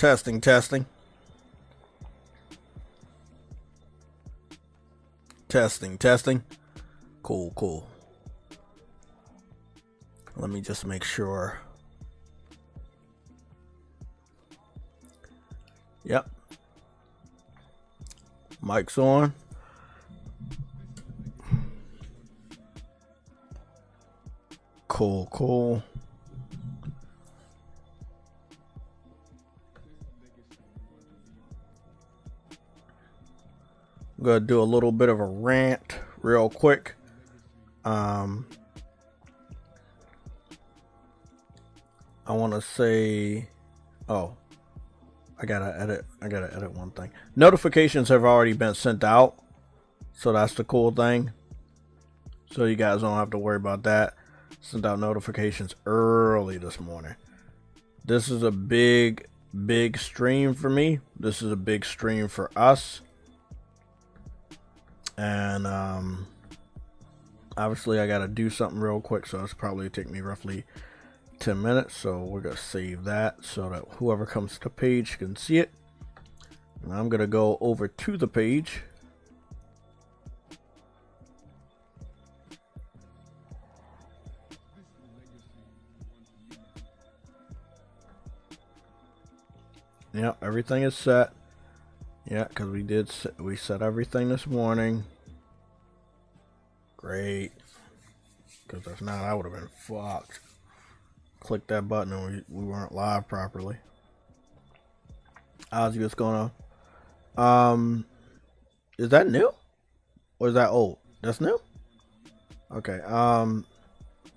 Testing, testing. Testing, testing. Cool, cool. Let me just make sure. Yep. Mic's on. Cool, cool. I'm gonna do a little bit of a rant real quick. I want to say, oh, I gotta edit one thing. Notifications have already been sent out, so that's the cool thing. So you guys don't have to worry about that. Sent out notifications early this morning. This is a big stream for me. This is a big stream for us. And obviously I gotta do something real quick, so it's probably take me roughly 10 minutes. So we're gonna save that so that whoever comes to the page can see it. And I'm gonna go over to the page. Yeah, everything is set. Yeah, because we set everything this morning. Great. Because if not, I would have been fucked. Click that button and we weren't live properly. Ozzy, what's going on? Is that new? Or is that old? That's new? Okay.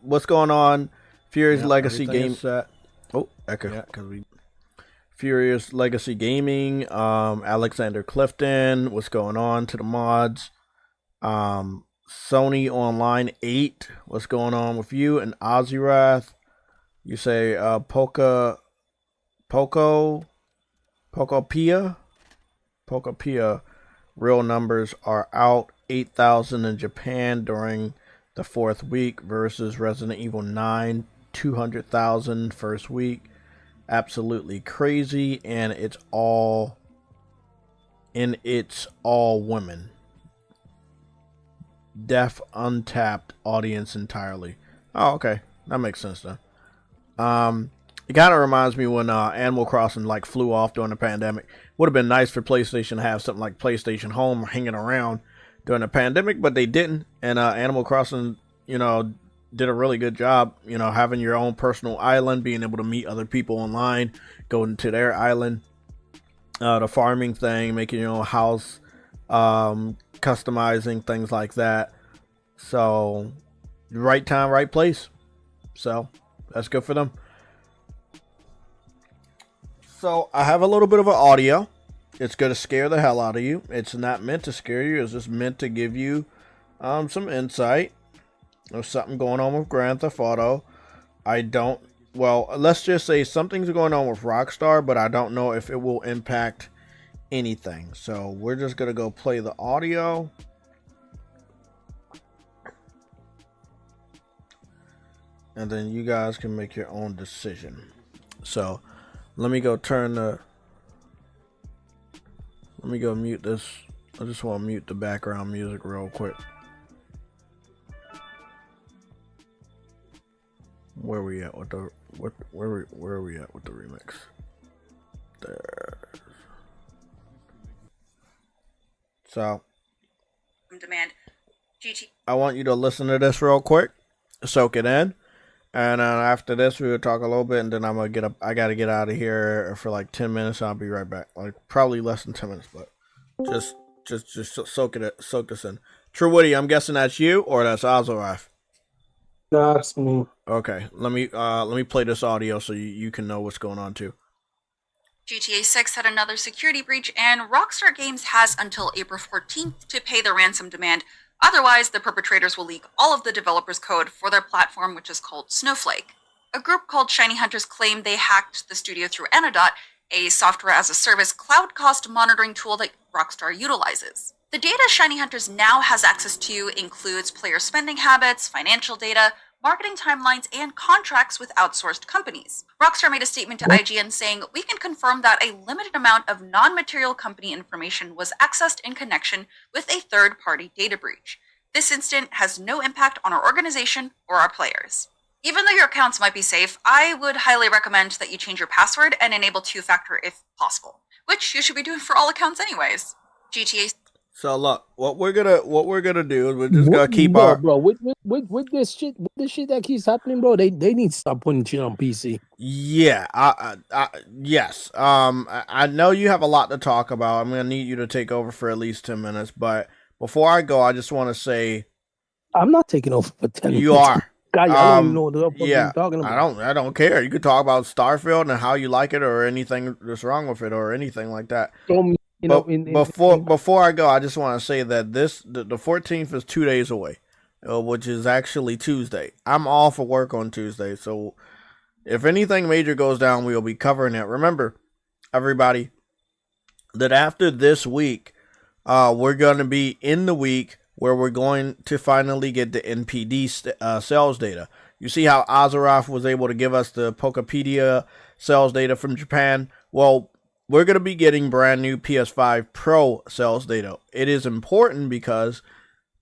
What's going on? Furious Legacy game set. Oh, echo. Yeah, because we Furious Legacy Gaming, Alexander Clifton, what's going on to the mods? Sony Online 8, what's going on with you? And Ozirath, you say Pokopia, real numbers are out, 8,000 in Japan during the 4th week versus Resident Evil 9, 200,000 first week. Absolutely crazy, and it's all women. Deaf, untapped audience entirely. Oh, okay, that makes sense then. It kind of reminds me when Animal Crossing like flew off during the pandemic. Would have been nice for PlayStation to have something like PlayStation Home hanging around during the pandemic, but they didn't. And Animal Crossing, you know, did a really good job, you know, having your own personal island, being able to meet other people online, going to their island, the farming thing, making your own house, customizing things like that. So right time, right place. So that's good for them. So I have a little bit of an audio. It's going to scare the hell out of you. It's not meant to scare you. It's just meant to give you some insight. There's something going on with Grand Theft Auto. Well, let's just say something's going on with Rockstar, but I don't know if it will impact anything. So we're just going to go play the audio. And then you guys can make your own decision. So let me go mute this. I just want to mute the background music real quick. Where are we at with the where are we at with the remix? There. So demand GT. I want you to listen to this real quick, soak it in, and after this we will talk a little bit, and then I gotta get out of here for like 10 minutes. I'll be right back. Like probably less than 10 minutes, but just soak this in. True Woody, I'm guessing that's you or that's Azarath. That's me. Okay, let me play this audio so you can know what's going on too. GTA 6 had another security breach, and Rockstar Games has until April 14th to pay the ransom demand. Otherwise, the perpetrators will leak all of the developers' code for their platform, which is called Snowflake. A group called Shiny Hunters claimed they hacked the studio through Anodot, a software-as-a-service cloud cost monitoring tool that Rockstar utilizes. The data Shiny Hunters now has access to includes player spending habits, financial data, marketing timelines, and contracts with outsourced companies. Rockstar made a statement to IGN saying, "We can confirm that a limited amount of non-material company information was accessed in connection with a third-party data breach. This incident has no impact on our organization or our players." Even though your accounts might be safe, I would highly recommend that you change your password and enable two-factor if possible, which you should be doing for all accounts anyways. GTA. So look, what we're gonna do is we're just gonna keep bro, our bro, with this shit, that keeps happening, bro. They need to stop putting shit on PC. yeah. Yes. I know you have a lot to talk about. I'm gonna need you to take over for at least 10 minutes. But before I go, I just want to say I'm not taking over for 10 you minutes. are. God, I don't even know what the fuck Yeah, you're talking about. I don't care. You could talk about Starfield and how you like it, or anything that's wrong with it, or anything like that. Show me, Before I go, I just want to say that the 14th is 2 days away, which is actually Tuesday. I'm off for work on Tuesday, so if anything major goes down, we'll be covering it. Remember, everybody, that after this week, we're going to be in the week where we're going to finally get the NPD sales data. You see how Azeroth was able to give us the Pokepedia sales data from Japan? Well, we're going to be getting brand new PS5 Pro sales data. It is important because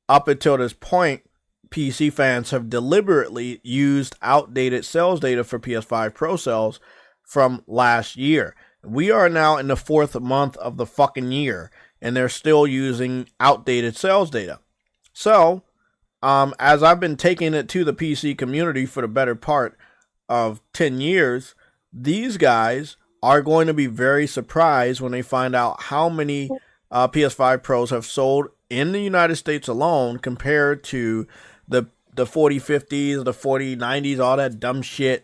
up until this point, PC fans have deliberately used outdated sales data for PS5 Pro sales from last year. We are now in the 4th month of the fucking year, and they're still using outdated sales data. So, as I've been taking it to the PC community for the better part of 10 years, these guys are going to be very surprised when they find out how many PS5 Pros have sold in the United States alone compared to the 4050s, the 4090s, all that dumb shit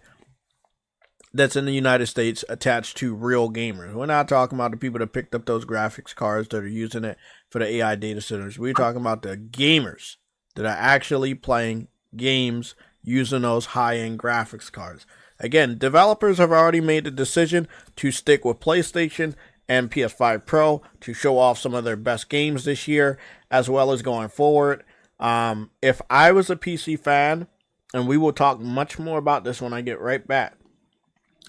that's in the United States attached to real gamers. We're not talking about the people that picked up those graphics cards that are using it for the AI data centers. We're talking about the gamers that are actually playing games using those high-end graphics cards. Again, developers have already made the decision to stick with PlayStation and PS5 Pro to show off some of their best games this year, as well as going forward. If I was a PC fan, and we will talk much more about this when I get right back.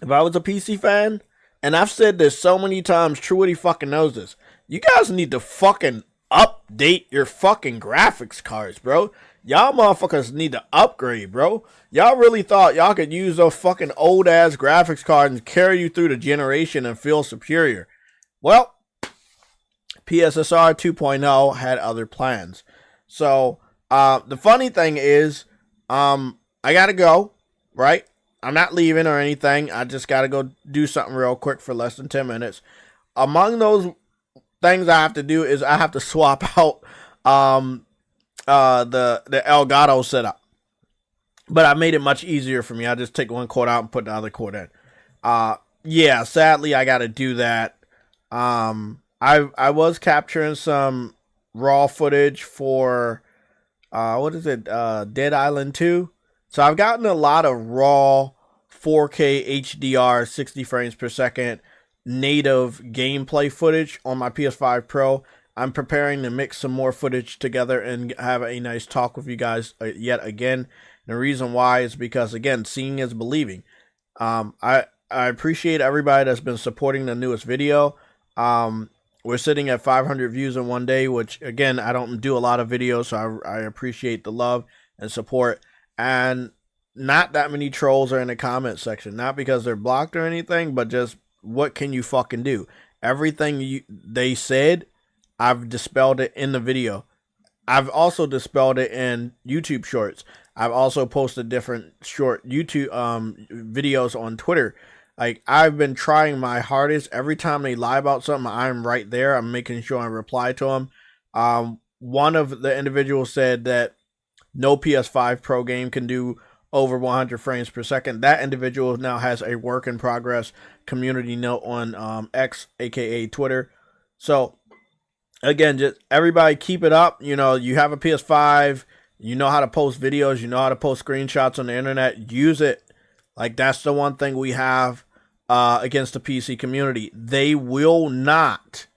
If I was a PC fan, and I've said this so many times, Truity fucking knows this, you guys need to fucking update your fucking graphics cards, bro. Y'all motherfuckers need to upgrade, bro. Y'all really thought y'all could use those fucking old-ass graphics cards and carry you through the generation and feel superior. Well, PSSR 2.0 had other plans. So, the funny thing is, I gotta go, right? I'm not leaving or anything. I just gotta go do something real quick for less than 10 minutes. Among those things I have to do is I have to swap out the Elgato setup. But I made it much easier for me. I just take one cord out and put the other cord in. Yeah, sadly I gotta do that. I was capturing some raw footage for Dead Island 2. So I've gotten a lot of raw 4K HDR 60 frames per second native gameplay footage on my PS5 Pro. I'm preparing to mix some more footage together and have a nice talk with you guys yet again. And the reason why is because, again, seeing is believing. I appreciate everybody that's been supporting the newest video. We're sitting at 500 views in one day, which, again, I don't do a lot of videos, so I appreciate the love and support. And not that many trolls are in the comment section. Not because they're blocked or anything, but just what can you fucking do? Everything they said, I've dispelled it in the video. I've also dispelled it in YouTube shorts. I've also posted different short YouTube videos on Twitter. Like, I've been trying my hardest. Every time they lie about something, I'm right there. I'm making sure I reply to them. One of the individuals said that no PS5 Pro game can do over 100 frames per second. That individual now has a work in progress community note on X, aka Twitter. So, again, just everybody keep it up. You know, you have a PS5, you know how to post videos, you know how to post screenshots on the internet. Use it. Like, that's the one thing we have against the PC community. They will not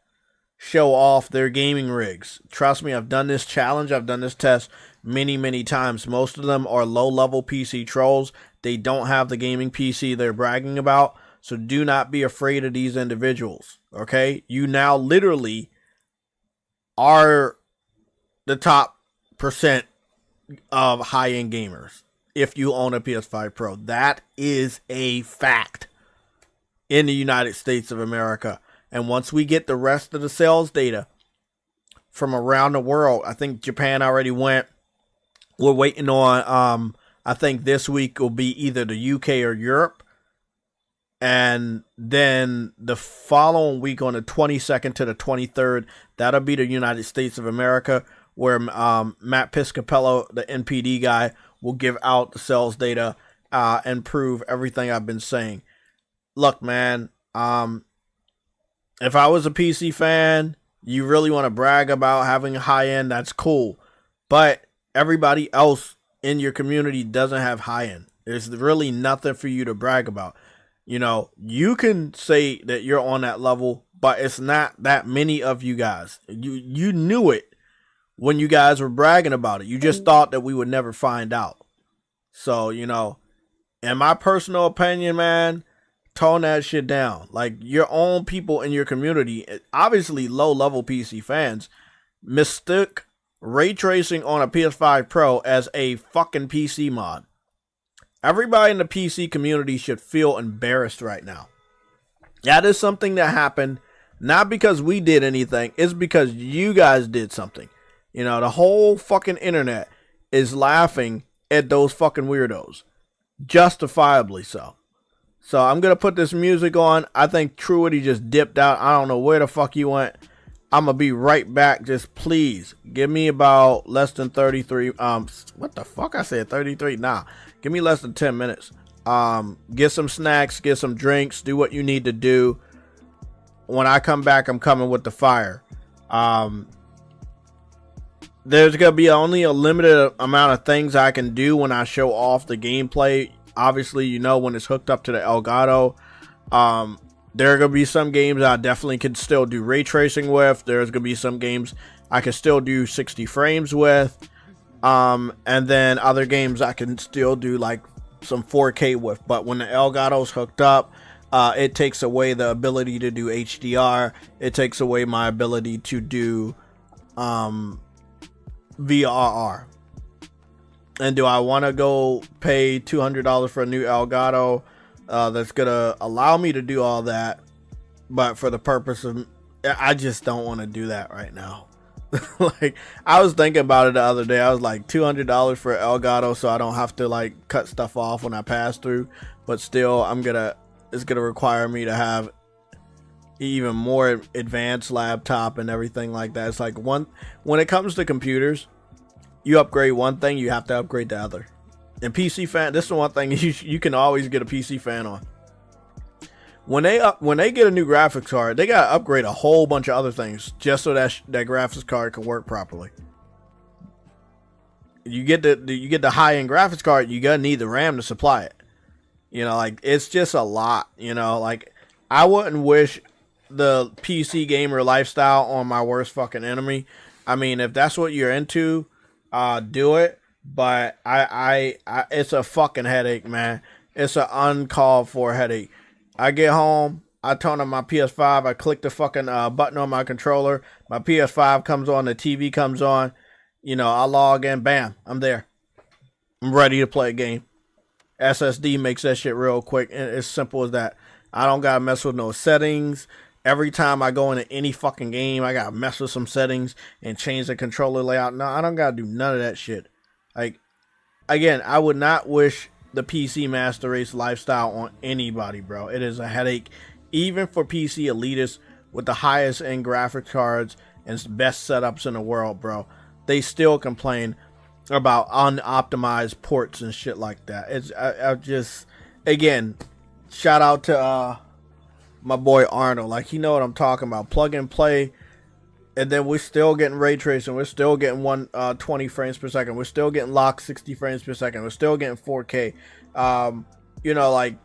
show off their gaming rigs. Trust me, I've done this challenge, I've done this test many times. Most of them are low-level PC trolls. They don't have the gaming PC they're bragging about. So do not be afraid of these individuals, okay? You now literally are the top percent of high-end gamers if you own a PS5 Pro. That is a fact in the United States of America. And once we get the rest of the sales data from around the world, I think Japan already went. We're waiting on, I think this week will be either the UK or Europe. And then the following week on the 22nd to the 23rd, that'll be the United States of America, where Matt Piscopello, the NPD guy, will give out the sales data and prove everything I've been saying. Look, man, if I was a PC fan, you really want to brag about having a high end, that's cool. But everybody else in your community doesn't have high end. There's really nothing for you to brag about. You know, you can say that you're on that level, but it's not that many of you guys. You knew it when you guys were bragging about it. You just thought that we would never find out. So, you know, in my personal opinion, man, tone that shit down. Like, your own people in your community, obviously low-level PC fans, mistook ray tracing on a PS5 Pro as a fucking PC mod. Everybody in the PC community should feel embarrassed right now. That is something that happened, not because we did anything, it's because you guys did something. You know, the whole fucking internet is laughing at those fucking weirdos. Justifiably so. So I'm going to put this music on. I think Truity just dipped out. I don't know where the fuck you went. I'm going to be right back. Just please give me about less than 33. What the fuck? I said 33. Nah, give me less than 10 minutes. Get some snacks, get some drinks, do what you need to do. When I come back, I'm coming with the fire. There's going to be only a limited amount of things I can do when I show off the gameplay. Obviously, you know, when it's hooked up to the Elgato, there are going to be some games I definitely can still do ray tracing with. There's going to be some games I can still do 60 frames with. And then other games I can still do like some 4K with. But when the Elgato's hooked up, it takes away the ability to do HDR. It takes away my ability to do VRR. And do I want to go pay $200 for a new Elgato that's going to allow me to do all that? But for the purpose of, I just don't want to do that right now. Like, I was thinking about it the other day. I was like, $200 for Elgato so I don't have to like cut stuff off when I pass through. But still, it's gonna require me to have even more advanced laptop and everything like that. It's like when it comes to computers, you upgrade one thing, you have to upgrade the other. And PC fan, this is one thing you can always get a PC fan on. When they get a new graphics card, they gotta upgrade a whole bunch of other things just so that graphics card can work properly. You get the high end graphics card, you gotta need the RAM to supply it. You know, like, it's just a lot. You know, like, I wouldn't wish the PC gamer lifestyle on my worst fucking enemy. I mean, if that's what you're into, do it. But I it's a fucking headache, man. It's an uncalled for headache. I get home, I turn on my PS5, I click the fucking button on my controller, my PS5 comes on, the TV comes on, you know, I log in, bam, I'm there. I'm ready to play a game. SSD makes that shit real quick, and it's simple as that. I don't gotta mess with no settings. Every time I go into any fucking game, I gotta mess with some settings and change the controller layout. No, I don't gotta do none of that shit. Like, again, I would not wish the PC Master Race lifestyle on anybody, bro. It is a headache, even for PC elitists with the highest end graphics cards and best setups in the world, bro. They still complain about unoptimized ports and shit like that. It's I just, again, shout out to my boy Arnold. Like, he know what I'm talking about. Plug and play. And then we're still getting ray tracing. We're still getting 20 frames per second. We're still getting locked 60 frames per second. We're still getting 4K. You know, like,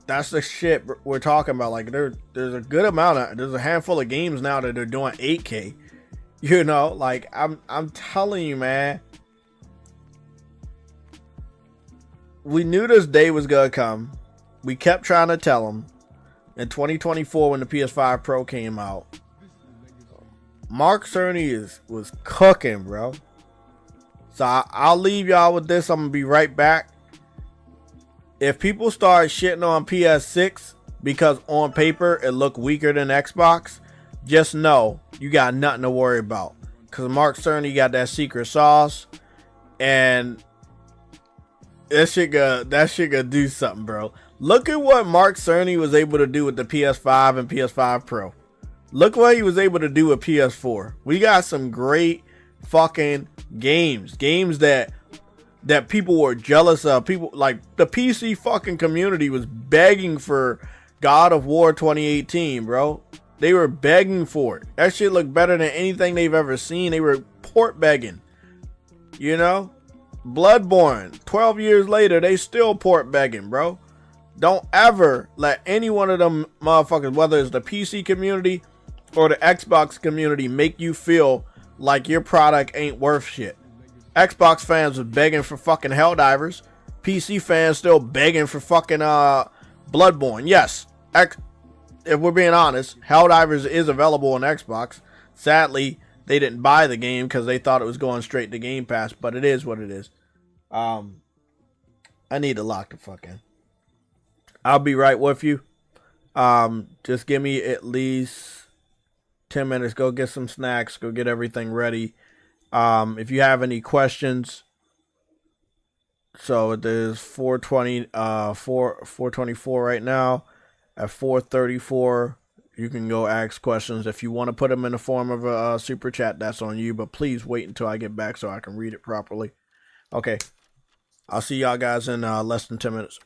That's the shit we're talking about. Like there's a good amount of, there's a handful of games now that are doing 8K. You know, like I'm telling you, man. We knew this day was gonna come. We kept trying to tell them. In 2024, when the PS5 Pro came out, Mark Cerny was cooking, bro. So I'll leave y'all with this. I'm gonna be right back. If people start shitting on PS6 because on paper it looked weaker than Xbox, just know you got nothing to worry about. Cause Mark Cerny got that secret sauce, and that shit gonna do something, bro. Look at what Mark Cerny was able to do with the PS5 and PS5 Pro. Look what he was able to do with PS4. We got some great fucking games that people were jealous of. People like the PC fucking community was begging for God of War 2018, bro. They were begging for it. That shit looked better than anything they've ever seen. They were port begging. You know? Bloodborne, 12 years later, they still port begging, bro. Don't ever let any one of them motherfuckers, whether it's the PC community or the Xbox community, make you feel like your product ain't worth shit. Xbox fans was begging for fucking Helldivers. PC fans still begging for fucking Bloodborne. Yes, if we're being honest, Helldivers is available on Xbox. Sadly, they didn't buy the game because they thought it was going straight to Game Pass, but it is what it is. I need to lock the fuck in. I'll be right with you. Just give me at least 10 minutes. Go get some snacks. Go get everything ready. If you have any questions, so it is 424 right now. At 434, you can go ask questions. If you want to put them in the form of a super chat, that's on you. But please wait until I get back so I can read it properly. Okay. I'll see y'all guys in less than 10 minutes.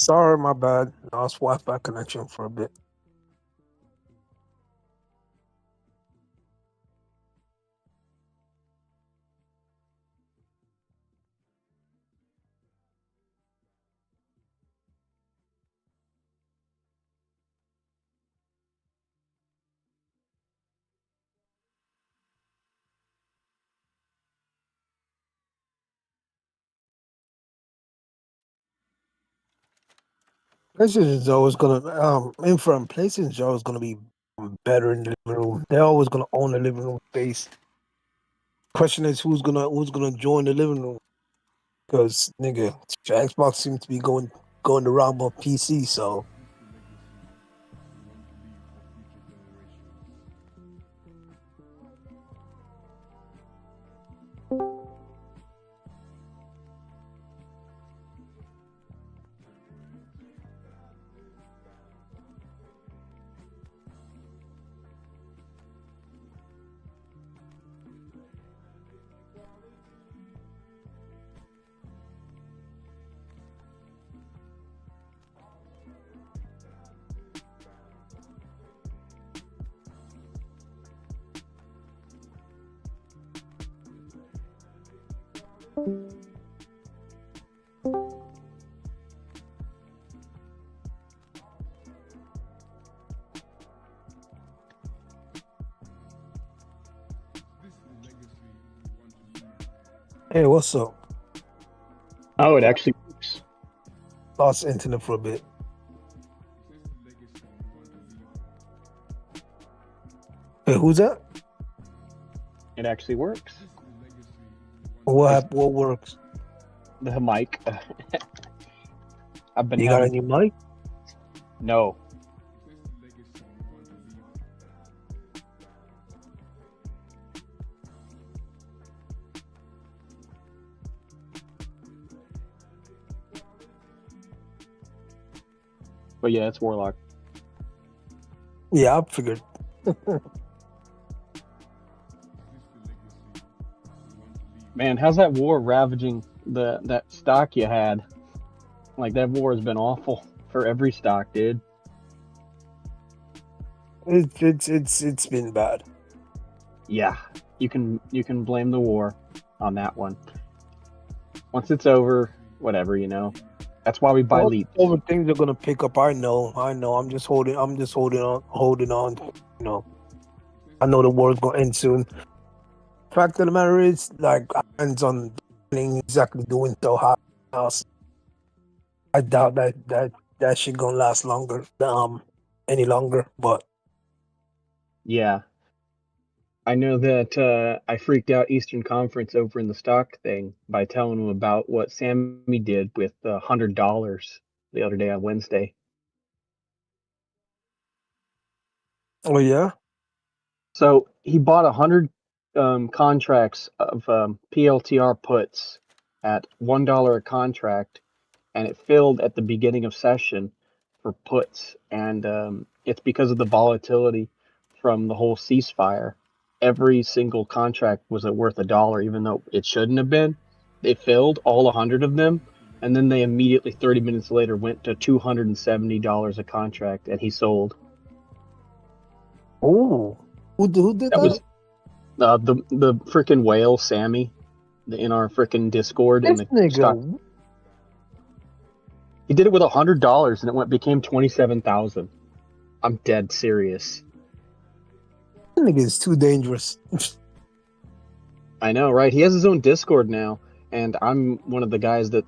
Sorry, my bad. Lost Wi-Fi connection for a bit. PlayStation is always gonna Info and PlayStation is always gonna be better in the living room. They're always gonna own the living room space. Question is who's gonna join the living room? Because nigga, Xbox seems to be going the route of PC. So hey, what's up? Oh, it actually works. Lost internet for a bit. Hey, who's that? It actually works. What works? The mic. I've been You got having... any mic? No. But yeah, it's Warlock. Yeah, I figured. Man, how's that war ravaging that stock you had? Like, that war has been awful for every stock, dude. It's been bad. Yeah, you can blame the war on that one. Once it's over, whatever, you know. That's why we buy leaps. Over things are gonna pick up. I know. I'm just holding on. You know, I know the war's gonna end soon. Fact of the matter is, like, hands on exactly doing so hot. I doubt that shit gonna last longer. Any longer. But Yeah. I know that I freaked out Eastern Conference over in the stock thing by telling them about what Sammy did with $100 the other day on Wednesday. oh yeah, So he bought 100 contracts of PLTR puts at $1 a contract, and it filled at the beginning of session for puts. And it's because of the volatility from the whole ceasefire. Every single contract was worth $1, even though it shouldn't have been. They filled all 100 of them, and then they immediately, 30 minutes later, went to $270 a contract, and he sold. oh, who did that? Was the freaking whale, Sammy, in our freaking Discord. This In the nigga. stock. He did it with $100, and it became 27,000. I'm dead serious. That nigga is too dangerous. I know, right? He has his own Discord now, and I'm one of the guys that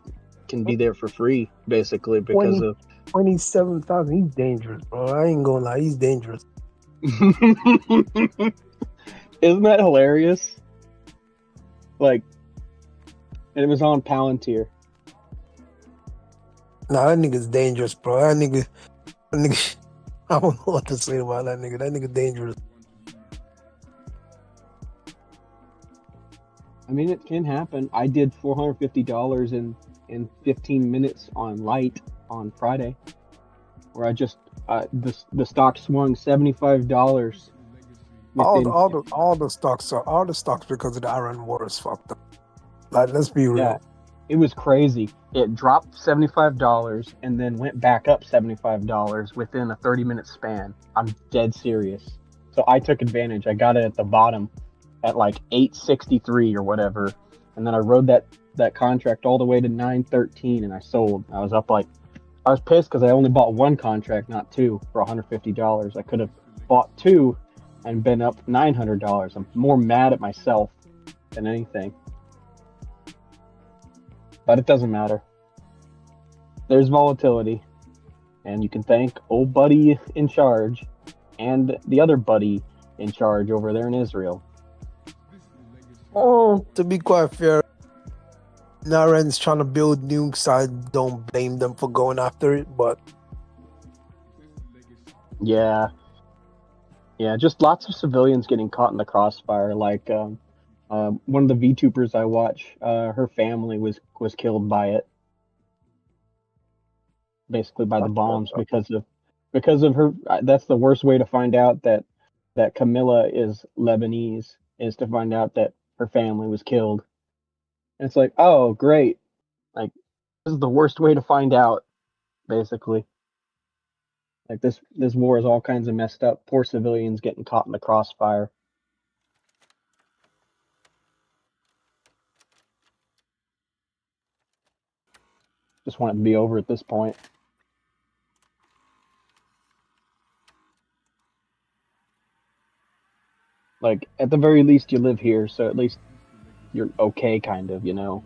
can be there for free, basically, because of 27,000. He's dangerous, bro. I ain't gonna lie, he's dangerous. Isn't that hilarious? Like, and it was on Palantir. Nah, that nigga's dangerous, bro. That nigga, I don't know what to say about that nigga. That nigga dangerous. I mean, it can happen. I did $450 in 15 minutes on Light on Friday, where I just the stock swung $75. All the stocks because of the Iran war is fucked up. Like, let's be real. Yeah, It was crazy. It dropped $75 and then went back up $75 within a 30-minute span. I'm dead serious. So I took advantage. I got it at the bottom at like 863 or whatever, and then I rode that contract all the way to 913, and I sold. I was pissed because I only bought one contract, not two, for $150. I could have bought two and been up $900. I'm more mad at myself than anything. But it doesn't matter. There's volatility. And you can thank old buddy in charge and the other buddy in charge over there in Israel. Oh, to be quite fair, Naren's trying to build nukes. I don't blame them for going after it, but Yeah. Yeah, just lots of civilians getting caught in the crossfire. Like one of the VTubers I watch, her family was killed by it. Basically by the bombs because of her. That's the worst way to find out that Camilla is Lebanese, is to find out that her family was killed. And it's like, oh great, like this is the worst way to find out, basically. Like this war is all kinds of messed up. Poor civilians getting caught in the crossfire. Just want it to be over at this point. Like, at the very least, you live here, so at least you're okay, kind of, you know?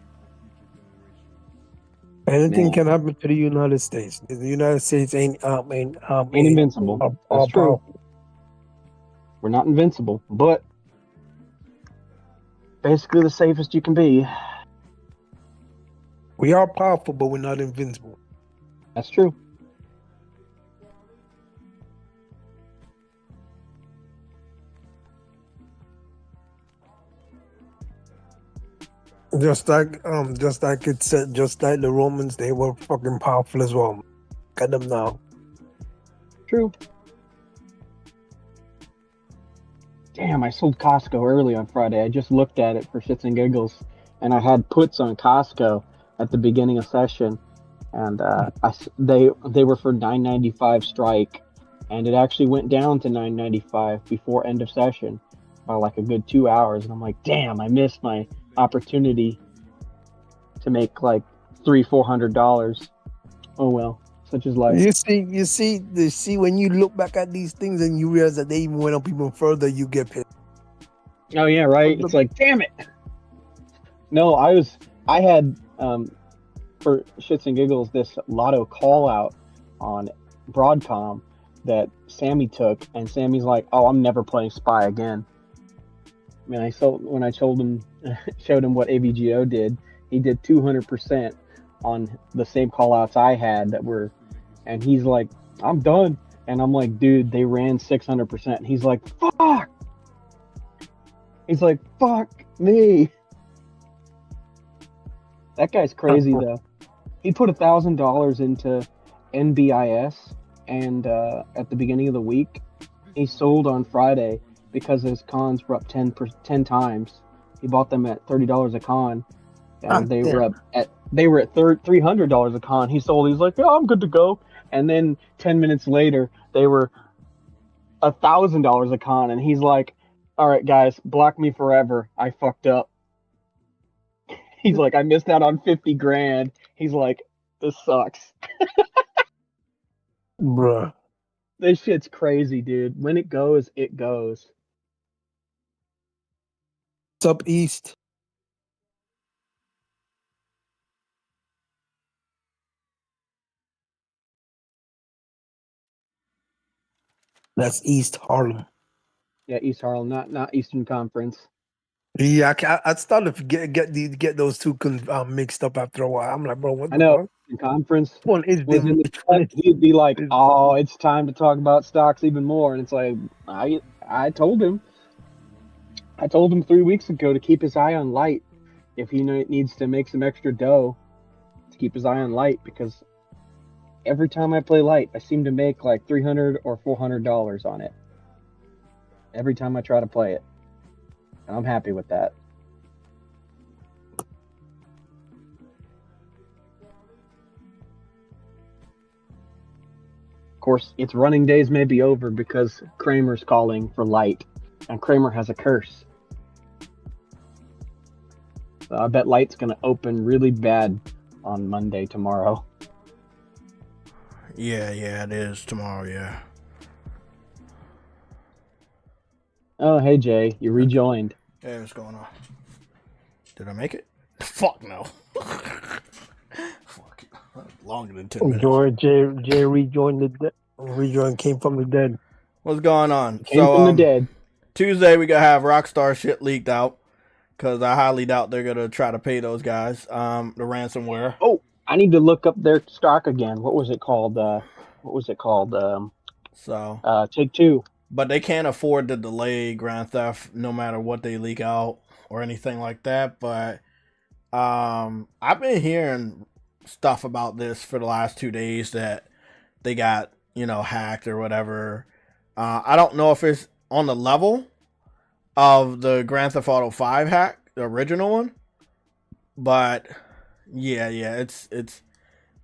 anything Man. can happen to the United States. The United States ain't Ain't invincible. That's true. powerful. We're not invincible, but basically the safest you can be. We are powerful, but we're not invincible. That's true. Just like it said, just like the Romans, they were fucking powerful as well. Look at them now. True. Damn, I sold Costco early on Friday. I just looked at it for shits and giggles, and I had puts on Costco at the beginning of session, and they were for $9.95 strike, and it actually went down to $9.95 before end of session by like a good 2 hours, and I'm like, damn, I missed my opportunity to make like $300-400. Oh well, such is life. You see, when you look back at these things and you realize that they even went up even further, you get pissed. Oh yeah, right. It's like, damn it. No, I had for shits and giggles this lotto call out on Broadcom that Sammy took, and Sammy's like, "Oh, I'm never playing Spy again." I mean, when I showed him what AVGO did, he did 200% on the same call outs I had that were, and he's like, "I'm done," and I'm like, "Dude, they ran 600%." He's like, "Fuck." He's like, "Fuck me." That guy's crazy though. He put $1,000 into NBIS, and at the beginning of the week, he sold on Friday because his cons were up 10 times. He bought them at $30 a con, and they were at $300 a con. He sold. He's like, "Yeah, I'm good to go." And then 10 minutes later, they were $1,000 a con, and he's like, "All right, guys, block me forever. I fucked up." He's like, "I missed out on 50 grand. He's like, "This sucks." Bruh. This shit's crazy, dude. When it goes, it goes. What's up, East? That's East Harlem. Yeah, East Harlem, not Eastern Conference. Yeah, I started to get those two mixed up after a while. I'm like, bro, what I the know. fuck? In conference One is was in the which one chat, he'd be like, is- "Oh, it's time to talk about stocks even more," and it's like, I told him 3 weeks ago to keep his eye on light if he needs to make some extra dough, to keep his eye on light, because every time I play light, I seem to make like $300 or $400 on it. Every time I try to play it, and I'm happy with that. Of course, its running days may be over because Kramer's calling for light, and Kramer has a curse. So I bet light's going to open really bad on Monday tomorrow. Yeah, it is tomorrow, yeah. Oh, hey, Jay, you rejoined. Hey, what's going on? Did I make it? Fuck no. Fuck. Longer than 10 minutes. Jay rejoined came from the dead. What's going on? Came from the dead. Tuesday we gonna have Rockstar shit leaked out because I highly doubt they're gonna try to pay those guys the ransomware. Oh, I need to look up their stock again. What was it called? Take-Two. But they can't afford to delay Grand Theft no matter what they leak out or anything like that. But I've been hearing stuff about this for the last 2 days that they got, hacked or whatever. I don't know if it's on the level of the Grand Theft Auto 5 hack, the original one. But yeah, it's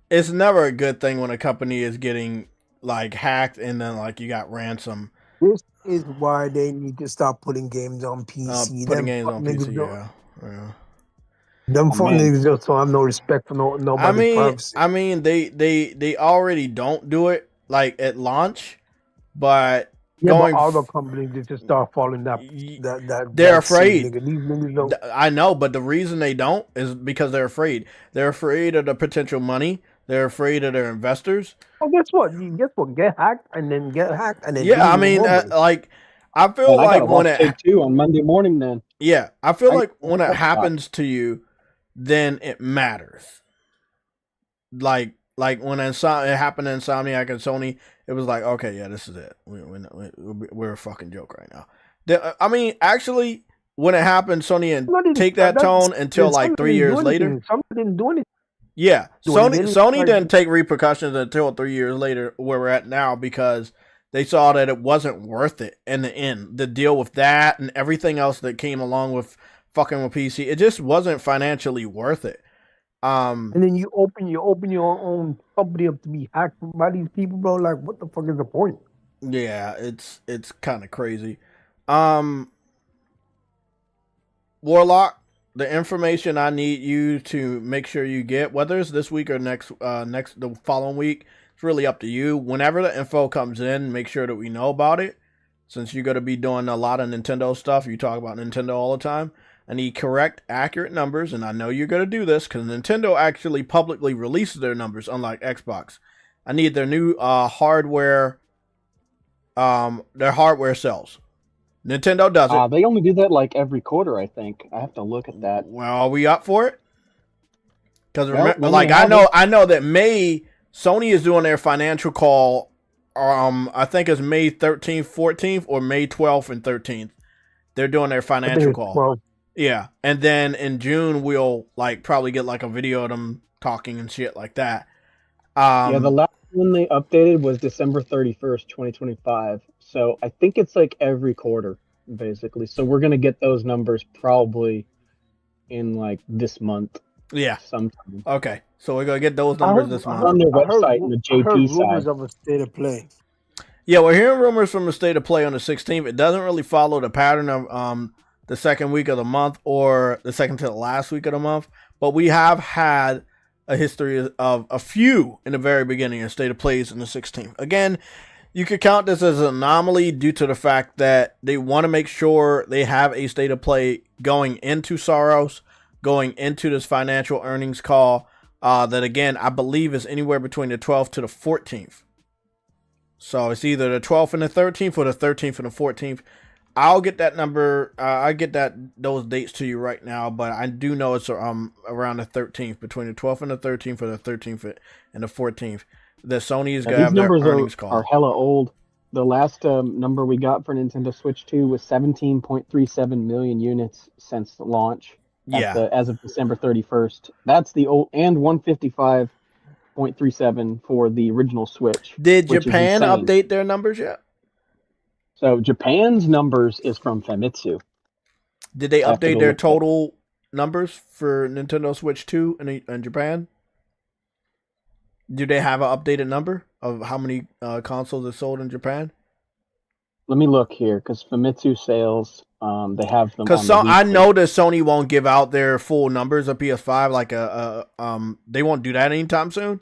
never a good thing when a company is getting like hacked and then like you got ransom. This is why they need to stop putting games on PC. Putting games on PC, yeah. Them fucking niggas just don't have no respect for nobody's privacy. I mean, they already don't do it like at launch, but but other companies they just start following that. They're afraid. These niggas don't. I know, but the reason they don't is because they're afraid. They're afraid of the potential money. They're afraid of their investors. Oh, guess what? Get hacked and then get hacked and then. Yeah, I mean, I feel like when it Take-Two on Monday morning, then. Yeah, I feel like when it happens to you, then it matters. Like when it happened to Insomniac and Sony, it was like, okay, yeah, this is it. We're a fucking joke right now. I mean, actually, when it happened, Sony didn't take that tone until like 3 years later. Sony didn't do anything. Yeah, Sony didn't take repercussions until 3 years later, where we're at now, because they saw that it wasn't worth it in the end. The deal with that and everything else that came along with fucking with PC, it just wasn't financially worth it. And then you open your own company up to be hacked by these people, bro. Like, what the fuck is the point? Yeah, it's kind of crazy. Warlock, the information I need you to make sure you get, whether it's this week or the following week, it's really up to you. Whenever the info comes in, make sure that we know about it. Since you're going to be doing a lot of Nintendo stuff, you talk about Nintendo all the time. I need correct, accurate numbers, and I know you're going to do this because Nintendo actually publicly releases their numbers, unlike Xbox. I need their new hardware, their hardware sales. Nintendo does it. They only do that like every quarter, I think. I have to look at that. Well, are we up for it? Because I know that May, Sony is doing their financial call. I think it's May 13th, 14th, or May 12th and 13th. They're doing their financial call. 12. Yeah, and then in June we'll probably get like a video of them talking and shit like that. The last one they updated was December 31st, 2025. So I think it's like every quarter, basically. So we're gonna get those numbers probably in like this month. Yeah, sometime. Okay, so we're gonna get those numbers this month on their website and the JT side. Rumors of a state of play. Yeah, we're hearing rumors from the state of play on the 16th. It doesn't really follow the pattern of the second week of the month or the second to the last week of the month, but we have had a history of a few in the very beginning of state of plays in the 16th. Again, you could count this as an anomaly due to the fact that they want to make sure they have a state of play going into Soros, going into this financial earnings call that, again, I believe is anywhere between the 12th to the 14th. So it's either the 12th and the 13th or the 13th and the 14th. I'll get that number. I get those dates to you right now, but I do know it's around the 13th, between the 12th and the 13th, or the 13th and the 14th. That Sony is going to have their earnings call. Are hella old. The last number we got for Nintendo Switch 2 was 17.37 million units since the launch. As of December 31st. That's the old, and 155.37 for the original Switch. Did Japan update their numbers yet? So Japan's numbers is from Famitsu. Did they update their total numbers for Nintendo Switch 2 in Japan? Do they have an updated number? of how many consoles are sold in Japan? Let me look here, because Famitsu sales, they have them Because on the I weekly. know that Sony won't give out their full numbers of PS5, like they won't do that anytime soon.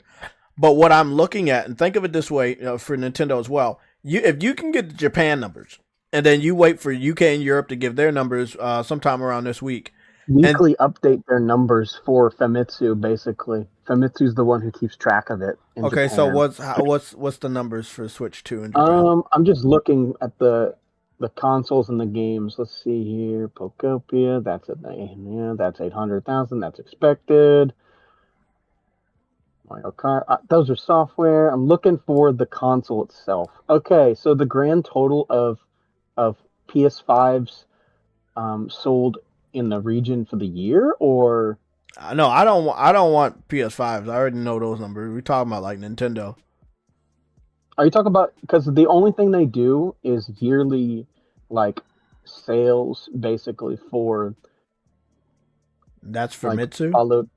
But what I'm looking at, and think of it this way, for Nintendo as well, if you can get the Japan numbers, and then you wait for UK and Europe to give their numbers sometime around this week. Weekly update their numbers for Famitsu, basically. Famitsu's the one who keeps track of it in Okay, Japan. so what's the numbers for Switch 2 in Japan? I'm just looking at the consoles and the games. Let's see here. Pokopia, that's that's 800,000. That's expected. Mario Kart, those are software. I'm looking for the console itself. Okay, so the grand total of PS5s sold in the region for the year, or No, I don't want PS5s. I already know those numbers. We're talking about like Nintendo. are you talking about, because the only thing they do is yearly like sales basically for That's for like Famitsu?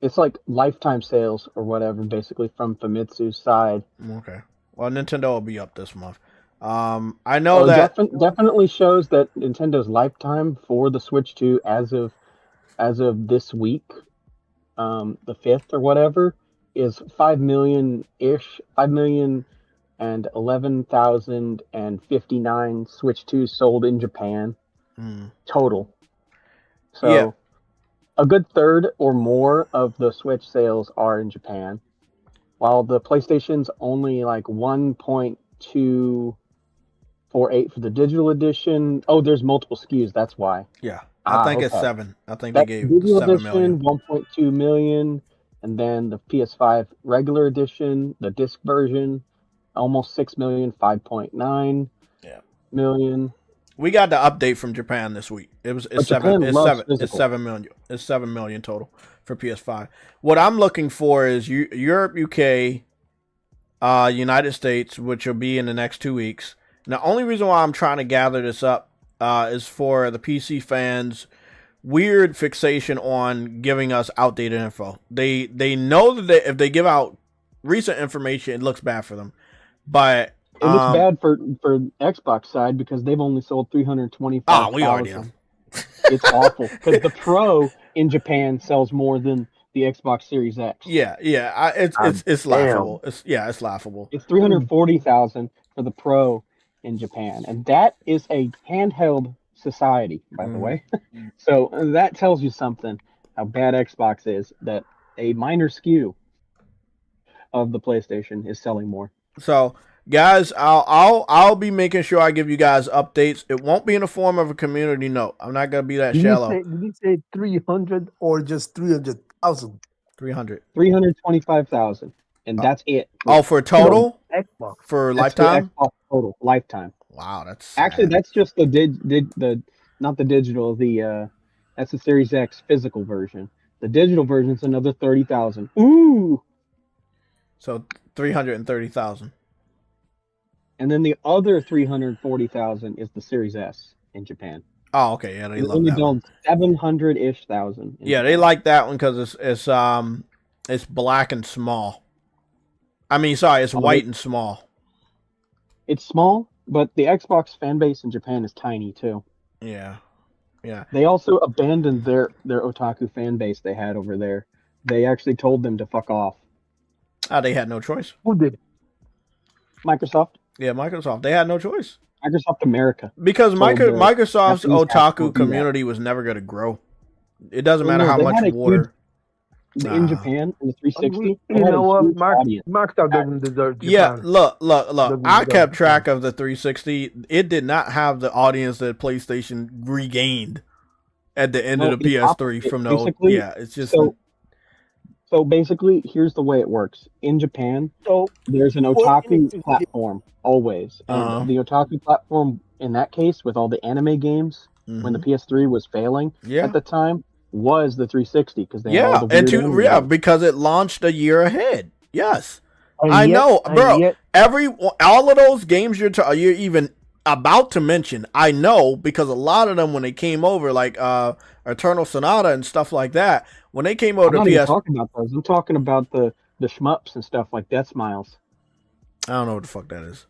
it's like lifetime sales or whatever, basically from Famitsu's side. Okay. Well, Nintendo will be up this month. I know that definitely shows that Nintendo's lifetime for the Switch 2 as of this week, the 5th or whatever, is 5 million ish, 5,011,059 Switch 2 sold in Japan total. So yeah. a good third or more of the Switch sales are in Japan, while the PlayStation's only like 1.248 for the digital edition. Oh, there's multiple SKUs. That's why. Yeah, I think it's 7. I think they gave digital 7 edition, million. 1.2 million, and then the PS5 regular edition, the disc version, almost 6 million, 5.9 million. We got the update from Japan this week. It's 7 million. It's 7 million total for PS5. What I'm looking for is Europe, UK, United States, which will be in the next 2 weeks. And the only reason why I'm trying to gather this up is for the PC fans' weird fixation on giving us outdated info. They know that if they give out recent information, it looks bad for them. But it looks bad for Xbox side because they've only sold 325,000. We already know. It's awful because the Pro in Japan sells more than the Xbox Series X. Yeah, it's laughable. It's laughable. It's 340,000 for the Pro in Japan, and that is a handheld society, by the way. So that tells you something how bad Xbox is, that a minor SKU of the PlayStation is selling more. So guys, I'll be making sure I give you guys updates. It won't be in the form of a community note. I'm not gonna be that shallow. Did you say 300 or just 300,000? 300. 325,000, and that's it. For total? Xbox. For lifetime? Xbox total lifetime. Wow, that's sad. Actually, that's just the not the digital, that's the Series X physical version. The digital version is another 30,000. Ooh. So 330,000. And then the other 340,000 is the Series S in Japan. Oh, okay, yeah, they love only that one. 700-ish thousand. Yeah, they like that one because it's black and small. I mean, sorry, it's white and small. It's small, but the Xbox fan base in Japan is tiny too. Yeah. They also abandoned their otaku fan base they had over there. They actually told them to fuck off. They had no choice. Who did? Microsoft. Yeah, Microsoft. They had no choice. Microsoft America. Because Microsoft's otaku community was never going to grow. It doesn't matter how much water. In Japan, in the 360. You know what? Microsoft doesn't deserve Japan. Yeah, look. I kept track of the 360. It did not have the audience that PlayStation regained at the end of the PS3 from the old. Yeah, it's just... So basically, here's the way it works. In Japan, there's an otaku platform, always. And the otaku platform, in that case, with all the anime games, when the PS3 was failing at the time, was the 360. Because they had all the weird because it launched a year ahead. Yes. I know, bro. All of those games you're even about to mention, I know, because a lot of them, when they came over, like Eternal Sonata and stuff like that, when they came over to PS... I'm talking about those. I'm talking about the shmups and stuff like Death Smiles. I don't know what the fuck that is.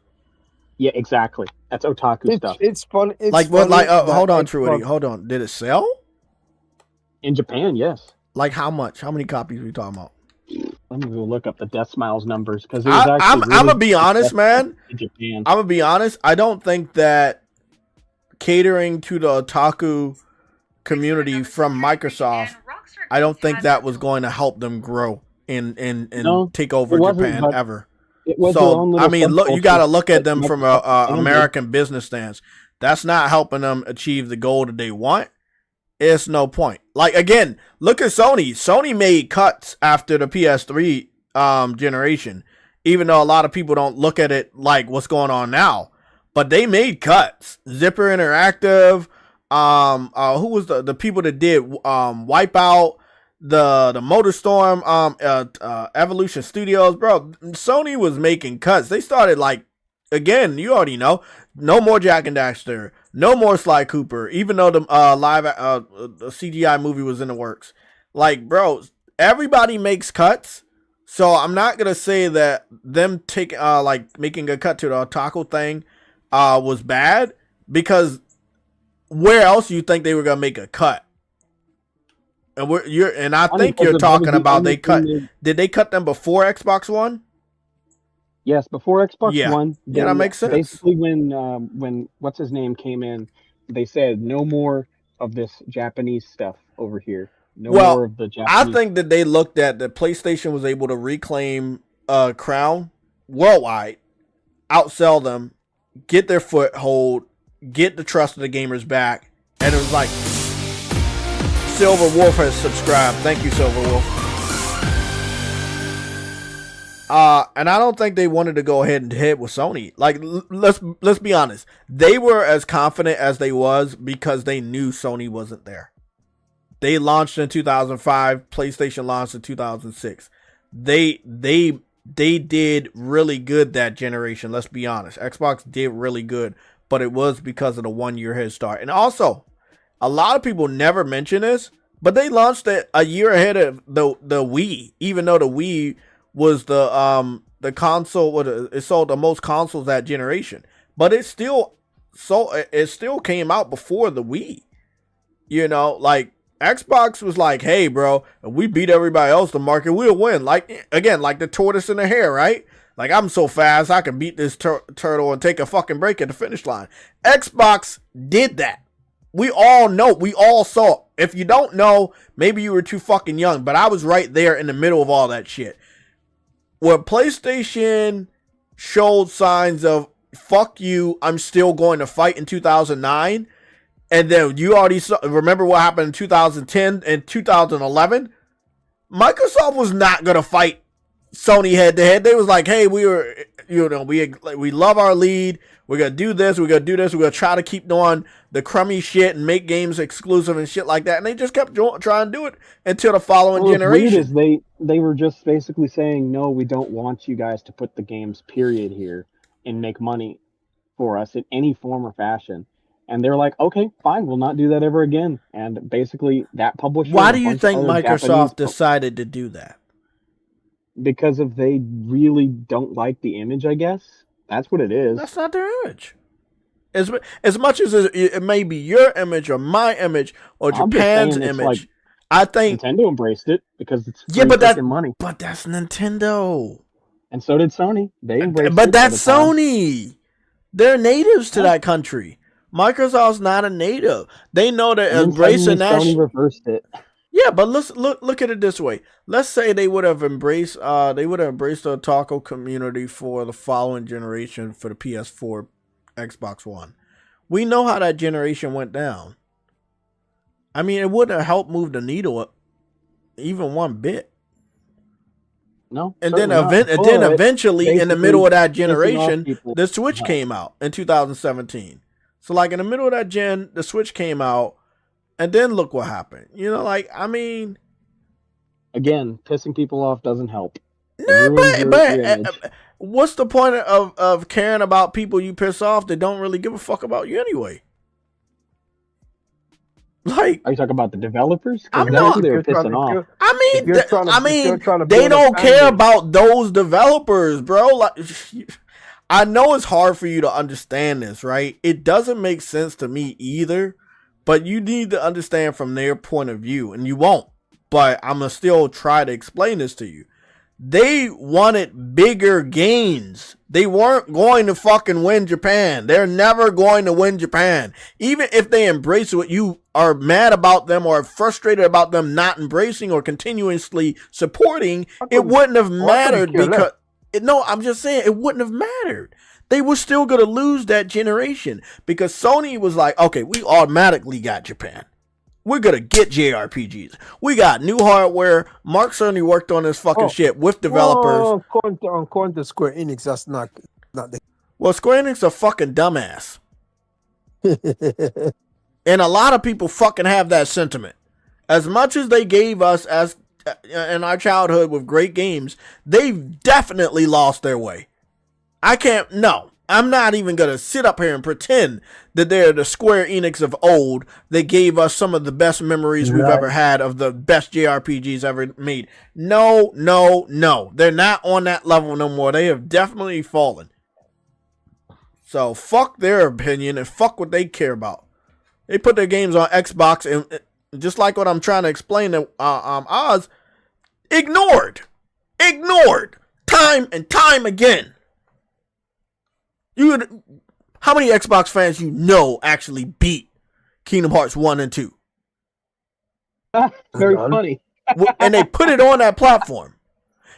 Yeah, exactly. That's otaku stuff. It's fun. It's Like what? funny Like that hold on, Xbox- Truity. Hold on. Did it sell? In Japan, yes. Like how much? How many copies are we talking about? Let me go look up the Death Smiles numbers because it was actually. I'm really gonna be honest, man. In Japan. I'm gonna be honest. I don't think that catering to the otaku community from Microsoft, I don't think that was going to help them grow and take over Japan ever. It was their own So little I mean, look, you got to look at that them from Microsoft a handled. American business stance. That's not helping them achieve the goal that they want. It's no point. Like again, look at Sony. Sony made cuts after the PS3 generation, even though a lot of people don't look at it like what's going on now. But they made cuts. Zipper Interactive, who was the people that did Wipeout, the MotorStorm, Evolution Studios, bro. Sony was making cuts. They started like, again, you already know, no more Jack and Daxter, no more Sly Cooper, even though the the CGI movie was in the works. Like, bro, everybody makes cuts. So I'm not gonna say that them taking like making a cut to the otaku thing was bad, because where else you think they were gonna make a cut? And I think you're talking about they cut. Did they cut them before Xbox One? Yes, before Xbox Yeah. One. Yeah, that makes sense. Basically, when what's his name came in, they said no more of this Japanese stuff over here. No more of the Japanese. I think that they looked at the PlayStation was able to reclaim crown worldwide, outsell them, get their foothold, get the trust of the gamers back, and it was like Silver Wolf has subscribed. Thank you, Silver Wolf. And I don't think they wanted to go ahead and hit with Sony. Like, let's be honest. They were as confident as they was because they knew Sony wasn't there. They launched in 2005. PlayStation launched in 2006. They did really good that generation. Let's be honest. Xbox did really good, but it was because of the 1 year head start. And also, a lot of people never mention this, but they launched it a year ahead of the Wii, even though the Wii was the console. It sold the most consoles that generation, but it still came out before the Wii. You know, like Xbox was like, hey, bro, if we beat everybody else, the market will win. Like, again, like the tortoise and the hare, right? Like, I'm so fast, I can beat this turtle and take a fucking break at the finish line. Xbox did that. We all know. We all saw. If you don't know, maybe you were too fucking young, but I was right there in the middle of all that shit. When PlayStation showed signs of, fuck you, I'm still going to fight in 2009, and then you already remember what happened in 2010 and 2011, Microsoft was not going to fight Sony head to head. They was like, hey, we love our lead. We're going to do this. We're going to do this. We're going to try to keep doing the crummy shit and make games exclusive and shit like that. And they just kept trying to do it until the following generation. What's weird is they were just basically saying, no, we don't want you guys to put the games period here and make money for us in any form or fashion. And they're like, okay, fine, we'll not do that ever again. And basically that publisher... Why do you think Microsoft decided to do that? Because if they really don't like the image, I guess. That's what it is. That's not their image. As much as it may be your image or my image or Japan's image, like, I think Nintendo embraced it because it's money. But that's Nintendo. And so did Sony. They embraced it. But that's Sony. They're natives to that country. Microsoft's not a native. They know that embracing that. Sony reversed it. Yeah, but let's look at it this way. Let's say they would have embraced the otaku community for the following generation for the PS4, Xbox One. We know how that generation went down. I mean, it wouldn't have helped move the needle up even one bit. No. And then eventually in the middle of that generation, the Switch came out in 2017. So like in the middle of that gen, the Switch came out. And then look what happened. You know, like, I mean... Again, pissing people off doesn't help. Nah, but what's the point of caring about people you piss off that don't really give a fuck about you anyway? Like... Are you talking about the developers? I'm That's not... who they're pissing off. They don't care about those developers, bro. Like, I know it's hard for you to understand this, right? It doesn't make sense to me either, but you need to understand from their point of view, and you won't. But I'm going to still try to explain this to you. They wanted bigger gains. They weren't going to fucking win Japan. They're never going to win Japan. Even if they embrace what you are mad about them or frustrated about them not embracing or continuously supporting, it wouldn't have mattered because... No, I'm just saying it wouldn't have mattered. They were still going to lose that generation because Sony was like, okay, we automatically got Japan. We're going to get JRPGs. We got new hardware. Mark certainly worked on this fucking shit with developers. According to Square Enix, that's not the... Well, Square Enix a fucking dumbass. And a lot of people fucking have that sentiment. As much as they gave us as in our childhood with great games, they've definitely lost their way. I'm not even going to sit up here and pretend that they're the Square Enix of old that gave us some of the best memories we've ever had of the best JRPGs ever made. No. They're not on that level no more. They have definitely fallen. So fuck their opinion and fuck what they care about. They put their games on Xbox and just like what I'm trying to explain to Oz, ignored time and time again. How many Xbox fans actually beat Kingdom Hearts 1 and 2? Very funny. And they put it on that platform.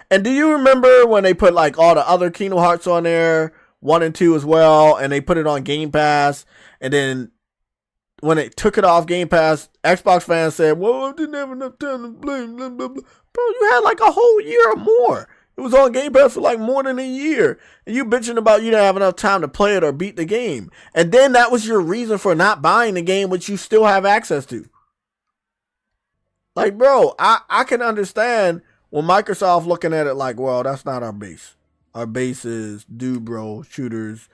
And do you remember when they put like all the other Kingdom Hearts on there, 1 and 2 as well, and they put it on Game Pass, and then when they took it off Game Pass, Xbox fans said, well, I didn't have enough time to play, blah, blah, blah. Bro, you had like a whole year or more. It was on Game Pass for like more than a year. And you bitching about you didn't have enough time to play it or beat the game. And then that was your reason for not buying the game, which you still have access to. Like, bro, I can understand when Microsoft looking at it like, well, that's not our base. Our base is dude, bro, shooters,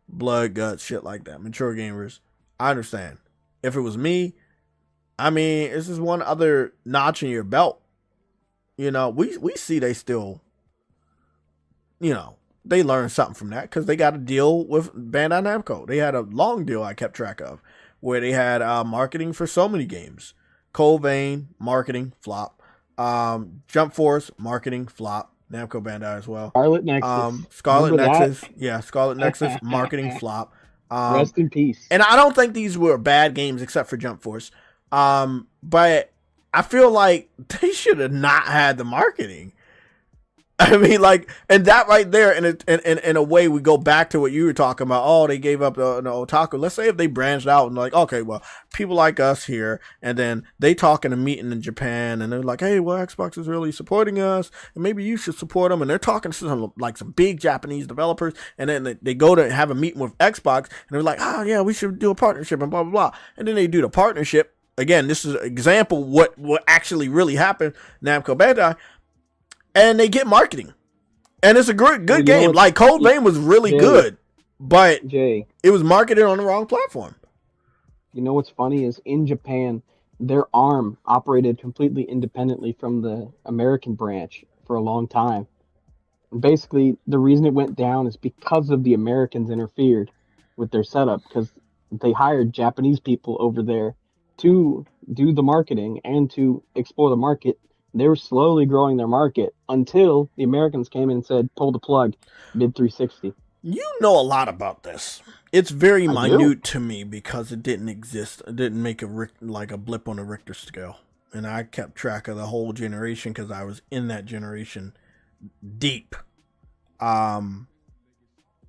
blood, guts, shit like that. Mature gamers. I understand. If it was me, I mean, this is one other notch in your belt. You know, we see they still... they learned something from that because they got a deal with Bandai Namco. They had a long deal I kept track of where they had marketing for so many games. Cold Vein, marketing, flop. Jump Force, marketing, flop. Namco Bandai as well. Scarlet Nexus. Scarlet Nexus. Yeah, Scarlet Nexus, marketing, flop. Rest in peace. And I don't think these were bad games except for Jump Force. But I feel like they should have not had the marketing. I mean, like, and that right there, in a way, we go back to what you were talking about. Oh, they gave up the otaku. Let's say if they branched out and like, okay, well, people like us here, and then they talk in a meeting in Japan, and they're like, hey, well, Xbox is really supporting us, and maybe you should support them. And they're talking to some big Japanese developers, and then they go to have a meeting with Xbox, and they're like, oh yeah, we should do a partnership, and blah blah blah. And then they do the partnership. Again, this is an example what actually really happened. Namco Bandai. And they get marketing. And it's a good game. Like, Cold Vein was really good. But it was marketed on the wrong platform. You know what's funny is in Japan, their arm operated completely independently from the American branch for a long time. And basically, the reason it went down is because of the Americans interfered with their setup. Because they hired Japanese people over there to do the marketing and to explore the market. They were slowly growing their market until the Americans came in and said, pull the plug, mid 360. You know a lot about this. It's very minute to me because it didn't exist. It didn't make a blip on the Richter scale. And I kept track of the whole generation because I was in that generation deep. I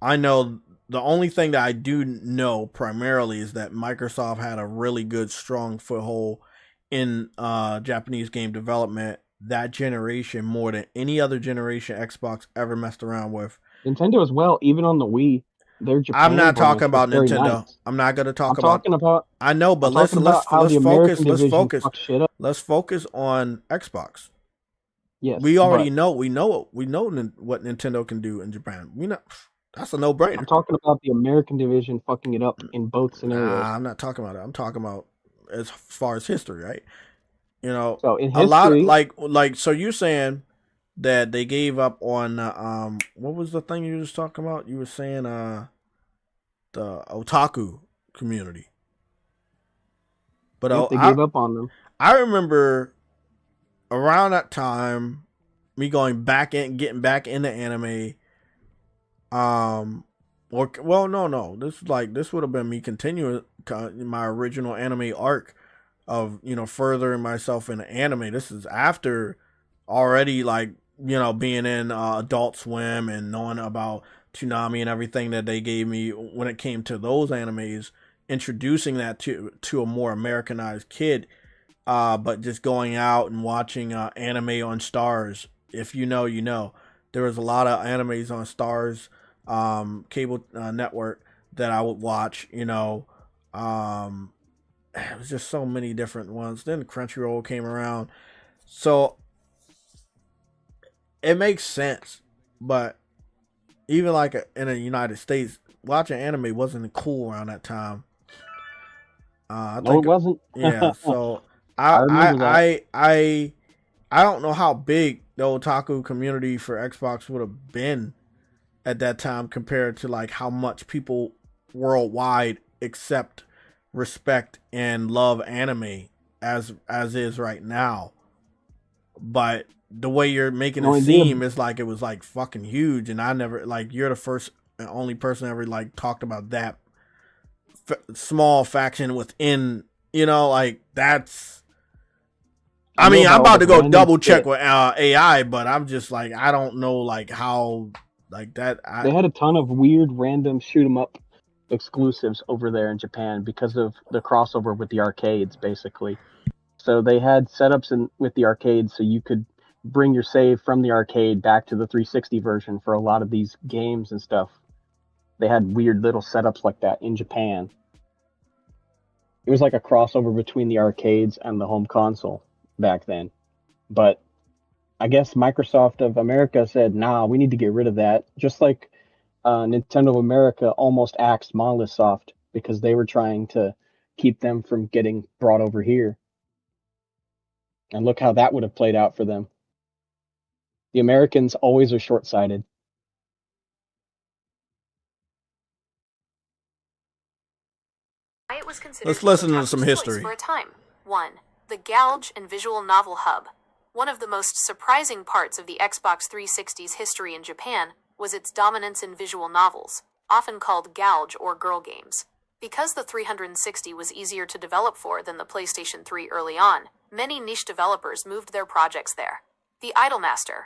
know the only thing that I do know primarily is that Microsoft had a really good, strong foothold in Japanese game development that generation more than any other generation Xbox ever messed around with. Nintendo as well, even on the Wii. I'm not talking about Nintendo. Nice. I'm not going to talk about. I know, but let's focus. Let's focus on Xbox. Yes, we already know. We know what Nintendo can do in Japan. We know that's a no-brainer. I'm talking about the American division fucking it up in both scenarios. I'm not talking about it. I'm talking about as far as history, right? You know, so in history, a lot of, like so you're saying that they gave up on what was the thing you were just talking about? You were saying the otaku community. But Yep, they gave up on them. I remember around that time me going back in, getting back into anime. Or well, no. This would have been me continuing my original anime arc of furthering myself into anime. This is after already being in Adult Swim and knowing about Toonami and everything that they gave me when it came to those animes, introducing that to a more Americanized kid. But just going out and watching anime on Stars. If you know, you know. There was a lot of animes on Stars cable network that I would watch. It was just so many different ones. Then Crunchyroll came around. So it makes sense. But even in the United States, watching anime wasn't cool around that time. I think it wasn't. Yeah, so I remember that. I don't know how big the otaku community for Xbox would have been at that time compared to how much people worldwide accept, respect, and love anime as is right now. But the way you're making it seem is it was fucking huge, and I never you're the first and only person ever talked about that small faction within that's. I mean, I'm about to go double check with AI, but I'm just I don't know how that. They had a ton of weird random shoot 'em up exclusives over there in Japan because of the crossover with the arcades, basically. So they had setups with the arcades so you could bring your save from the arcade back to the 360 version for a lot of these games and stuff. They had weird little setups like that in Japan. It was like a crossover between the arcades and the home console back then. But I guess Microsoft of America said, nah, we need to get rid of that. Just like Nintendo of America almost axed Monolith Soft because they were trying to keep them from getting brought over here. And look how that would have played out for them. The Americans always are short-sighted. Let's listen to some history. For a time. 1. The Gouge and Visual Novel Hub. One of the most surprising parts of the Xbox 360's history in Japan was its dominance in visual novels, often called Gouge or girl games. Because the 360 was easier to develop for than the PlayStation 3 early on, many niche developers moved their projects there. The Idolmaster.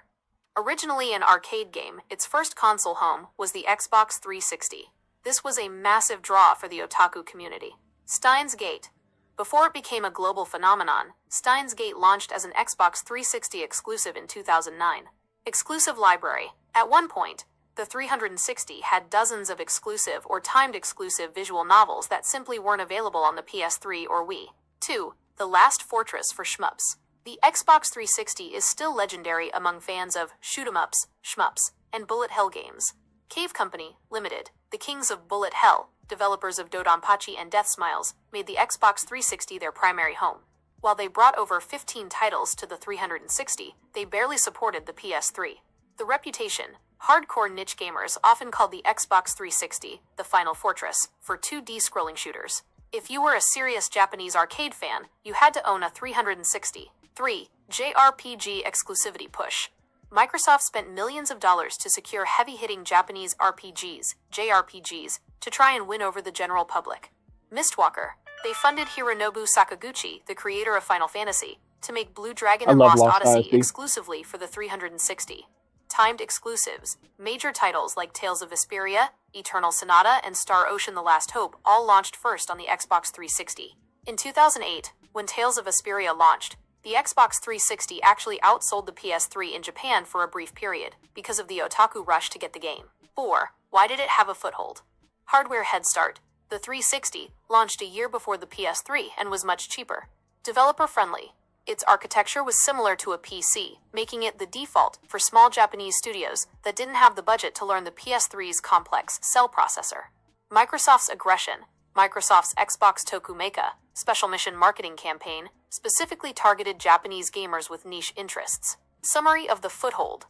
Originally an arcade game, its first console home was the Xbox 360. This was a massive draw for the otaku community. Steins Gate. Before it became a global phenomenon, Steins Gate launched as an Xbox 360 exclusive in 2009. Exclusive library. At one point, the 360 had dozens of exclusive or timed exclusive visual novels that simply weren't available on the PS3 or Wii. 2. The Last Fortress for Shmups. The Xbox 360 is still legendary among fans of shoot-'em-ups, shmups, and bullet hell games. Cave Company, Limited, the kings of bullet hell, developers of Dodonpachi and Death Smiles, made the Xbox 360 their primary home. While they brought over 15 titles to the 360, they barely supported the PS3. The reputation. Hardcore niche gamers often called the Xbox 360 the final fortress for 2D scrolling shooters. If you were a serious Japanese arcade fan, you had to own a 360. 3. JRPG exclusivity push. Microsoft spent millions of dollars to secure heavy-hitting Japanese RPGs, JRPGs, to try and win over the general public. Mistwalker. They funded Hironobu Sakaguchi, the creator of Final Fantasy, to make Blue Dragon and Lost Odyssey exclusively for the 360. Timed exclusives. Major titles like Tales of Vesperia, Eternal Sonata, and Star Ocean The Last Hope all launched first on the Xbox 360. In 2008, when Tales of Vesperia launched, the Xbox 360 actually outsold the PS3 in Japan for a brief period, because of the otaku rush to get the game. 4. Why did it have a foothold? Hardware head start. The 360 launched a year before the PS3 and was much cheaper. Developer-friendly. Its architecture was similar to a PC, making it the default for small Japanese studios that didn't have the budget to learn the PS3's complex cell processor. Microsoft's aggression. Microsoft's Xbox Tokumeka, special mission marketing campaign, specifically targeted Japanese gamers with niche interests. Summary of the foothold.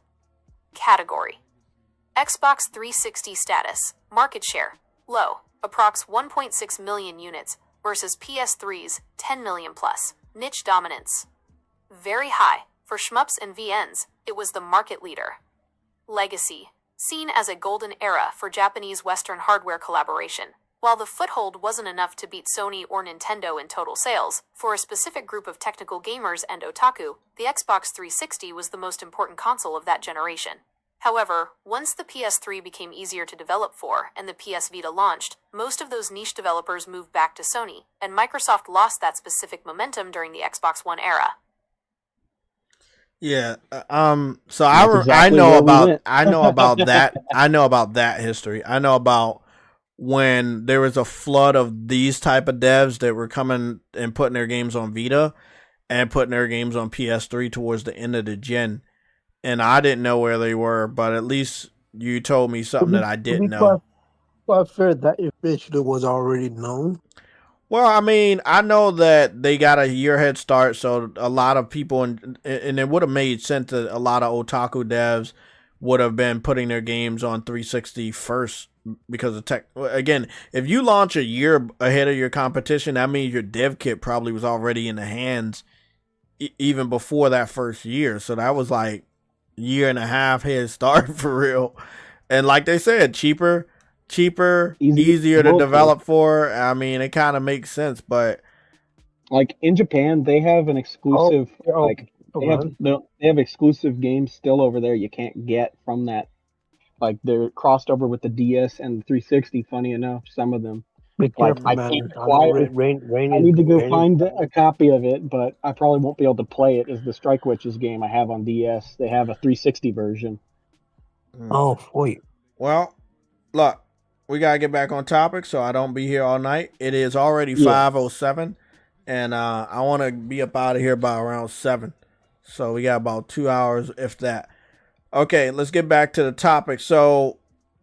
Category. Xbox 360 status. Market share. Low. Approx 1.6 million units versus PS3's 10 million plus. Niche dominance. Very high. For shmups and VNs, it was the market leader. Legacy. Seen as a golden era for Japanese Western hardware collaboration. While the foothold wasn't enough to beat Sony or Nintendo in total sales, for a specific group of technical gamers and otaku, the Xbox 360 was the most important console of that generation. However, once the PS3 became easier to develop for and the PS Vita launched, most of those niche developers moved back to Sony, and Microsoft lost that specific momentum during the Xbox One era. Yeah. So That's exactly I know where we about went. I know about that. I know about that history. I know about when there was a flood of these type of devs that were coming and putting their games on Vita and putting their games on PS3 towards the end of the gen. And I didn't know where they were, but at least you told me something that I didn't know. Quite fair, that eventually was already known. Well, I mean, I know that they got a year head start, so a lot of people, and it would have made sense that a lot of otaku devs would have been putting their games on 360 first because of tech. Again, if you launch a year ahead of your competition, that means your dev kit probably was already in the hands even before that first year. So that was like year and a half head start for real. And like they said, cheaper, easier to develop for. I mean, it kind of makes sense, but like in Japan, they have an exclusive they have exclusive games still over there you can't get from that. Like they're crossed over with the DS and the 360. Funny enough, some of them. Be careful, I man. can't acquire it. I need to go find a copy of it, but I probably won't be able to play it. Is the Strike Witches game I have on DS? They have a 360 version. Oh, wait. Well, look, we gotta get back on topic, so I don't be here all night. It is already 5:07, and I want to be up out of here by around 7. So we got about 2 hours, if that. Okay, let's get back to the topic. So,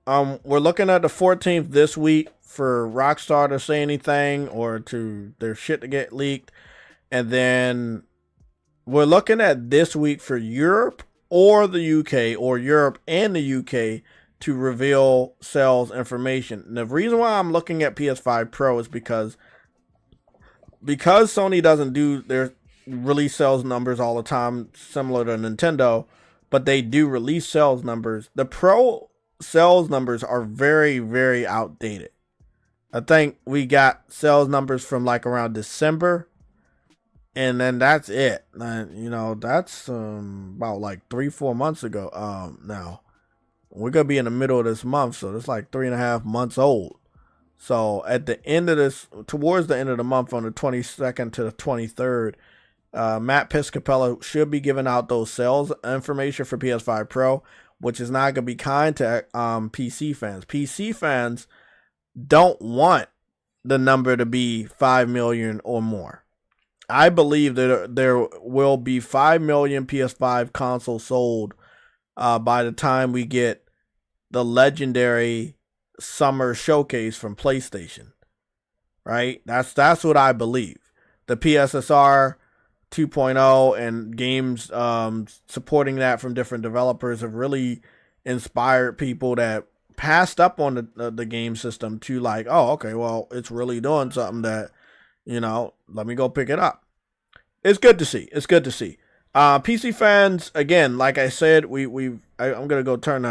we're looking at the 14th this week for Rockstar to say anything or to their shit to get leaked, and then we're looking at this week for Europe or the UK, or Europe and the UK, to reveal sales information. And the reason why I'm looking at PS5 Pro is because Sony doesn't do their release sales numbers all the time, similar to Nintendo, but they do release sales numbers. The Pro sales numbers are very, very outdated. I think we got sales numbers from like around December, and then that's it. You know, that's about like 3-4 months ago. Now we're gonna be in the middle of this month, so it's like 3.5 months old. So at the end of this, towards the end of the month, on the 22nd to the 23rd, Matt Piscapella should be giving out those sales information for PS5 Pro, which is not gonna be kind to PC fans. PC fans don't want the number to be 5 million or more. I believe that there will be 5 million PS5 consoles sold by the time we get the legendary summer showcase from PlayStation. Right? That's what I believe. The PSSR 2.0 and games supporting that from different developers have really inspired people that passed up on the game system to like, oh, okay, well, it's really doing something that, you know, let me go pick it up. It's good to see. It's good to see. PC fans, again, like I said, I'm gonna go turn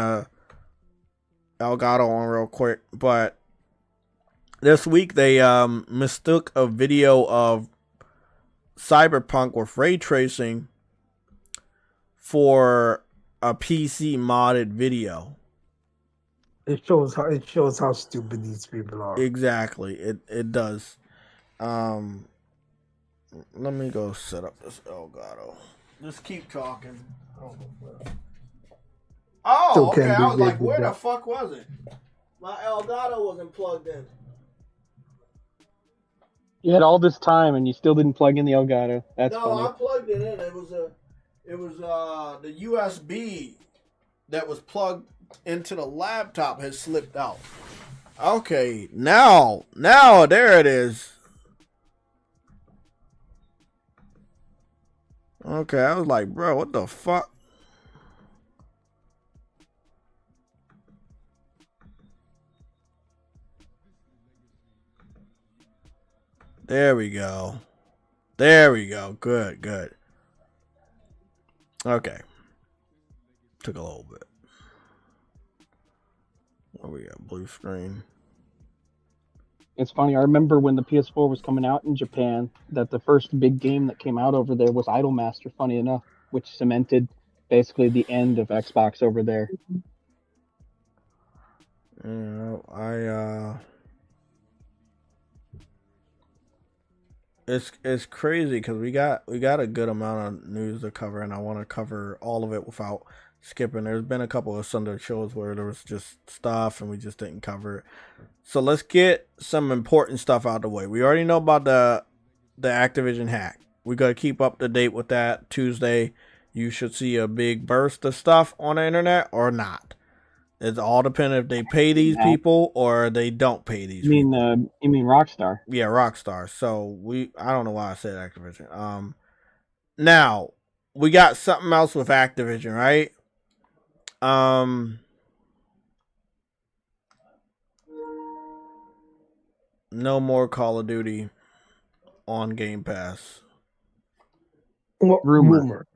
Elgato on real quick, but this week they mistook a video of Cyberpunk with ray tracing for a PC modded video. It shows how stupid these people are. Exactly. It does. Let me go set up this Elgato. Just keep talking. Oh, okay. I was like, where the fuck was it? My Elgato wasn't plugged in. You had all this time and you still didn't plug in the Elgato. That's funny. I plugged it in. It was the USB that was plugged into the laptop has slipped out. Okay, now there it is. Okay, I was like, bro, what the fuck? There we go. There we go. Good, good. Okay. Took a little bit. What we got? Blue screen. It's funny. I remember when the PS4 was coming out in Japan, that the first big game that came out over there was Idolmaster. Funny enough, which cemented basically the end of Xbox over there. Yeah, it's crazy because we got a good amount of news to cover, and I want to cover all of it without skipping. There's been a couple of Sunday shows where there was just stuff and we just didn't cover it. So let's get some important stuff out of the way. We already know about the Activision hack. We got to keep up to date with that. Tuesday, you should see a big burst of stuff on the internet or not. It's all dependent if they pay these people or they don't pay these people. You mean Rockstar? Yeah, Rockstar. So I don't know why I said Activision. Now we got something else with Activision, right? No more Call of Duty on Game Pass. Rumor.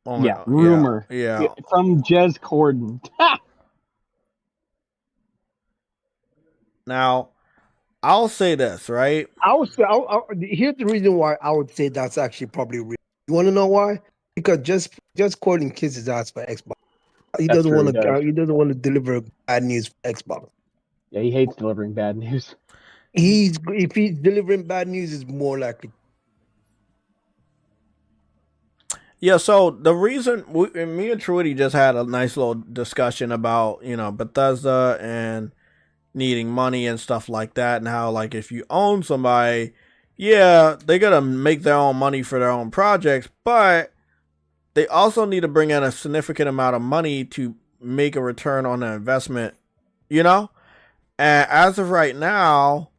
Rumor. Yeah. From Jez Corden. Now, I'll say this, right? I would say, here's the reason why I would say that's actually probably real. You want to know why? Because just Corden kisses his ass for Xbox. He doesn't want to deliver bad news for Xbox. Yeah, he hates delivering bad news. If he's delivering bad news, is more likely. Yeah, so the reason me and Trudy just had a nice little discussion about, Bethesda and needing money and stuff like that, and how, like, if you own somebody, yeah, they gotta make their own money for their own projects, but they also need to bring in a significant amount of money to make a return on the investment, And as of right now,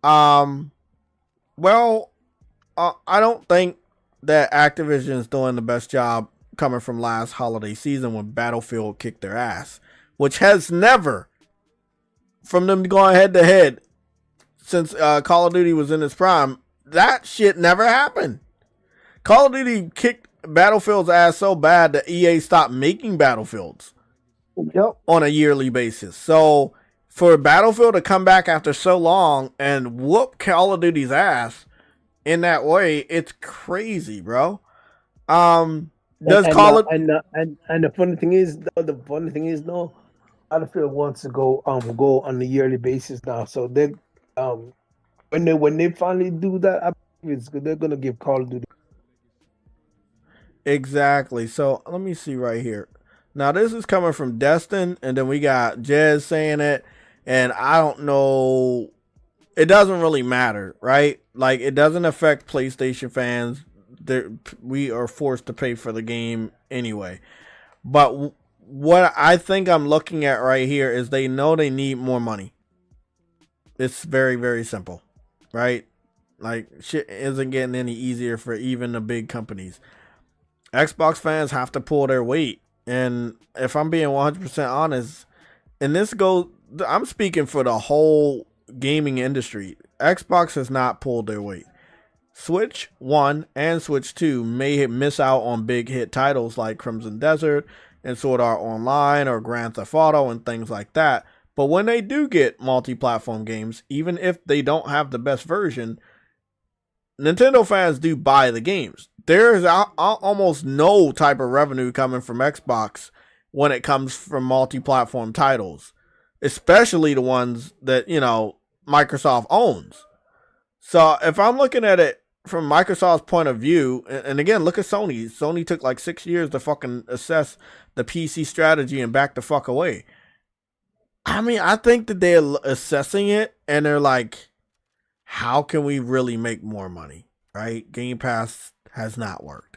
I don't think that Activision is doing the best job coming from last holiday season when Battlefield kicked their ass, which has never, from them going head to head since Call of Duty was in its prime, that shit never happened. Call of Duty kicked Battlefield's ass so bad that EA stopped making Battlefields on a yearly basis. So for Battlefield to come back after so long and whoop Call of Duty's ass in that way, it's crazy, bro. The funny thing is, Battlefield wants to go on a yearly basis now. So they when they finally do that, they're gonna give Call of Duty. Exactly. So let me see right here. Now this is coming from Destin, and then we got Jez saying it, and I don't know. It doesn't really matter, right? Like, it doesn't affect PlayStation fans. We are forced to pay for the game anyway. But what I think I'm looking at right here is they know they need more money. It's very, very simple, right? Like, shit isn't getting any easier for even the big companies. Xbox fans have to pull their weight. And if I'm being 100% honest, I'm speaking for the whole gaming industry. Xbox has not pulled their weight. Switch 1 and Switch 2 may miss out on big hit titles like Crimson Desert and Sword Art Online or Grand Theft Auto and things like that. But when they do get multi-platform games, even if they don't have the best version, Nintendo fans do buy the games. There's almost no type of revenue coming from Xbox when it comes from multi-platform titles, especially the ones that, Microsoft owns. So if I'm looking at it from Microsoft's point of view, and again, look at Sony. Sony took like 6 years to fucking assess the PC strategy and back the fuck away. I mean, I think that they're assessing it and they're like, how can we really make more money, right? Game Pass has not worked.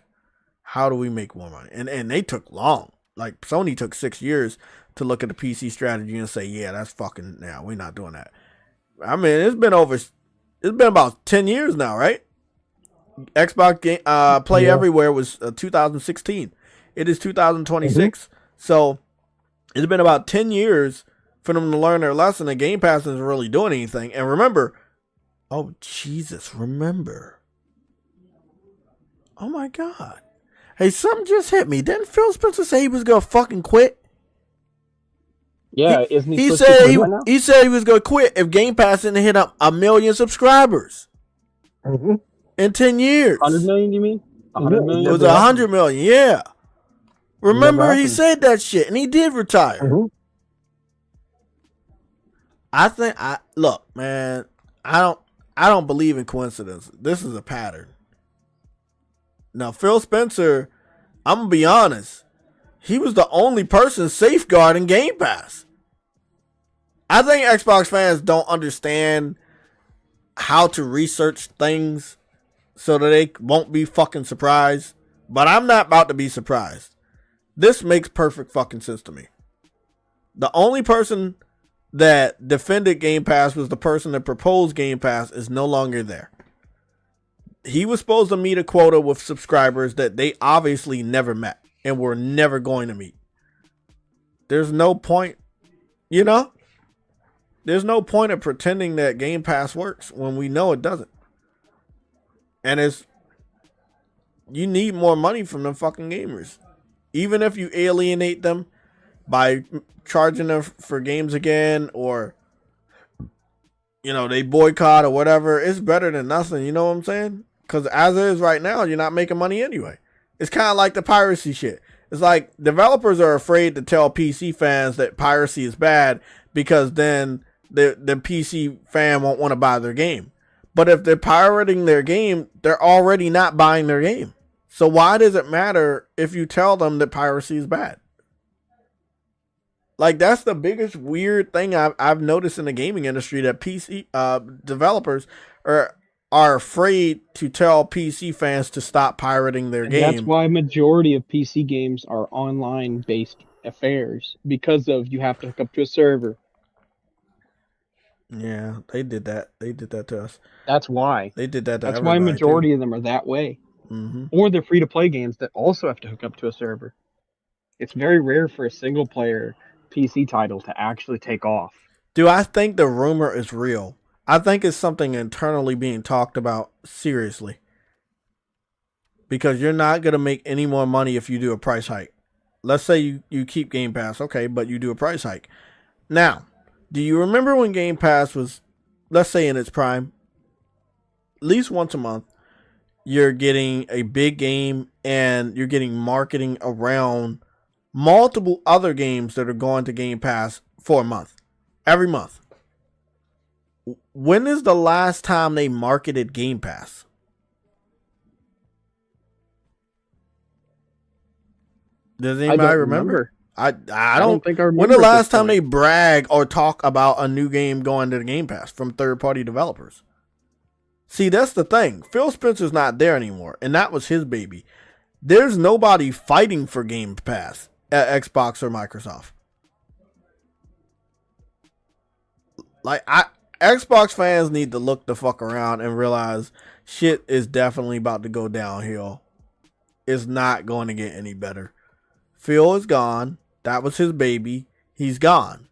How do we make more money? And they took long. Like, Sony took 6 years to look at the PC strategy and say, yeah, that's fucking, we're not doing that. I mean, it's been about 10 years now, right? Xbox Play Everywhere was 2016. It is 2026. So it's been about 10 years for them to learn their lesson, and Game Pass isn't really doing anything. And remember, Oh, Jesus, remember. Oh, my God. Hey, something just hit me. Didn't Phil Spencer say he was going to fucking quit? Yeah, isn't he supposed to said quit right now? he said he was going to quit if Game Pass didn't hit up 1 million subscribers in 10 years. 100 million, you mean? 100 Yeah, million? It was 100 million, yeah. Remember, he happened. said that shit, and he did retire. I look, man. I don't believe in coincidence. This is a pattern. Now, Phil Spencer, I'm gonna be honest. He was the only person safeguarding Game Pass. I think Xbox fans don't understand how to research things so that they won't be fucking surprised. But I'm not about to be surprised. This makes perfect fucking sense to me. The only person that defended Game Pass was the person that proposed Game Pass is no longer there. He was supposed to meet a quota with subscribers that they obviously never met and were never going to meet. There's no point, you know? There's no point of pretending that Game Pass works when we know it doesn't. And you need more money from the fucking gamers. Even if you alienate them by charging them for games again, or they boycott or whatever, it's better than nothing. You know what I'm saying? Because as it is right now, you're not making money anyway. It's kind of like the piracy shit. It's like developers are afraid to tell PC fans that piracy is bad because then the PC fan won't want to buy their game. But if they're pirating their game, they're already not buying their game. So why does it matter if you tell them that piracy is bad? Like, that's the biggest weird thing I've noticed in the gaming industry, that PC developers are afraid to tell PC fans to stop pirating their game. That's why majority of PC games are online-based affairs, because of you have to hook up to a server. Yeah, they did that. They did that to us. That's why. They did that to That's why everybody, majority too. of them are that way. Mm-hmm. Or they're free-to-play games that also have to hook up to a server. It's very rare for a single-player PC title to actually take off. Do I think the rumor is real? I think it's something internally being talked about seriously. Because you're not going to make any more money if you do a price hike. Let's say you keep Game Pass, okay, but you do a price hike. Now, do you remember when Game Pass was, let's say, in its prime? At least once a month, you're getting a big game and you're getting marketing around multiple other games that are going to Game Pass for a month. Every month. When is the last time they marketed Game Pass? Does anybody remember? I don't think I remember. When the last time they brag or talk about a new game going to the Game Pass from third-party developers? See, that's the thing. Phil Spencer's not there anymore, and that was his baby. There's nobody fighting for Game Pass at Xbox or Microsoft. Like, Xbox fans need to look the fuck around and realize shit is definitely about to go downhill. It's not going to get any better. Phil is gone. That was his baby. He's gone.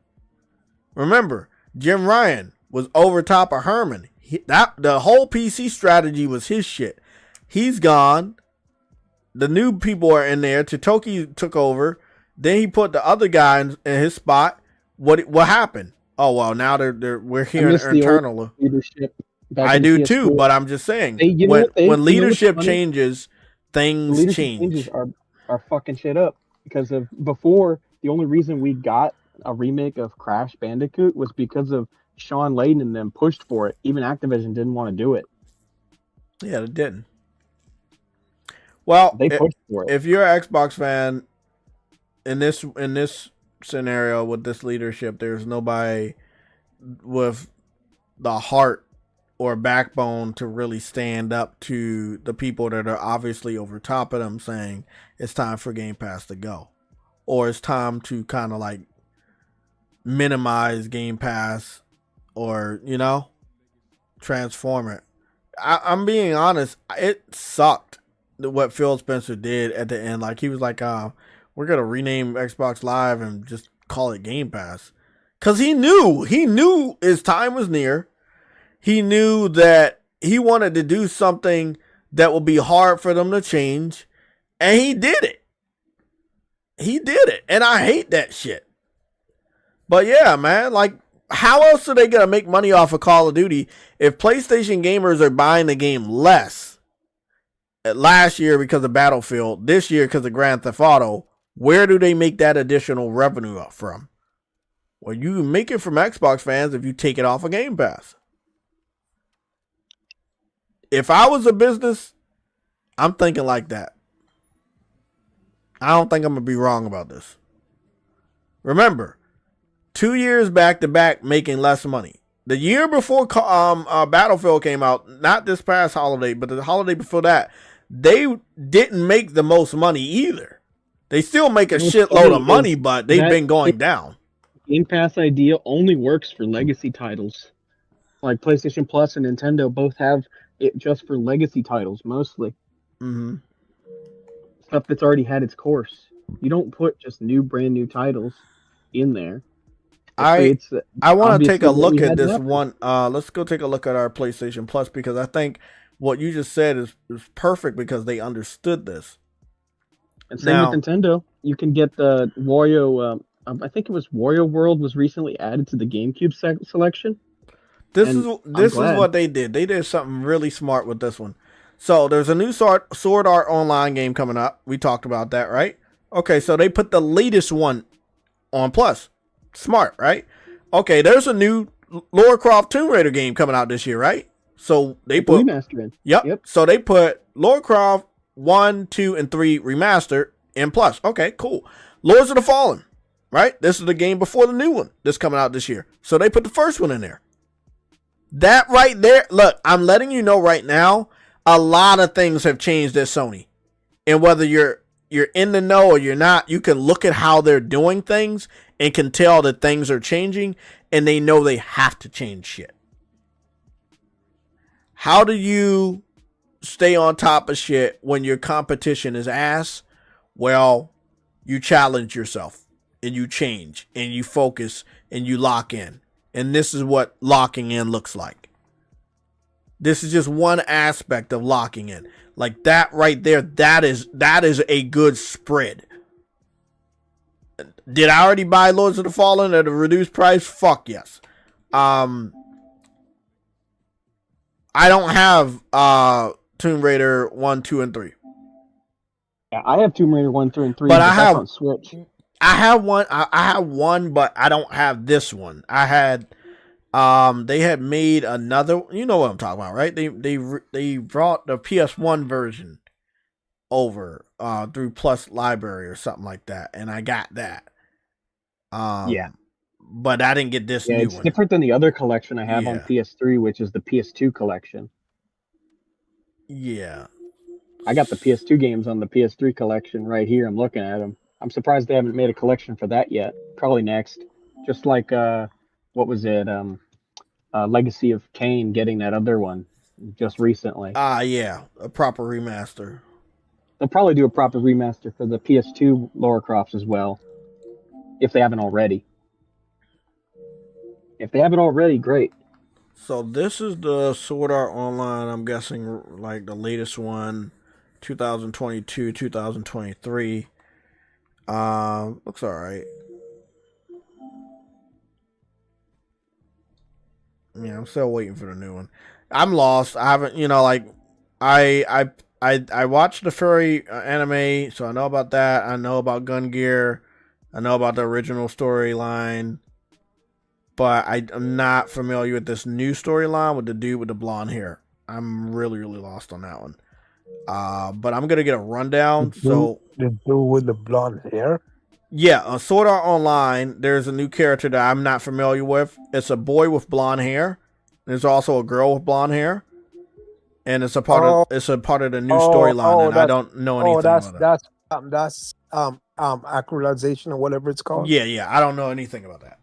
Remember, Jim Ryan was over top of Herman. The whole PC strategy was his shit. He's gone. The new people are in there. Totoki took over. Then he put the other guy in his spot. What happened? Oh well, now we're hearing internal leadership. I do too, but I'm just saying, when leadership changes, things change. Changes are fucking shit up. Because of before, the only reason we got a remake of Crash Bandicoot was because of Sean Layden and them pushed for it. Even Activision didn't want to do it. Yeah, they didn't. Well, they pushed for it. If you're an Xbox fan, in this scenario with this leadership, there's nobody with the heart or backbone to really stand up to the people that are obviously over top of them, saying it's time for Game Pass to go, or it's time to kind of like minimize Game Pass, or transform it. I'm being honest, it sucked what Phil Spencer did at the end. Like, he was like, we're gonna rename Xbox Live and just call it Game Pass, because he knew his time was near. he knew that he wanted to do something that would be hard for them to change, and he did it. He did it, and I hate that shit. But yeah, man, like, how else are they gonna make money off of Call of Duty if PlayStation gamers are buying the game less? Last year because of Battlefield, this year because of Grand Theft Auto. Where do they make that additional revenue up from? Well, you make it from Xbox fans if you take it off of Game Pass. If I was a business, I'm thinking like that. I don't think I'm going to be wrong about this. Remember, 2 years back to back making less money. The year before Battlefield came out, not this past holiday, but the holiday before that, they didn't make the most money either. They still make a shitload of money, but they've been going down. Game Pass idea only works for legacy titles. Like PlayStation Plus and Nintendo both have it just for legacy titles mostly. Mm-hmm. Stuff that's already had its course. You don't put just brand new titles in there. I want to take a look at this left. one. Let's go take a look at our PlayStation Plus, because I think what you just said is perfect because they understood this. And same with Nintendo. You can get the Wario. I think it was Wario World was recently added to the GameCube selection. This is what they did. They did something really smart with this one. So there's a new Sword Art Online game coming up. We talked about that, right? Okay, so they put the latest one on Plus. Smart, right? Okay, there's a new Lara Croft Tomb Raider game coming out this year, right? So they put remaster in. Yep. So they put Lara Croft 1, 2, and 3 remastered in Plus. Okay, cool. Lords of the Fallen, right? This is the game before the new one that's coming out this year. So they put the first one in there. That right there, look, I'm letting you know right now, a lot of things have changed at Sony. And whether you're in the know or you're not, you can look at how they're doing things and can tell that things are changing, and they know they have to change shit. How do you stay on top of shit when your competition is ass? Well, you challenge yourself and you change and you focus and you lock in. And this is what locking in looks like. This is just one aspect of locking in. Like that right there, that is a good spread. Did I already buy Lords of the Fallen at a reduced price? Fuck yes. I don't have Tomb Raider 1, 2, and 3. Yeah, I have Tomb Raider 1, 2, and 3, but I have on Switch. I have one. I have one, but I don't have this one. I had. They had made another. You know what I'm talking about, right? They brought the PS1 version over through Plus Library or something like that, and I got that. Yeah, but I didn't get this new it's one. Different than the other collection I have on PS3, which is the PS2 collection. Yeah, I got the PS2 games on the PS3 collection right here. I'm looking at them. I'm surprised they haven't made a collection for that yet. Probably next. Just like, what was it? Legacy of Kain getting that other one just recently. Yeah, a proper remaster. They'll probably do a proper remaster for the PS2 Lara Crofts as well, if they haven't already. If they haven't already, great. So this is the Sword Art Online, I'm guessing, like the latest one, 2022, 2023. Looks alright. Yeah, I'm still waiting for the new one. I'm lost. I haven't, like, I watched the Furry anime, so I know about that. I know about Gun Gear. I know about the original storyline. But I'm not familiar with this new storyline with the dude with the blonde hair. I'm really, really lost on that one. But I'm gonna get a rundown. The dude with the blonde hair. Yeah, Sword Art Online. There's a new character that I'm not familiar with. It's a boy with blonde hair. There's also a girl with blonde hair, and it's a part of the new storyline. And I don't know anything about it. That's actualization or whatever it's called. Yeah. I don't know anything about that.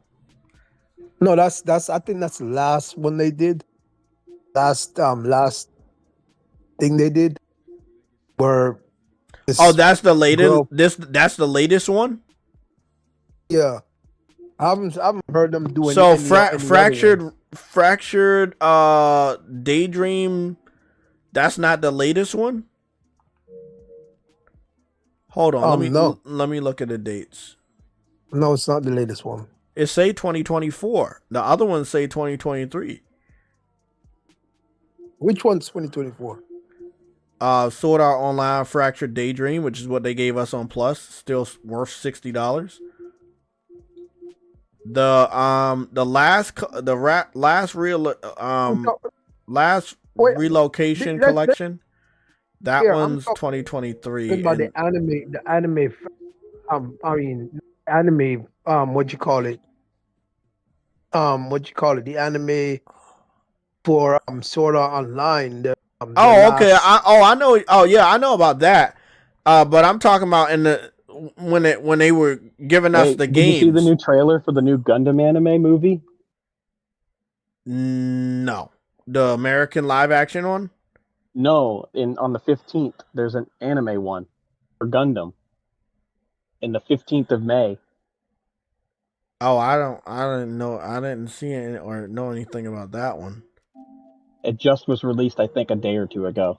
No, that's I think that's the last one they did. Last thing they did. Where that's the latest. That's the latest one. Yeah. I haven't heard them do So any other one. fractured Daydream. That's not the latest one. Hold on, No, let me look at the dates. no, it's not the latest one. It say 2024. The other ones say 2023. Which one's 2024? Sword Art Online Fractured Daydream, which is what they gave us on Plus, still worth $60. Last Wait, relocation collection. That yeah, one's 2023. about And the anime. I mean, anime. What you call it? What you call it? The anime for Sword Art Online. The okay. I know. Oh yeah, I know about that. But I'm talking about in the when they were giving us the Did games. you see the new trailer for the new Gundam anime movie? No, the American live action one. No, on the 15th, there's an anime one for Gundam. In the 15th of May. Oh, I didn't know. I didn't see it or know anything about that one. It just was released, I think, a day or two ago.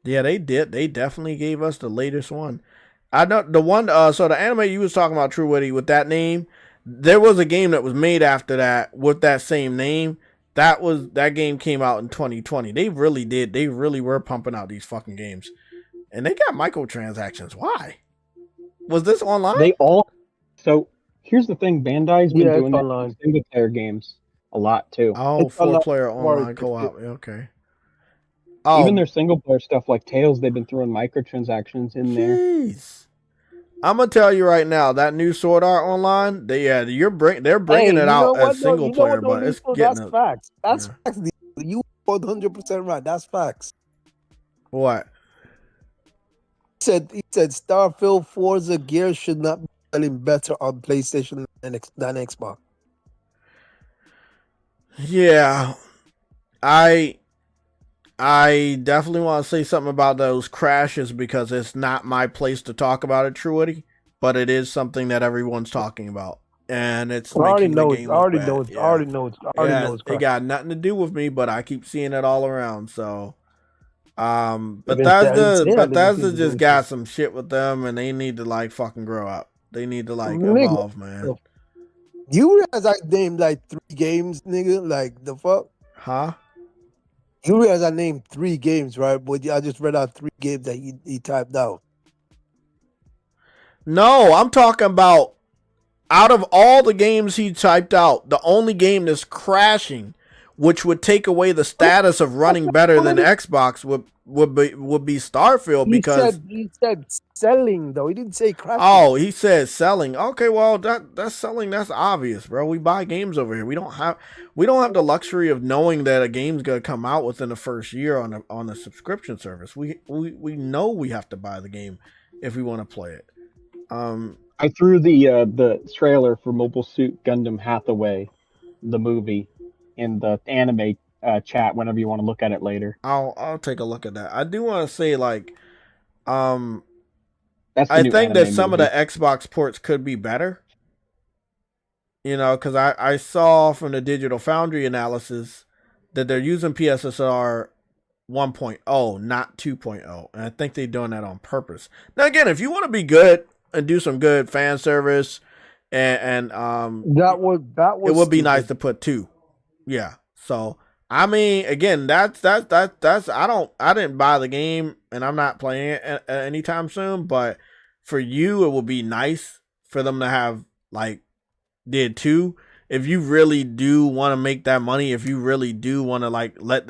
Yeah, they did. They definitely gave us the latest one. I know the one. So the anime you was talking about, True Witty, with that name, there was a game that was made after that with that same name. That game came out in 2020. They really did. They really were pumping out these fucking games, and they got microtransactions. Why? Was this online? So here's the thing: Bandai's been doing that online. with single player games a lot too. Oh, 4-player online co-op. Okay. Oh, even their single player stuff like Tales, they've been throwing microtransactions in there. I'm gonna tell you right now, that new Sword Art Online, they're bringing it out as single player, but it's getting that's facts. That's facts. You 100% right. That's facts. What? He said Starfield, Forza, Gears should not be selling better on PlayStation than Xbox. Yeah, I definitely want to say something about those crashes because it's not my place to talk about it, Truity, but it is something that everyone's talking about, and it's making the game look bad. I already know. It got nothing to do with me, but I keep seeing it all around. So, Bethesda just got some shit with them, and they need to like fucking grow up. They need to like evolve, man. You realize I named like 3 games, nigga? Like the fuck? Huh? You realize I named 3 games, right? But I just read out 3 games that he typed out. No, I'm talking about out of all the games he typed out, the only game that's crashing, which would take away the status of running better than Xbox, would be Starfield because he said selling though. He didn't say crashing. Oh, he said selling. Okay, well that's selling. That's obvious, bro. We buy games over here. We don't have the luxury of knowing that a game's gonna come out within the first year on a subscription service. We know we have to buy the game if we want to play it. I threw the trailer for Mobile Suit Gundam Hathaway, the movie, in the anime chat whenever you want to look at it later. I'll take a look at that. I do want to say like That's I think that some of the Xbox ports could be better. You know, because I saw from the Digital Foundry analysis that they're using PSSR 1.0, not 2.0. And I think they're doing that on purpose. Now, again, if you want to be good and do some good fan service and that was it would be nice to put 2. Yeah. So, I mean, again, that's I didn't buy the game and I'm not playing it anytime soon, but for you it would be nice for them to have like did 2 if you really do want to make that money, if you really do want to like let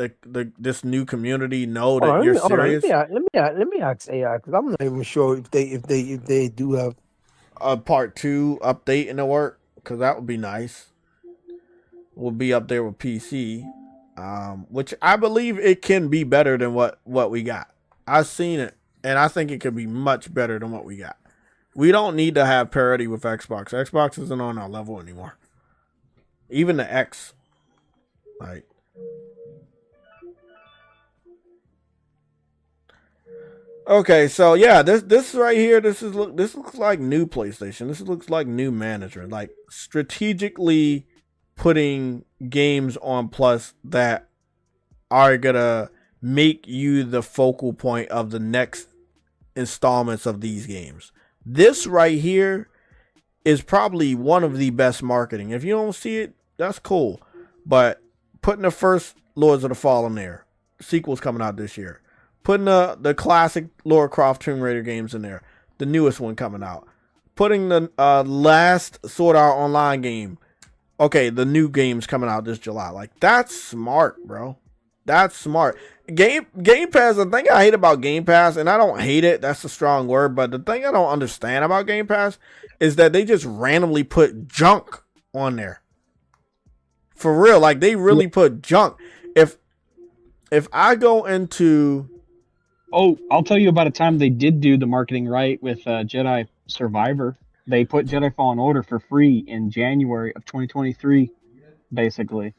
this new community know that you're serious. Let me ask AI because I'm not even sure if they do have a part 2 update in the work, because that would be nice. Will be up there with PC, which I believe it can be better than what we got. I've seen it, and I think it could be much better than what we got. We don't need to have parity with Xbox. Xbox isn't on our level anymore. Even the X. Like, Okay, so yeah, this right here, this looks like new PlayStation. This looks like new management, like strategically putting games on Plus that are gonna make you the focal point of the next installments of these games. This right here is probably one of the best marketing. If you don't see it, that's cool. But putting the first Lords of the Fallen there, sequels coming out this year. Putting the classic Lara Croft Tomb Raider games in there, the newest one coming out. Putting the last Sword Art Online game, okay, the new game's coming out this July. Like, that's smart, bro. That's smart. Game Pass, the thing I hate about Game Pass, and I don't hate it, that's a strong word, but the thing I don't understand about Game Pass is that they just randomly put junk on there. For real, like, they really put junk. If I go into... Oh, I'll tell you about a time they did do the marketing right with Jedi Survivor. They put Jedi Fallen Order for free in January of 2023, basically.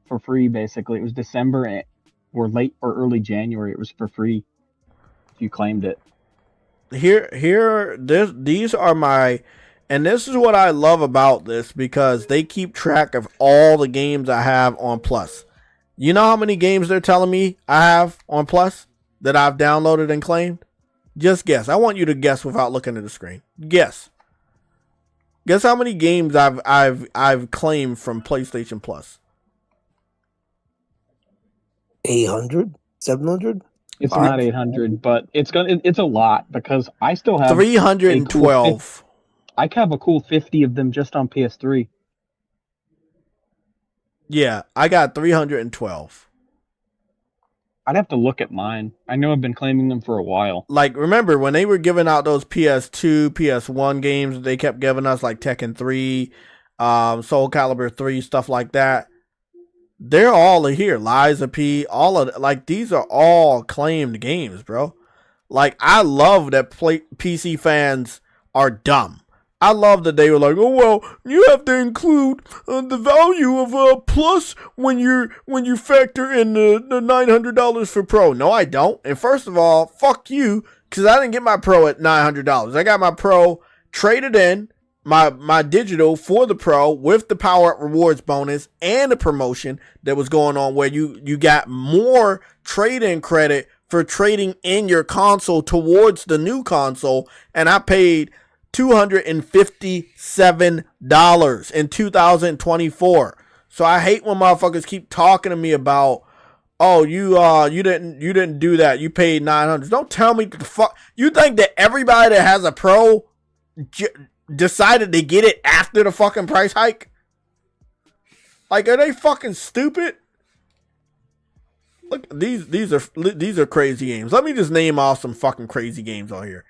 For free, basically. It was December or late or early January. It was for free if you claimed it. These are my... And this is what I love about this, because they keep track of all the games I have on Plus. You know how many games they're telling me I have on Plus that I've downloaded and claimed? Just guess. I want you to guess without looking at the screen. Guess. Guess how many games I've claimed from PlayStation Plus. 800, 700. It's not 800, but it's a lot, because I still have 312. I have a cool 50 of them just on PS3. Yeah, I got 312. I'd have to look at mine. I know I've been claiming them for a while. Like, remember when they were giving out those PS2, PS1 games, they kept giving us like Tekken 3, Soul Calibur 3, stuff like that. They're all here. Liza P, all of like, these are all claimed games, bro. Like, I love that PC fans are dumb. I love that they were like, oh, well, you have to include the value of Plus when you factor in the $900 for Pro. No, I don't. And first of all, fuck you, because I didn't get my Pro at $900. I got my Pro traded in, my digital for the Pro with the Power Up Rewards bonus and the promotion that was going on where you got more trade-in credit for trading in your console towards the new console, and I paid $257 in 2024. So I hate when motherfuckers keep talking to me about, oh, you didn't do that. You paid $900. Don't tell me the fuck. You think that everybody that has a Pro decided to get it after the fucking price hike? Like, are they fucking stupid? Look, these are crazy games. Let me just name off some fucking crazy games on here.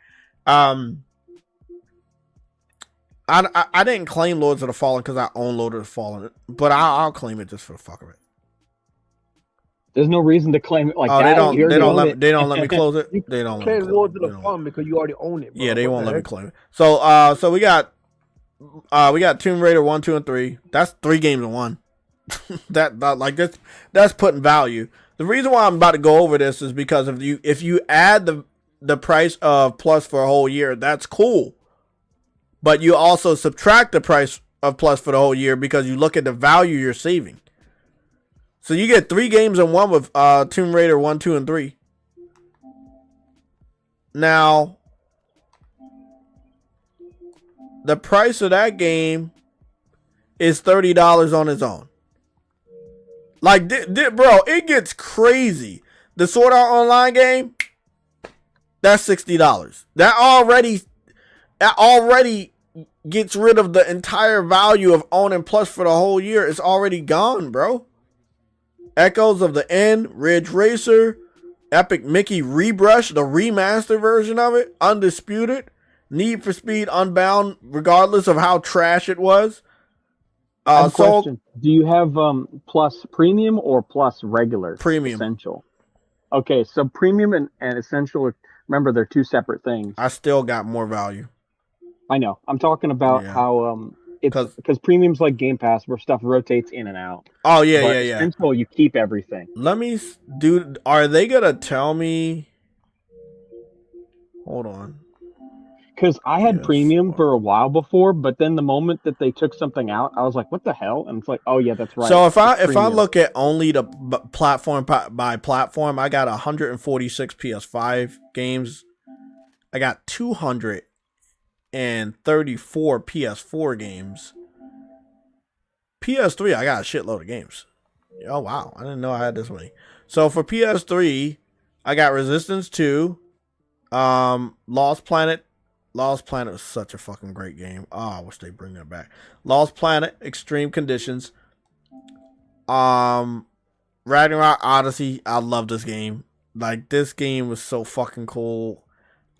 I didn't claim Lords of the Fallen because I own Lords of the Fallen, but I'll claim it just for the fuck of it. There's no reason to claim it like that. They don't let me close it. They don't let me Claim Lords of the Fallen because you already own it, bro. Yeah, they won't let me claim it. So we got Tomb Raider 1, 2, and 3. That's 3 games in one. That's putting value. The reason why I'm about to go over this is because if you add the price of Plus for a whole year, that's cool. But you also subtract the price of Plus for the whole year because you look at the value you're saving. So you get 3 games in one with Tomb Raider 1, 2, and 3. Now, the price of that game is $30 on its own. Like, bro, it gets crazy. The Sword Art Online game, that's $60. That already gets rid of the entire value of owning Plus for the whole year. It's already gone, bro. Echoes of the End, Ridge Racer, Epic Mickey Rebrush, the remaster version of it, Undisputed, Need for Speed Unbound, regardless of how trash it was. Question. Do you have Plus Premium or Plus Regular? Premium. Essential. Okay, so Premium and Essential, remember, they're 2 separate things. I still got more value. I know. I'm talking about how because Premium's like Game Pass where stuff rotates in and out. Oh, yeah, but yeah. Essential, you keep everything. Are they going to tell me Hold on. Because I had PS4. premium for a while before, but then the moment that they took something out, I was like, "What the hell?" And it's like, "Oh yeah, that's right." So if I premium. look at only the platform by platform, I got 146 PS5 games. I got 234 PS4 games. PS3, I got a shitload of games. Oh wow, I didn't know I had this many. So for PS3, I got Resistance 2, Lost Planet. Lost Planet was such a fucking great game. Oh, I wish they bring that back. Lost Planet, Extreme Conditions. Ragnarok Odyssey. I love this game. Like, this game was so fucking cool.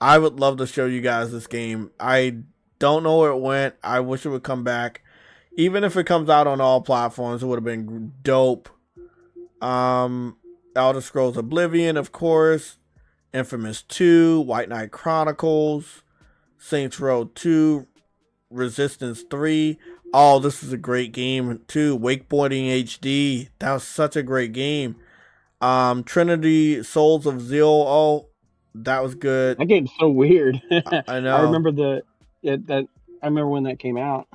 I would love to show you guys this game. I don't know where it went. I wish it would come back. Even if it comes out on all platforms, it would have been dope. Elder Scrolls Oblivion, of course. Infamous 2, White Knight Chronicles, Saints Row 2, Resistance 3. Oh, this is a great game too. Wakeboarding HD. That was such a great game. Trinity Souls of Zeal. Oh, that was good. That game's so weird. I know. I remember I remember when that came out.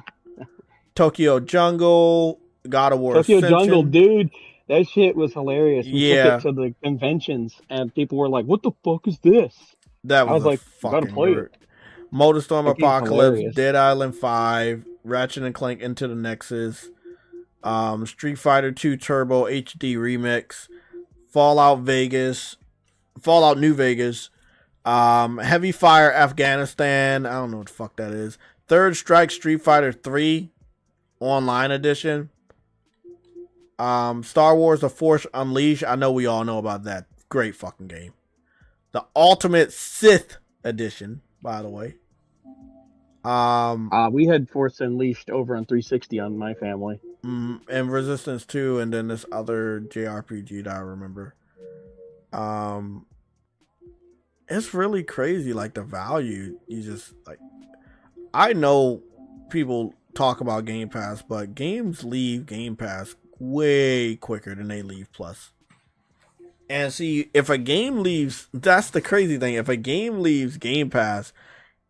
Tokyo Jungle, God of War Tokyo Ascension. Jungle, dude. That shit was hilarious. We Yeah. took it to the conventions, and people were like, "What the fuck is this?" That was, I was like, fucking "Gotta play great. it." Motorstorm That game's Apocalypse, hilarious. Dead Island 5, Ratchet and Clank Into the Nexus, Street Fighter 2 Turbo HD Remix, Fallout New Vegas, Heavy Fire Afghanistan. I don't know what the fuck that is. Third Strike Street Fighter 3 Online Edition. Star Wars The Force Unleashed. I know we all know about that. Great fucking game. The Ultimate Sith Edition, by the way. We had Force Unleashed over on 360 on my family. And Resistance 2, and then this other JRPG that I remember. It's really crazy, like the value. You just like, I know people talk about Game Pass, but games leave Game Pass way quicker than they leave Plus. And see, if a game leaves, that's the crazy thing. If a game leaves Game Pass,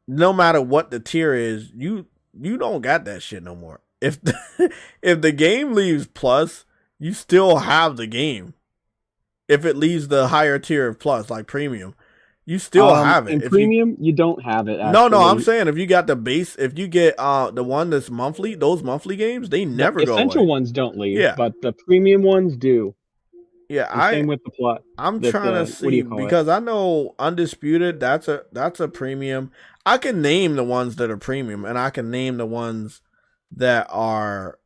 no matter what the tier is, you don't got that shit no more. If the game leaves Plus, you still have the game. If it leaves the higher tier of Plus, like Premium, you still have it. In if Premium, you don't have it. No, Actually. I'm saying if you got the base, if you get the one that's monthly, those monthly games, they never go away. Essential ones don't leave, Yeah. but the Premium ones do. Yeah, And same with the plot. I'm with trying to the- what do see you call it? because I know Undisputed, that's a premium. I can name the ones that are premium, and I can name the ones that are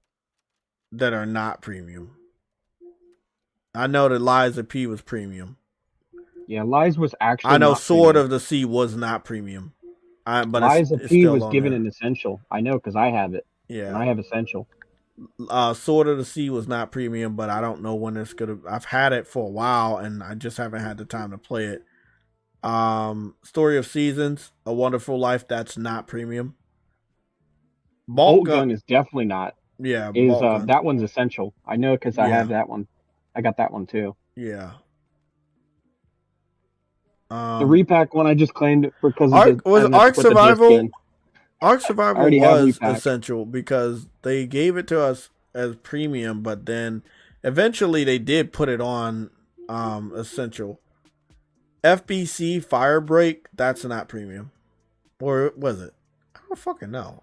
not premium. I know that Lies of P was premium. Yeah, Lies was actually. I know not Sword premium. of the Sea was not premium. But Lies of it's P still was on given there. an essential. I know because I have it. And I Yeah. have essential. Sword of the Sea was not premium, but I don't know when it's gonna. I've had it for a while, and I just haven't had the time to play it. Story of Seasons, A Wonderful Life, that's not premium. Bolt Gun is definitely not. Yeah, Is Bolt Gun. that one's essential? I know because I Yeah. have that one. I got that one too. Yeah. The repack one I just claimed it because Ark Survival. Ark Survival already have was repack. essential because they gave it to us as premium, but then eventually they did put it on essential. FBC Firebreak, that's not premium, or was it? I don't fucking know.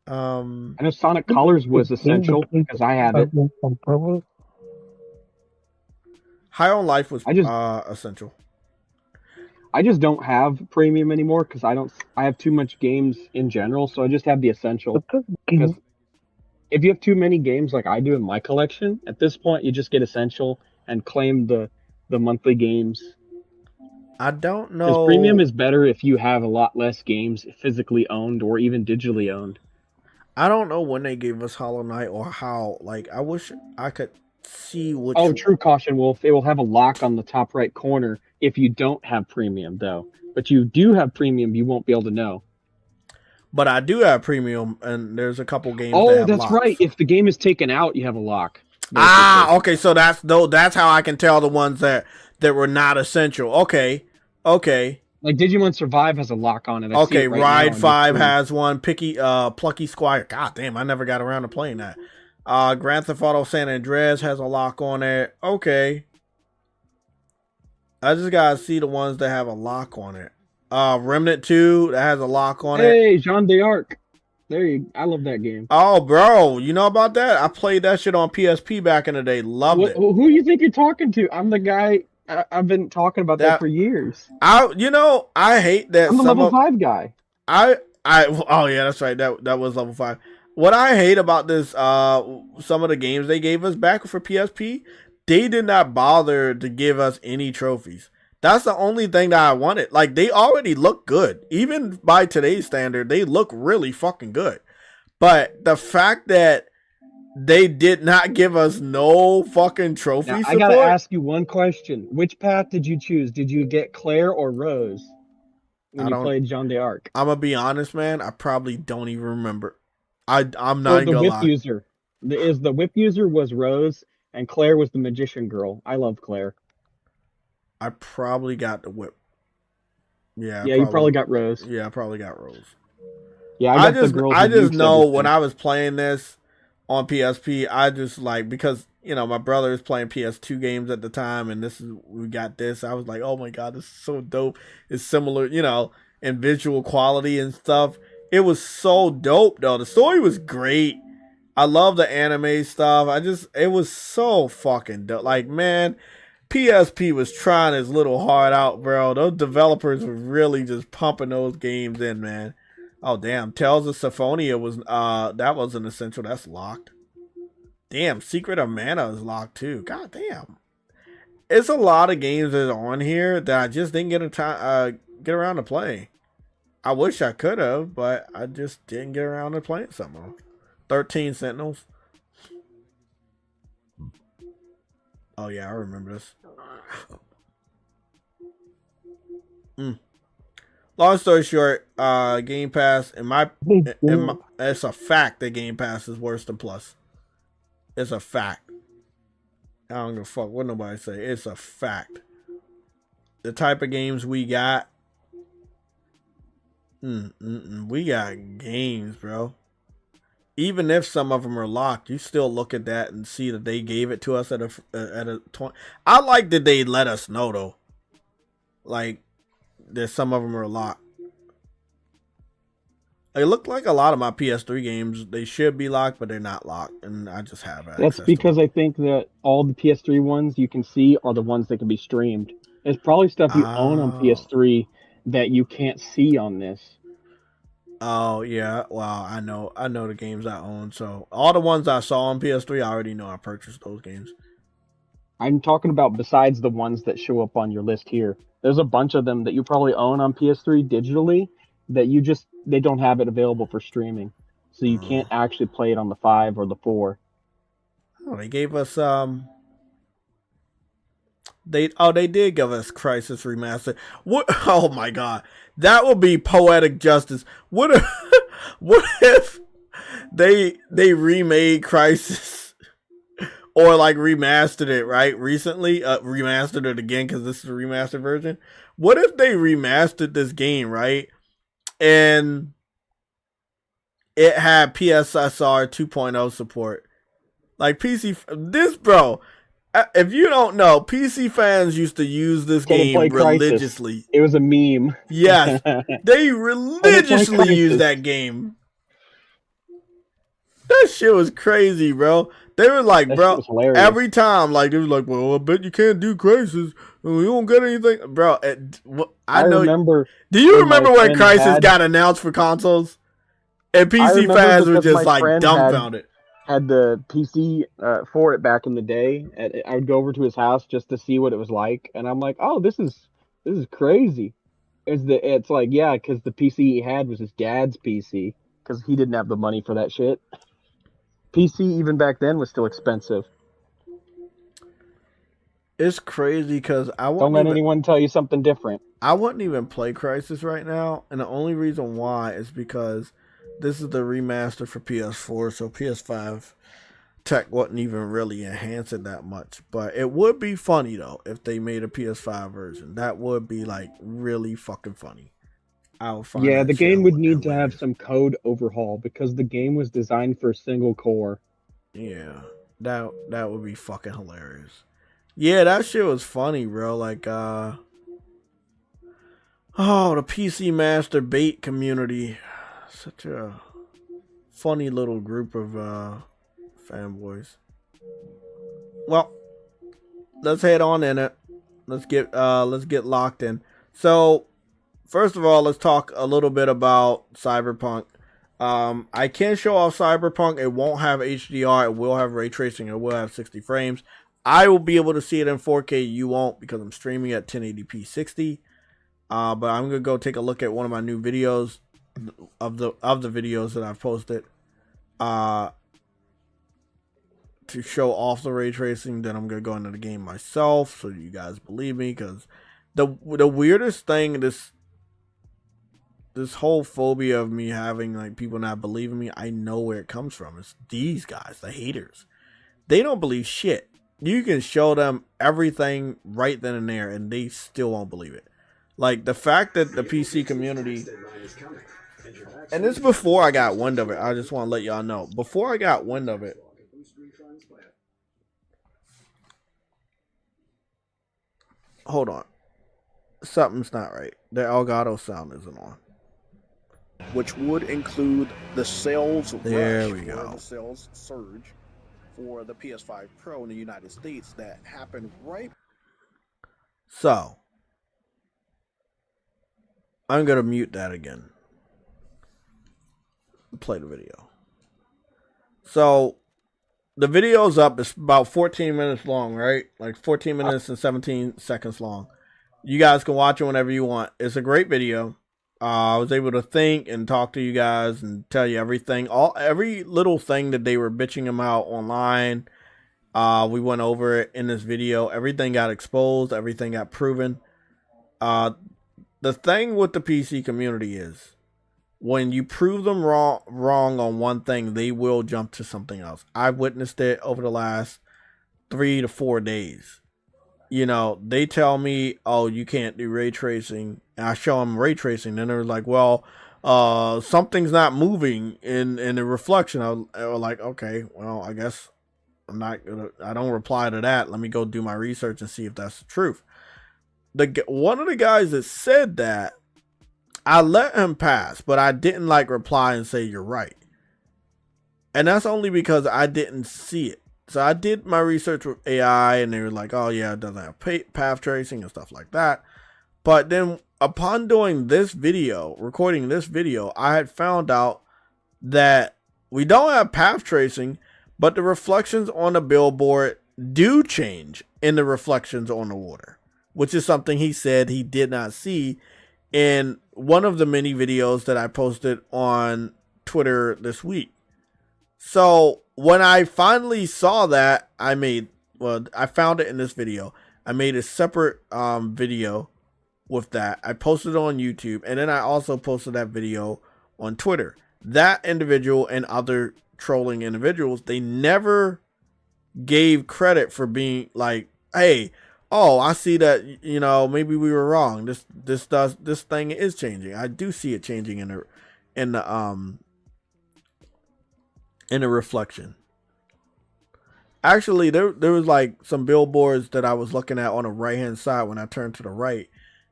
I know Sonic Colors was essential because I have it. High on Life was I just- essential. I just don't have premium anymore because I have too much games in general, so I just have the essential. Because if you have too many games like I do in my collection, at this point you just get essential and claim the monthly games. I don't Because know. premium is better if you have a lot less games physically owned or even digitally owned. I don't know when they gave us Hollow Knight or how. Like, I wish I could see which. Oh, true caution, Wolf. It will have a lock on the top right corner if you don't have premium, though. But you do have premium, you won't be able to know. But I do have premium, and there's a couple games. Oh, that have that's locks. right. If the game is taken out, you have a lock. Ah, okay. So that's how I can tell the ones that were not essential. Okay. Like Digimon Survive has a lock on it. I see Okay, it right Ride now on 5 YouTube. has one. Plucky Squire. God damn, I never got around to playing that. Grand Theft Auto San Andreas has a lock on it. Okay. I just gotta see the ones that have a lock on it. Remnant 2 that has a lock on it. Hey, Jean d'Arc. I love that game. Oh, bro, you know about that? I played that shit on PSP back in the day. Loved it. Who do you think you're talking to? I'm the guy. I've been talking about that for years. I hate that. I'm the level 5 guy. Oh yeah, that's right. That was level 5. What I hate about this, some of the games they gave us back for PSP, they did not bother to give us any trophies. That's the only thing that I wanted. Like, they already look good. Even by today's standard, they look really fucking good. But the fact that they did not give us no fucking trophy Now, support. I gotta ask you one question. Which path did you choose? Did you get Claire or Rose when you played Jean d'Arc? I'm gonna be honest, man. I probably don't even remember. I'm not So even the gonna whip lie. user. The whip user was Rose, and Claire was the magician girl. I love Claire. I probably got the whip. Yeah. Yeah, you probably got Rose. Yeah, I probably got Rose. Yeah, I just know when I was playing this on PSP, I just like, because my brother was playing PS2 games at the time, and we got this. I was like, oh my god, this is so dope. It's similar, in visual quality and stuff. It was so dope though. The story was great. I love the anime stuff. It was so fucking dope. Like, man, PSP was trying his little heart out, bro. Those developers were really just pumping those games in, man. Oh damn, Tales of Symphonia was that wasn't essential. That's locked. Damn, Secret of Mana is locked too. God damn. It's a lot of games that are on here that I just didn't get around to play. I wish I could have, but I just didn't get around to playing some of them. 13 Sentinels. Oh yeah, I remember this. Long story short, Game Pass, it's a fact that Game Pass is worse than Plus. It's a fact. I don't give a fuck what nobody say. It's a fact. The type of games we got. We got games, bro. Even if some of them are locked, you still look at that and see that they gave it to us at a 20. I like that they let us know though. Like, that some of them are locked. It looked like a lot of my PS3 games, they should be locked, but they're not locked, and I just have access. That's because I think that all the PS3 ones you can see are the ones that can be streamed. There's probably stuff you own on PS3 that you can't see on this. Oh yeah, well I know the games I own, so all the ones I saw on PS3, I already know I purchased those games. I'm talking about besides the ones that show up on your list here. There's a bunch of them that you probably own on PS3 digitally that they don't have it available for streaming, so you can't actually play it on the 5 or the 4. Oh, they gave us They did give us Crisis Remastered. What? Oh my god, that would be poetic justice. What if they remade Crisis or like remastered it right recently? Remastered it again because this is a remastered version. What if they remastered this game right and it had PSSR 2.0 support, like PC? This bro. If you don't know, PC fans used to use this game religiously. Crisis. It was a meme. Yes, they religiously used that game. That shit was crazy, bro. They were like, that bro, every time, like, they was like, well, I bet you can't do Crisis. You don't get anything. Bro, I know. Remember. Do you remember when Crisis got announced for consoles? And PC fans were just like dumbfounded. Had the PC for it back in the day. I would go over to his house just to see what it was like, and I'm like, oh, this is crazy. It's like, yeah, because the PC he had was his dad's PC because he didn't have the money for that shit. PC even back then was still expensive. It's crazy because don't let anyone tell you something different. I wouldn't even play Crisis right now, and the only reason why is because this is the remaster for PS4, so PS5 tech wasn't even really enhancing that much. But it would be funny though if they made a PS5 version. That would be like really fucking funny. I would find Yeah, that the shit game would need to have hilarious. some code overhaul because the game was designed for a single core. Yeah, that would be fucking hilarious. Yeah, that shit was funny, bro. Like, oh, the PC Master Bait community, such a funny little group of fanboys. Well, let's head on in it. Let's get locked in. So, first of all, let's talk a little bit about Cyberpunk. I can show off Cyberpunk. It won't have HDR. It will have ray tracing. It will have 60 frames. I will be able to see it in 4K. You won't because I'm streaming at 1080p 60. But I'm gonna go take a look at one of my new videos of the videos that I've posted. To show off the ray tracing. Then I'm gonna go into the game myself so you guys believe me. Because the weirdest thing, this whole phobia of me having like people not believing me, I know where it comes from. It's these guys, the haters. They don't believe shit. You can show them everything right then and there and they still won't believe it. Like the fact that the PC community, and this is before I got wind of it, I just want to let y'all know, before I got wind of it, hold on, something's not right. The Elgato sound isn't on. Which would include the sales There rush we go. or the sales surge for the PS5 Pro in the United States that happened right. So I'm gonna mute that again. Play the video. So the video's up. It's about 14 minutes long, right? Like 14 minutes and 17 seconds long. You guys can watch it whenever you want. It's a great video. I was able to think and talk to you guys and tell you everything, every little thing that they were bitching about online. We went over it in this video. Everything got exposed. Everything got proven. The thing with the PC community is when you prove them wrong on one thing, they will jump to something else. I've witnessed it over the last 3 to 4 days. You know, they tell me, oh, you can't do ray tracing. And I show them ray tracing. And they're like, well, something's not moving in the reflection. I was like, okay, well, I guess I don't reply to that. Let me go do my research and see if that's the truth. One of the guys that said that, I let him pass, but I didn't like reply and say you're right. And that's only because I didn't see it. So I did my research with AI and they were like, oh yeah, it doesn't have path tracing and stuff like that. But then upon doing this video, recording this video, I had found out that we don't have path tracing, but the reflections on the billboard do change in the reflections on the water, which is something he said he did not see in one of the many videos that I posted on Twitter this week. So when I finally saw that, I found it in this video. I made a separate video with that. I posted it on YouTube, and then I also posted that video on Twitter. That individual and other trolling individuals, they never gave credit for being like, hey, oh, I see that, you know, maybe we were wrong. This thing is changing. I do see it changing in the reflection. Actually, there was like some billboards that I was looking at on the right hand side when I turned to the right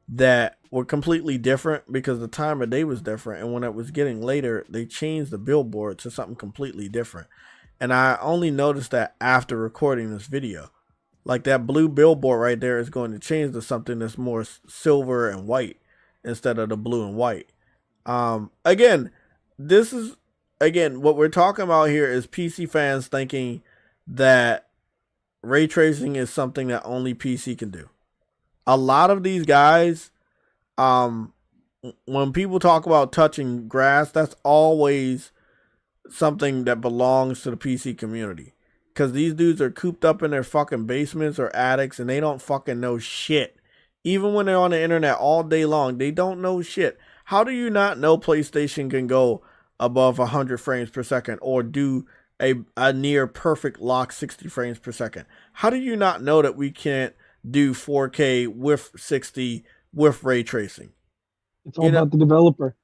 that were completely different because the time of day was different, and when it was getting later, they changed the billboard to something completely different. And I only noticed that after recording this video. Like that blue billboard right there is going to change to something that's more silver and white instead of the blue and white. Again, what we're talking about here is PC fans thinking that ray tracing is something that only PC can do. A lot of these guys, when people talk about touching grass, that's always something that belongs to the PC community. Because these dudes are cooped up in their fucking basements or attics and they don't fucking know shit. Even when they're on the internet all day long, they don't know shit. How do you not know PlayStation can go above 100 frames per second or do a near perfect lock 60 frames per second. How do you not know that we can't do 4K with 60 with ray tracing? It's all about the developer.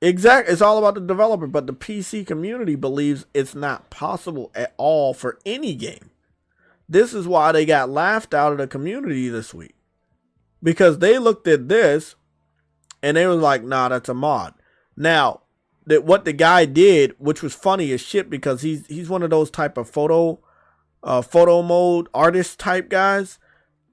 Exactly. It's all about the developer, but the PC community believes it's not possible at all for any game. This is why they got laughed out of the community this week. Because they looked at this and they was like, nah, that's a mod. Now, that what the guy did, which was funny as shit, because he's one of those type of photo mode artist type guys.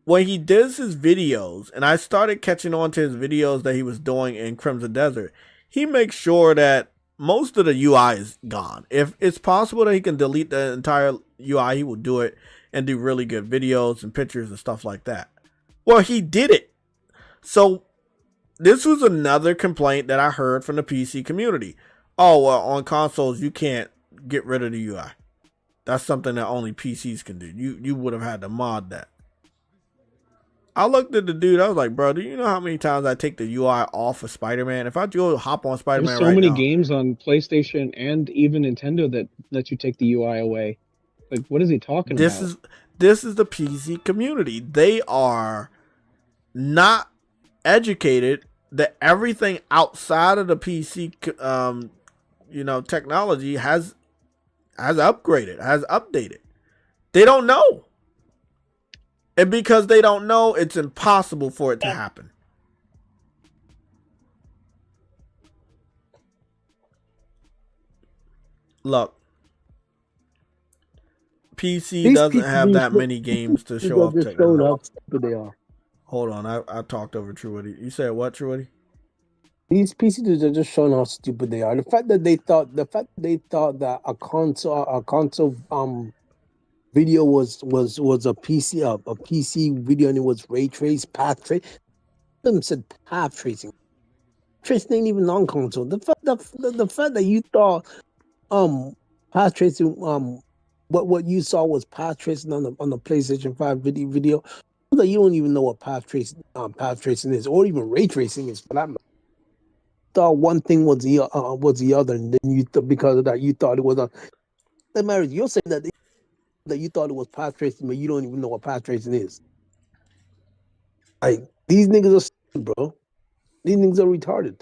When he does his videos, and I started catching on to his videos that he was doing in Crimson Desert, he makes sure that most of the UI is gone. If it's possible that he can delete the entire UI, he will do it and do really good videos and pictures and stuff like that. Well, he did it. So this was another complaint that I heard from the PC community. Oh, well, on consoles, you can't get rid of the UI. That's something that only PCs can do. You would have had to mod that. I looked at the dude. I was like, bro, do you know how many times I take the UI off of Spider-Man? If I go hop on Spider-Man There's so right many now, games on PlayStation and even Nintendo that let you take the UI away. Like, what is he talking about? This is the PC community. They are not educated that everything outside of the PC, technology has upgraded, has updated. They don't know. And because they don't know, it's impossible for it to happen. Look, PC doesn't have that many games to show off technology. How stupid they are. Hold on, I talked over Truity. You said what, Truity? These PC dudes are just showing how stupid they are. The fact that they thought that a console video was a PC video and it was ray trace, path trace. Them said path tracing. Tracing ain't even on console. The fact that you thought path tracing what you saw was path tracing on the PlayStation 5 video. That you don't even know what path tracing is, or even ray tracing is for that matter. Thought one thing was the other, and then because of that you thought it was on. The marriage you're saying that you thought it was path tracing, but you don't even know what path tracing is. Like, these niggas are stupid, bro. These niggas are retarded.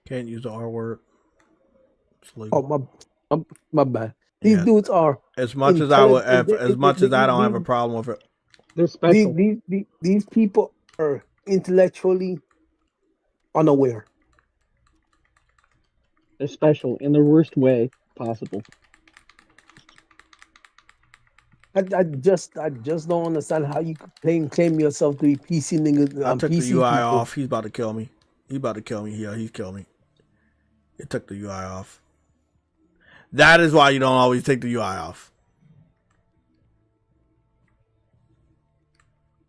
Can't use the R word. Oh, my bad. These dudes are as much as I would as much as I don't have a problem with it. They're special. These people are intellectually unaware. They're special in the worst way possible. I just don't understand how you could claim yourself to be PC niggas. I took PC the UI people. off. He's about to kill me. Yeah, he's killed me. It took the UI off. That is why you don't always take the UI off.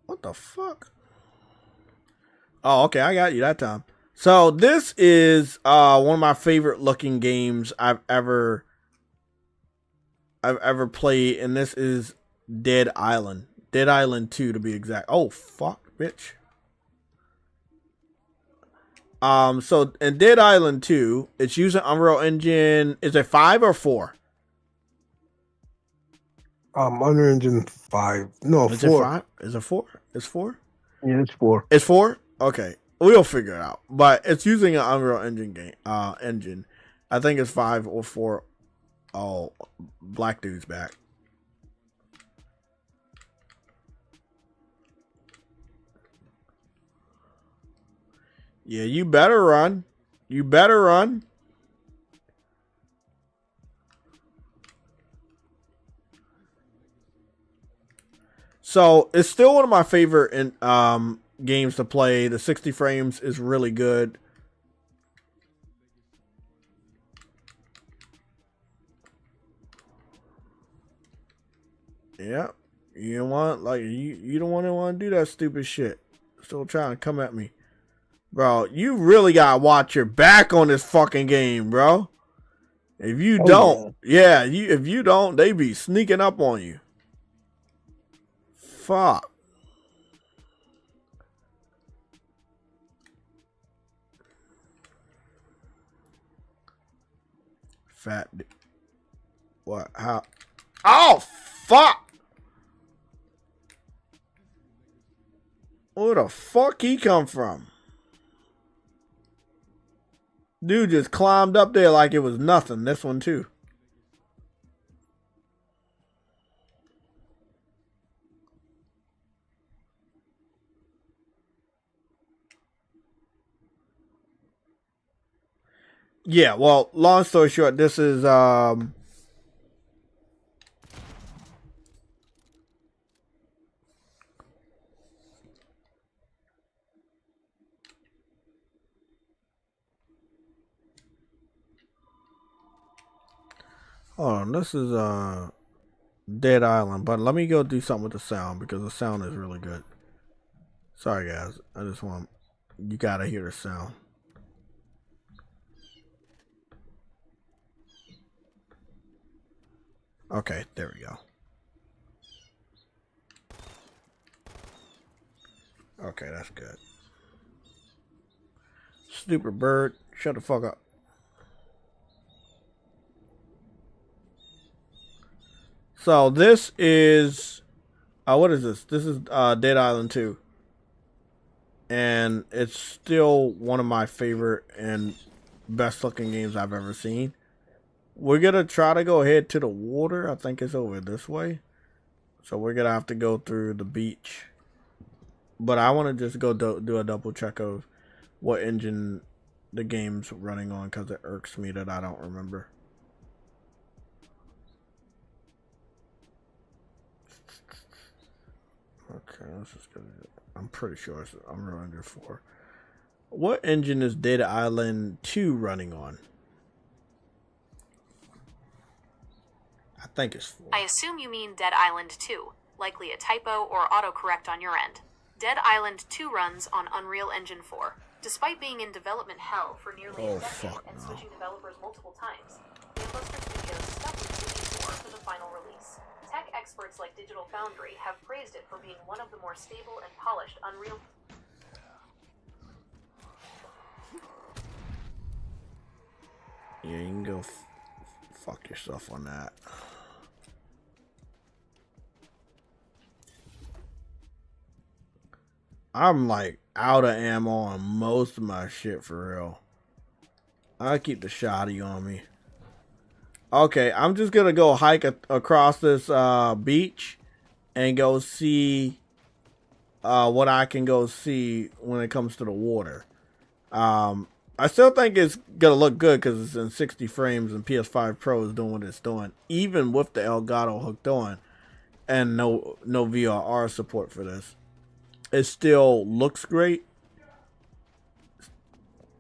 What the fuck? Oh, okay, I got you that time. So this is one of my favorite looking games I've ever played, and this is Dead Island. Dead Island 2 to be exact. Oh fuck, bitch. So in Dead Island 2, it's using Unreal Engine. Is it 5 or 4? Unreal Engine 5. No, is 4. It 5? Is it 4? It's 4? Yeah, it's 4. It's 4? Okay. We'll figure it out. But it's using an Unreal Engine engine. I think it's 5 or 4. Oh, black dude's back. Yeah, you better run. You better run. So it's still one of my favorite games to play. The 60 frames is really good. Yeah, you don't want you don't want to do that stupid shit. Still trying to come at me, bro. You really gotta watch your back on this fucking game, bro. If you don't, if you don't, they be sneaking up on you. Fuck. Fat. What? How? Oh, fuck! Where the fuck he come from? Dude just climbed up there like it was nothing. This one too. Yeah, well, long story short, this is hold on, this is Dead Island, but let me go do something with the sound because the sound is really good. Sorry guys, I just want you gotta hear the sound. Okay, there we go. Okay, that's good. Stupid bird, shut the fuck up. So this is what is this? This is Dead Island 2. And it's still one of my favorite and best looking games I've ever seen. We're gonna try to go ahead to the water. I think it's over this way. So we're gonna have to go through the beach. But I want to just go do a double check of what engine the game's running on because it irks me that I don't remember. Okay, let's just go. I'm pretty sure it's Unreal Engine 4. What engine is Dead Island 2 running on? I think it's 4. I assume you mean Dead Island 2, likely a typo or autocorrect on your end. Dead Island 2 runs on Unreal Engine 4. Despite being in development hell for nearly a decade and switching developers multiple times, the Illustrious Studios stuck with Unity 4 for the final release. Tech experts like Digital Foundry have praised it for being one of the more stable and polished Unreal. Yeah, you can go fuck yourself on that. I'm like out of ammo on most of my shit for real. I keep the shotty on me. Okay, I'm just gonna go hike across this beach and go see what I can go see when it comes to the water. I still think it's gonna look good because it's in 60 frames and PS5 Pro is doing what it's doing, even with the Elgato hooked on and no VRR support for this. It still looks great.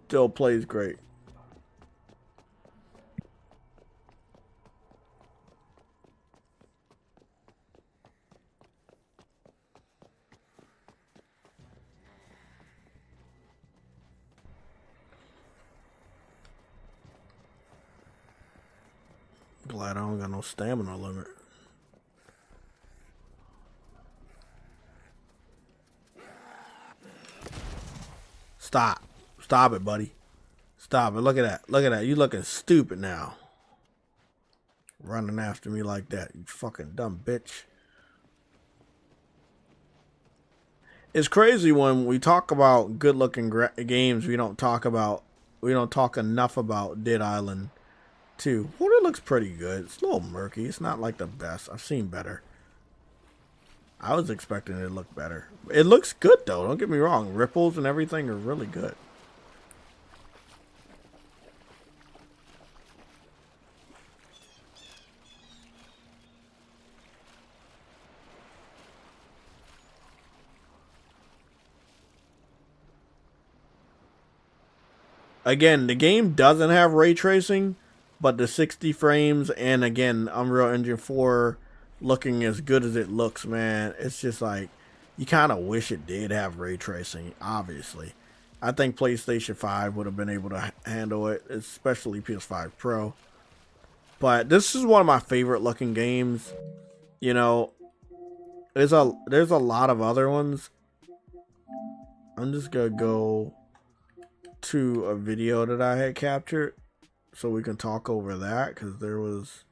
Still plays great. Glad I don't got no stamina limit. Stop. Stop it, buddy. Stop it. Look at that. Look at that. You looking stupid now. Running after me like that. You fucking dumb bitch. It's crazy when we talk about good looking games, we don't talk enough about Dead Island 2. Water looks pretty good. It's a little murky. It's not like the best. I've seen better. I was expecting it to look better. It looks good though, don't get me wrong. Ripples and everything are really good. Again, the game doesn't have ray tracing, but the 60 frames and again, Unreal Engine 4 looking as good as it looks, man, it's just like you kind of wish it did have ray tracing. Obviously, I think PlayStation 5 would have been able to handle it, especially PS5 Pro. But this is one of my favorite looking games. You know, there's a lot of other ones. I'm just gonna go to a video that I had captured so we can talk over that, because there was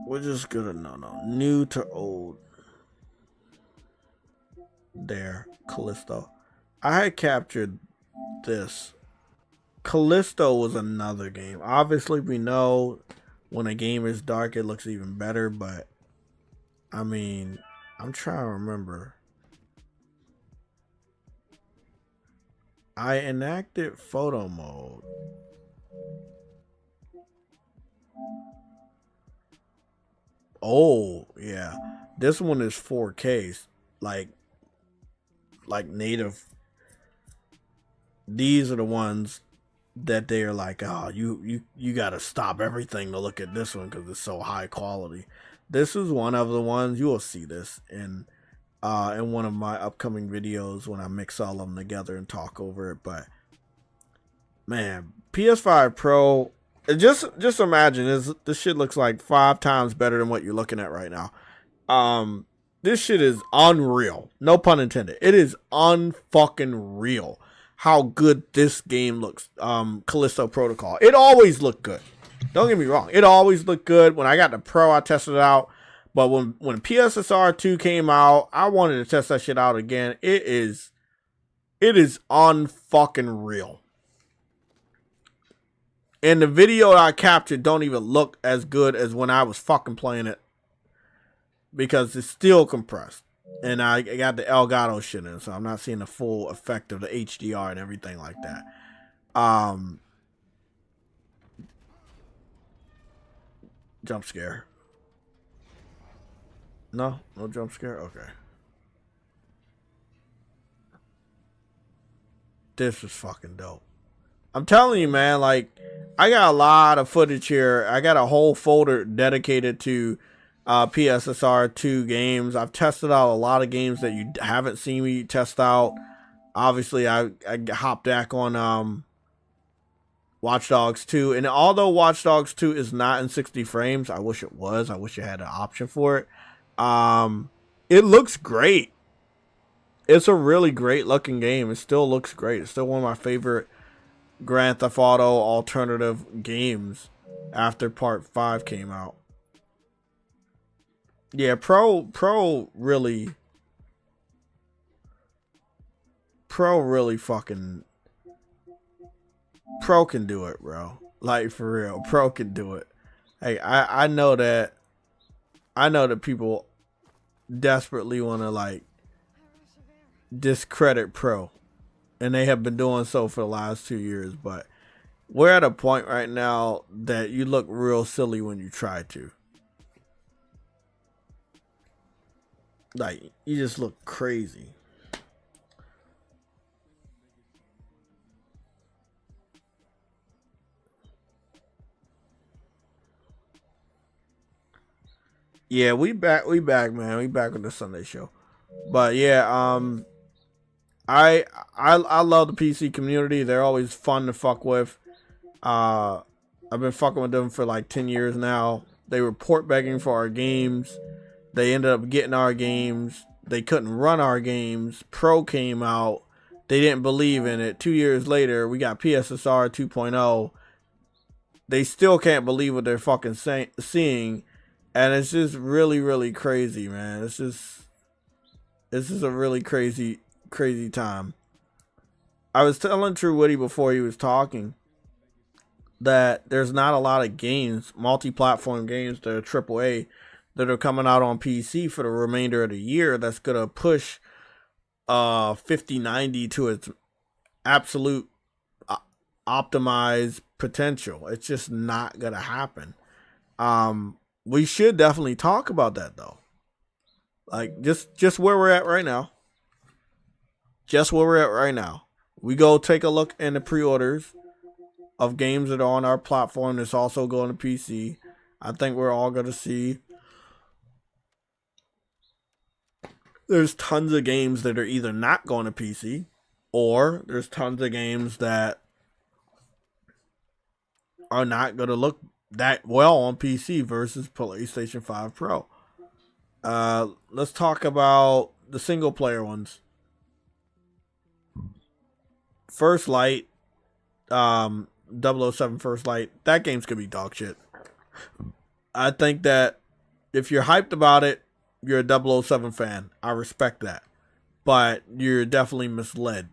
We're just gonna no. New to old. There, Callisto. I had captured this. Callisto was another game. Obviously, we know when a game is dark, it looks even better, but I mean, I'm trying to remember. I enacted photo mode. Oh, yeah. This one is 4K, like native. These are the ones that they're like, oh, you gotta stop everything to look at this one because it's so high quality. This is one of the ones. You will see this in one of my upcoming videos when I mix all of them together and talk over it. But man, PS5 Pro, just imagine this shit looks like 5 times better than what you're looking at right now. This shit is unreal. No pun intended. It is unfucking real how good this game looks. Callisto Protocol. It always looked good. Don't get me wrong. It always looked good. When I got the Pro, I tested it out. But when PSSR 2 came out, I wanted to test that shit out again. It is unfucking real. And the video I captured don't even look as good as when I was fucking playing it, because it's still compressed. And I got the Elgato shit in it, so I'm not seeing the full effect of the HDR and everything like that. Jump scare. No jump scare? Okay. This is fucking dope. I'm telling you, man, like, I got a lot of footage here. I got a whole folder dedicated to PSSR 2 games. I've tested out a lot of games that you haven't seen me test out. Obviously, I hopped back on Watch Dogs 2. And although Watch Dogs 2 is not in 60 frames, I wish it was. I wish it had an option for it. It looks great. It's a really great looking game. It still looks great. It's still one of my favorite Grand Theft Auto alternative games after Part 5 came out. Yeah, Pro really fucking Pro can do it, bro. Like, for real, Pro can do it. Hey, I know that people desperately want to, like, discredit Pro, and they have been doing so for the last 2 years, but we're at a point right now that you look real silly when you try to. Like, you just look crazy. Yeah, we back, man. We back with the Sunday show. But yeah, I love the PC community. They're always fun to fuck with. I've been fucking with them for like 10 years now. They were port begging for our games. They ended up getting our games. They couldn't run our games. Pro came out. They didn't believe in it. 2 years later, we got PSSR 2.0. They still can't believe what they're fucking seeing. And it's just really, really crazy, man. This is a really crazy time. I was telling True Woody before he was talking that there's not a lot of games, multi-platform games that are AAA, that are coming out on PC for the remainder of the year that's gonna push 5090 to its absolute optimized potential. It's just not gonna happen. We should definitely talk about that though. Like, just where we're at right now. Just where we're at right now. We go take a look in the pre-orders of games that are on our platform that's also going to PC. I think we're all going to see there's tons of games that are either not going to PC, or there's tons of games that are not going to look that well on PC versus PlayStation 5 Pro. Let's talk about the single player ones. First Light, 007 First Light, that game's gonna be dog shit. I think that if you're hyped about it, you're a 007 fan. I respect that. But you're definitely misled.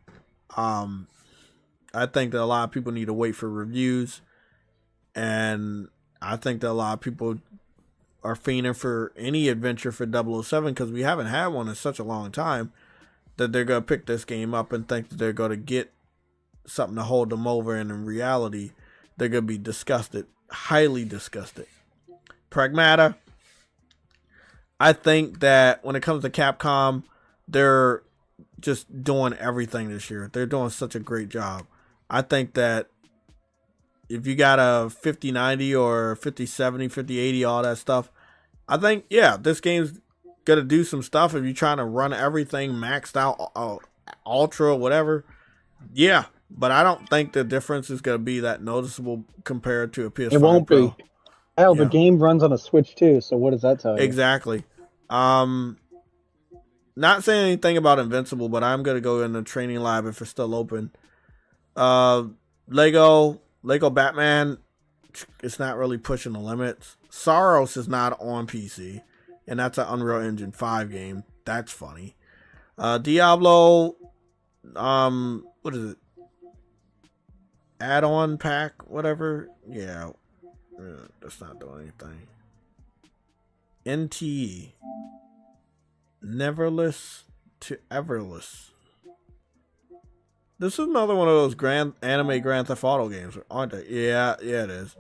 I think that a lot of people need to wait for reviews. And I think that a lot of people are fiending for any adventure for 007 because we haven't had one in such a long time that they're going to pick this game up and think that they're going to get something to hold them over. And in reality, they're going to be disgusted, highly disgusted. Pragmata, I think that when it comes to Capcom, they're just doing everything this year. They're doing such a great job. I think that if you got a 5090 or 5070, 5080, all that stuff, I think, yeah, this game's going to do some stuff. If you're trying to run everything maxed out, ultra, whatever, yeah. But I don't think the difference is going to be that noticeable compared to a PS5 It won't Pro. be. Hell, Yeah. the game runs on a Switch too, so what does that tell you? Exactly. Not saying anything about Invincible, but I'm going to go in the training lab if it's still open. Lego Batman, it's not really pushing the limits. Soros is not on PC, and that's an Unreal Engine 5 game. That's funny. Diablo, what is it? Add-on pack, whatever. Yeah, that's not doing anything. NTE, Neverless to Everless. This is another one of those anime Grand Theft Auto games, aren't they? Yeah, it is.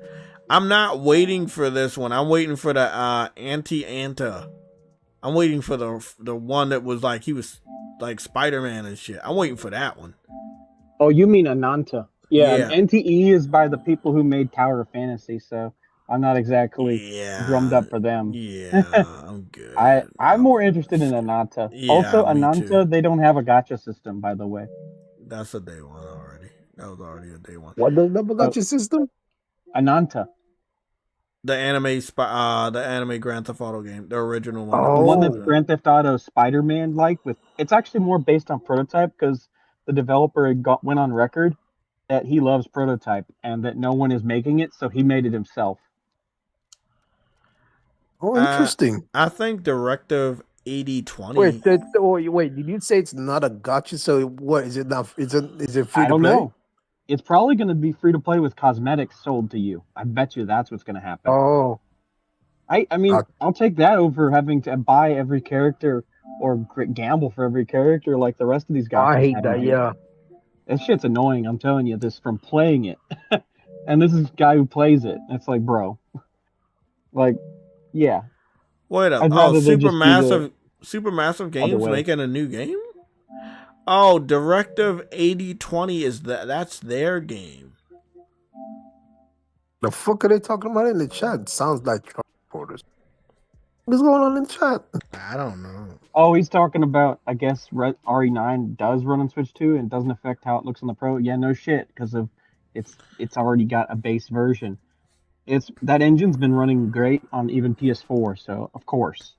I'm not waiting for this one. I'm waiting for the Anti-Anta. I'm waiting for the one that was like, he was like Spider-Man and shit. I'm waiting for that one. Oh, you mean Ananta? Yeah, Yeah. NTE is by the people who made Tower of Fantasy, so I'm not exactly drummed up for them. Yeah, I'm good. I'm more interested in Ananta. Yeah, also, me Ananta, too. they don't have a gacha system, by the way. That's a day one already. That was already a day one. What the gacha system? Ananta. The anime Grand Theft Auto game, the original one. The one that's Oh. Grand Theft Auto Spider-Man like with it's actually more based on Prototype because the developer went on record that he loves Prototype and that no one is making it, so he made it himself. Oh, interesting. I think Directive 8020. Wait, did you say it's not a gacha? So what is it now? Is it free I don't to play? know. It's probably going to be free to play with cosmetics sold to you. I bet you that's what's going to happen. Oh, I mean, I'll take that over having to buy every character or gamble for every character like the rest of these guys. I hate that. Yeah. That shit's annoying. I'm telling you this from playing it. And this is a guy who plays it. It's like, bro. Like, yeah. Wait up. I'd rather they just do Supermassive other Games way. making a new game? Oh, Directive 8020 is that's their game. The fuck are they talking about in the chat? Sounds like transporters. What's going on in the chat? I don't know. Oh, he's talking about, I guess, RE9 does run on Switch 2 and doesn't affect how it looks on the Pro. Yeah, no shit, because of it's already got a base version. That engine's been running great on even PS4, so of course.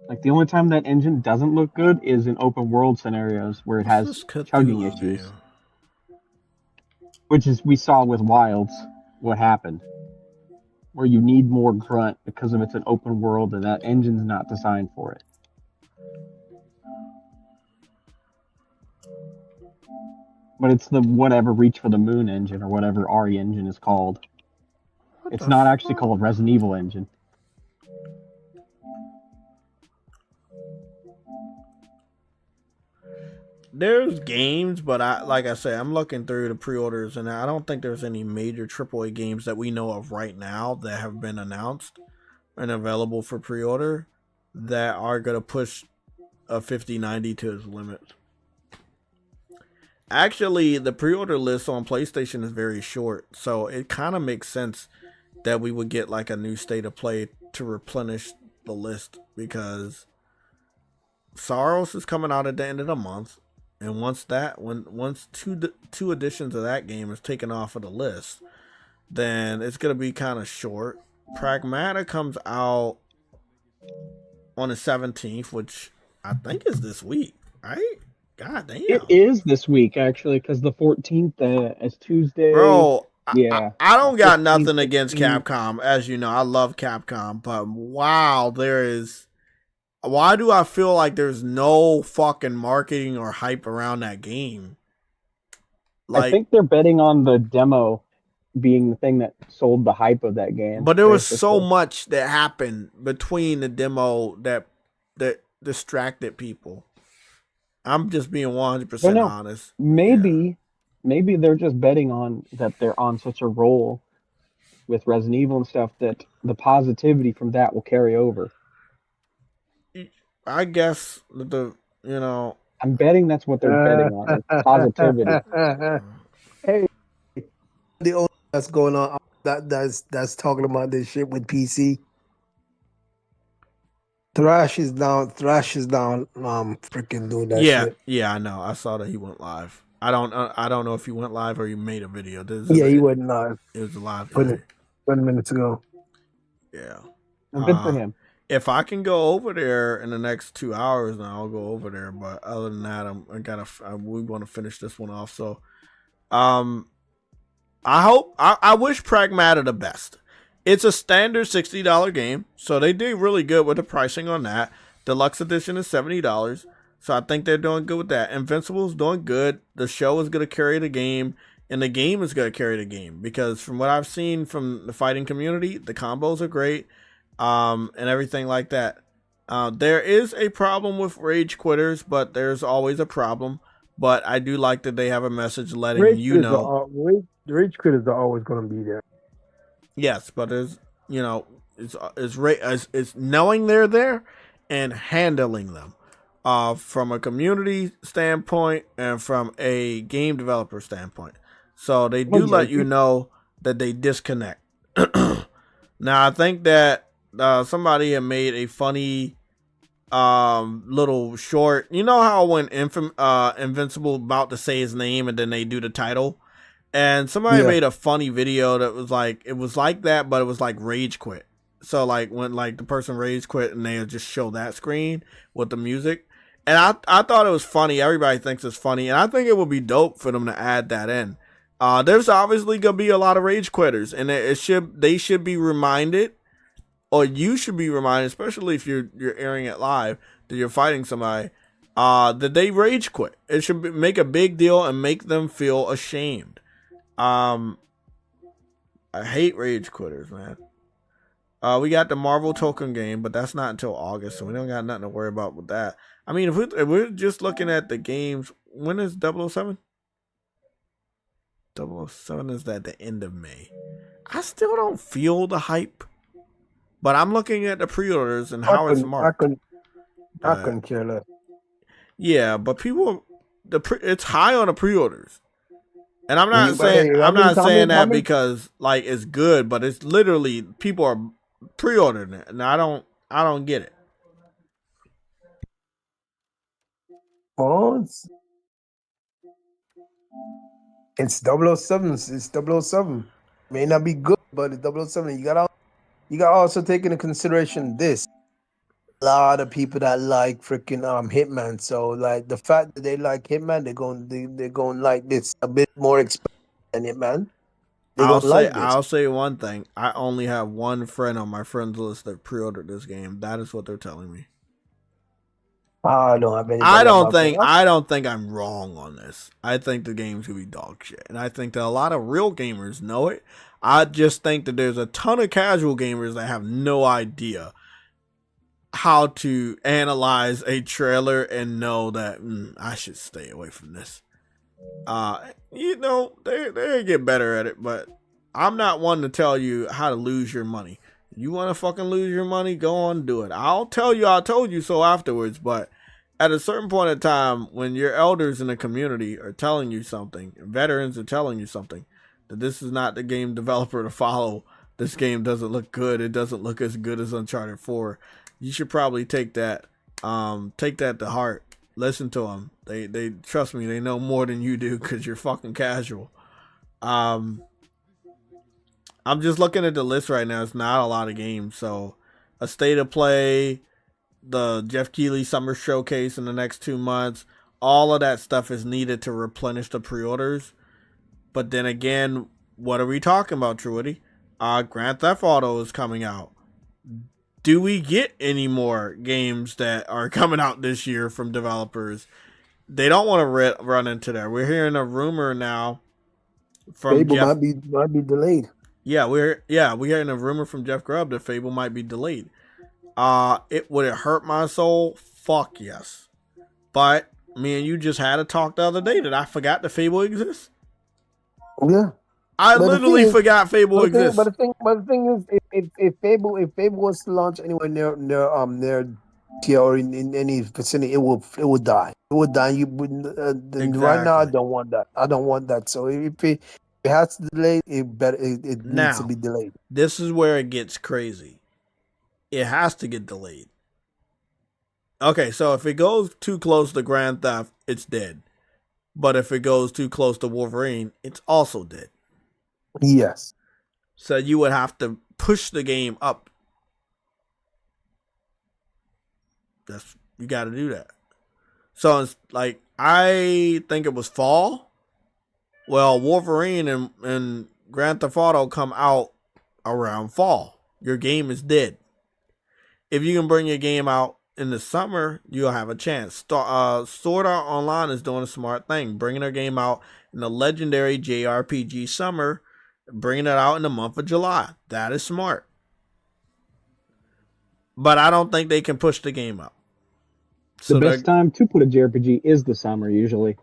Like the only time that engine doesn't look good is in open world scenarios where it has chugging issues. Which is we saw with Wilds what happened. Where you need more grunt because of it's an open world and that engine's not designed for it. But it's the whatever Reach for the Moon engine or whatever RE engine is called. It's not actually called Resident Evil engine. There's games, but like I say, I'm looking through the pre-orders, and I don't think there's any major AAA games that we know of right now that have been announced and available for pre-order that are going to push a 5090 to its limit. Actually, the pre-order list on PlayStation is very short, so it kind of makes sense that we would get like a new State of Play to replenish the list, because Soros is coming out at the end of the month. And once two editions of that game is taken off of the list, then it's gonna be kind of short. Pragmata comes out on the 17th, which I think is this week, right? God damn. It is this week actually, because the 14th is Tuesday. Bro, Yeah. I don't got 15, nothing against 16. Capcom. As you know, I love Capcom. But wow, why do I feel like there's no fucking marketing or hype around that game? I Like, think they're betting on the demo being the thing that sold the hype of that game. but there was so basically. much that happened between the demo that distracted people. I'm just being 100% Don't know. honest. Maybe they're just betting on that they're on such a roll with Resident Evil and stuff that the positivity from that will carry over. I guess I'm betting that's what they're betting on, is positivity. Hey, the only that's going on that's talking about this shit with PC. Thrash is down. Freaking doing that shit. yeah, I know. I saw that he went live. I don't know if he went live or he made a video. Yeah, he wasn't live. It was a live. 20 minutes ago. Yeah. Well, good for him. If I can go over there in the next 2 hours, then I'll go over there. But other than that, we want to finish this one off. So, I wish Pragmata the best. It's a standard $60 game, so they did really good with the pricing on that. Deluxe edition is $70, so I think they're doing good with that. Invincible's doing good. The show is going to carry the game, and the game is going to carry the game, because from what I've seen from the fighting community, the combos are great, and everything like that. There is a problem with rage quitters, but there's always a problem. But I do like that they have a message letting you know. Rage critters are always going to be there. Yes, but it's knowing they're there and handling them from a community standpoint and from a game developer standpoint. So they do let you know that they disconnect. Now, I think that somebody had made a funny little short. You know how when Invincible about to say his name and then they do the title? And somebody made a funny video that was like, it was like that, but it was like rage quit. So like when like the person rage quit and they just show that screen with the music. And I thought it was funny. Everybody thinks it's funny. And I think it would be dope for them to add that in. There's obviously going to be a lot of rage quitters. And they should be reminded, or you should be reminded, especially if you're airing it live, that you're fighting somebody, that they rage quit. It should make a big deal and make them feel ashamed. I hate rage quitters, man. We got the Marvel token game, but that's not until August, so we don't got nothing to worry about with that. I mean, if we're just looking at the games, when is 007? 007 is at the end of May. I still don't feel the hype, but I'm looking at the pre-orders and how it's marked. I couldn't care less. Yeah, but it's high on the pre-orders. And I'm not saying that because like it's good, but it's literally people are pre-ordering it, and I don't get it. Oh, it's 007. It's 007. May not be good, but it's 007. You got also take into consideration this. A lot of people that like freaking Hitman. So like the fact that they like Hitman, they're going like this a bit more expensive than Hitman. I'll say one thing. I only have one friend on my friends list that pre-ordered this game. That is what they're telling me. I don't have any. I don't think I'm wrong on this. I think the game's gonna be dog shit, and I think that a lot of real gamers know it. I just think that there's a ton of casual gamers that have no idea how to analyze a trailer and know that I should stay away from this. They get better at it, but I'm not one to tell you how to lose your money. You want to fucking lose your money? Go on and do it. I'll tell you I told you so afterwards, but at a certain point in time, when your elders in the community are telling you something, veterans are telling you something, that this is not the game developer to follow, this game doesn't look good, it doesn't look as good as Uncharted 4, you should probably take that to heart. Listen to them. They trust me, they know more than you do because you're fucking casual. I'm just looking at the list right now. It's not a lot of games. So a state of play, the Jeff Keighley summer showcase in the next 2 months, all of that stuff is needed to replenish the pre-orders. But then again, what are we talking about, Truity? Grand Theft Auto is coming out. Do we get any more games that are coming out this year from developers? They don't want to run into that. We're hearing a rumor now from Fable Jeff. might be delayed. We're hearing a rumor from Jeff Grubb that Fable might be delayed. Would it hurt my soul? Fuck yes. But me and you just had a talk the other day that I forgot that Fable exists. Yeah. I literally forgot Fable exists. But the thing is, if Fable was to launch anywhere near here or in any vicinity, it will die. It will die. You wouldn't. Exactly. Right now, I don't want that. I don't want that. So if it has to delay, it needs to be delayed. This is where it gets crazy. It has to get delayed. Okay, so if it goes too close to Grand Theft, it's dead. But if it goes too close to Wolverine, it's also dead. Yes. So you would have to push the game up. You got to do that. So it's like, I think it was fall. Well, Wolverine and Grand Theft Auto come out around fall. Your game is dead. If you can bring your game out in the summer, you'll have a chance. Sword Art Online is doing a smart thing, bringing their game out in the legendary JRPG summer, bringing it out in the month of July. That is smart. But I don't think they can push the game up. The best time to put a JRPG is the summer, usually.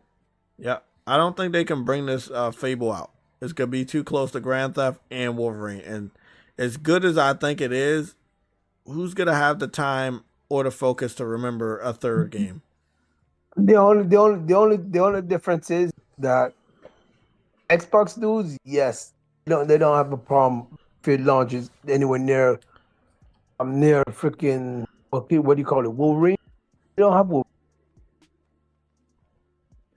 Yeah, I don't think they can bring this Fable out. It's going to be too close to Grand Theft and Wolverine. And as good as I think it is, who's going to have the time or the focus to remember a third game? The only difference is that Xbox dudes, yes, they don't have a problem if it launches anywhere near freaking what do you call it, Wolverine? They don't have Wolverine,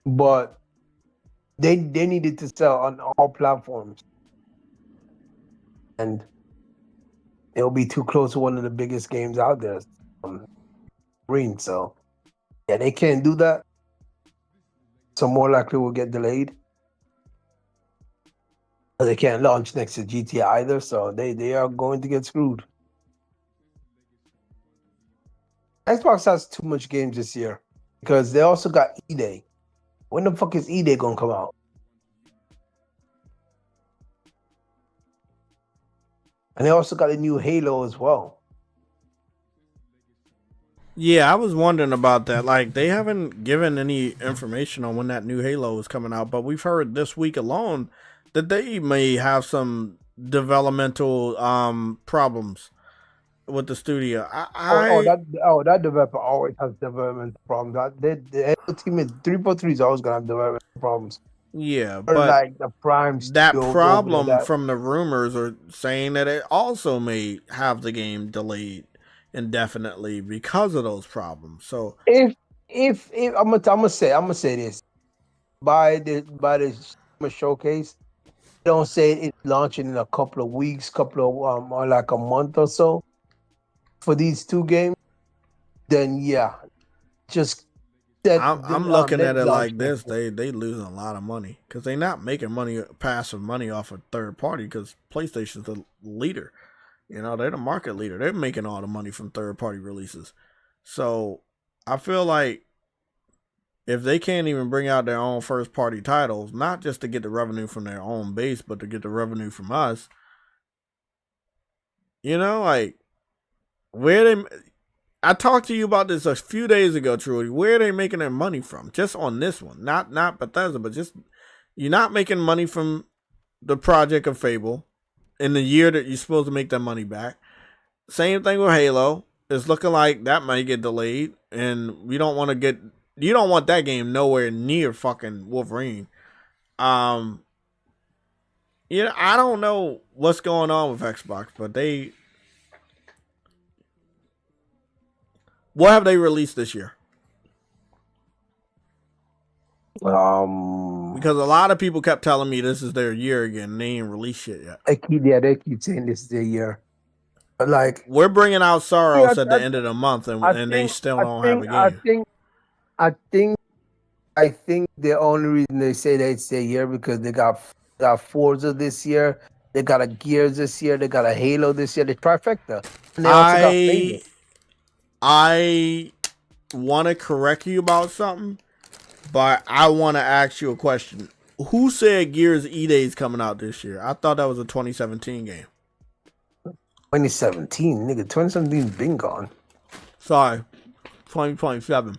but they needed to sell on all platforms, and it'll be too close to one of the biggest games out there, Wolverine. So yeah, they can't do that. So more likely will get delayed. They can't launch next to GTA either, so they are going to get screwed. Xbox has too much games this year because they also got E-Day. When the fuck is E-Day gonna come out? And they also got a new Halo as well. Yeah, I was wondering about that. Like, they haven't given any information on when that new Halo is coming out, but we've heard this week alone that they may have some developmental problems with the studio. That developer always has development problems. The team is 343 is always gonna have development problems. Yeah, but like the Prime, that problem from the rumors are saying that it also may have the game delayed indefinitely because of those problems. So if I'm gonna say this by the showcase, don't say it's launching in a couple of weeks, or like a month or so for these two games, then yeah, just I'm looking at it like this. They losing a lot of money because they're not making passive money off of third party, because PlayStation's the leader. You know, they're the market leader. They're making all the money from third party releases. So I feel like if they can't even bring out their own first party titles, not just to get the revenue from their own base, but to get the revenue from us, you know, like I talked to you about this a few days ago, Trudy. Where are they making their money from? Just on this one, not Bethesda, but just, you're not making money from the project of Fable in the year that you're supposed to make that money back. Same thing with Halo. It's looking like that might get delayed, and you don't want that game nowhere near fucking Wolverine. I don't know what's going on with Xbox, but what have they released this year? Because a lot of people kept telling me this is their year again, and they ain't released shit yet. They keep saying this is their year. But like, we're bringing out Soros at the end of the month, and they still don't have a game. I think the only reason they say that it's their year because they got got Forza this year. They got a Gears this year. They got a Halo this year. The trifecta, and they also got Fable. I want to correct you about something, but I want to ask you a question. Who said Gears E-Day is coming out this year? I thought that was a 2017 game. 2017, nigga. 2017 been gone. Sorry, 2027.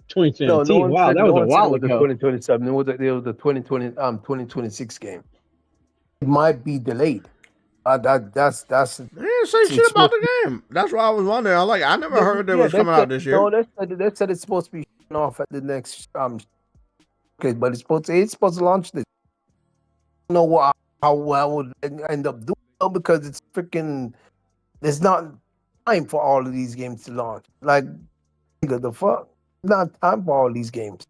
2017. Wow, that was a while ago. 2027. It was the 2026 game. It might be delayed. That's. They didn't say shit about the game. That's why I was wondering. I never heard it was coming out this year. No, they said it's supposed to be off at the next okay, but it's supposed to launch this. I don't know how well would end up doing because it's freaking. There's not time for all of these games to launch. Like, the fuck, not time for all these games.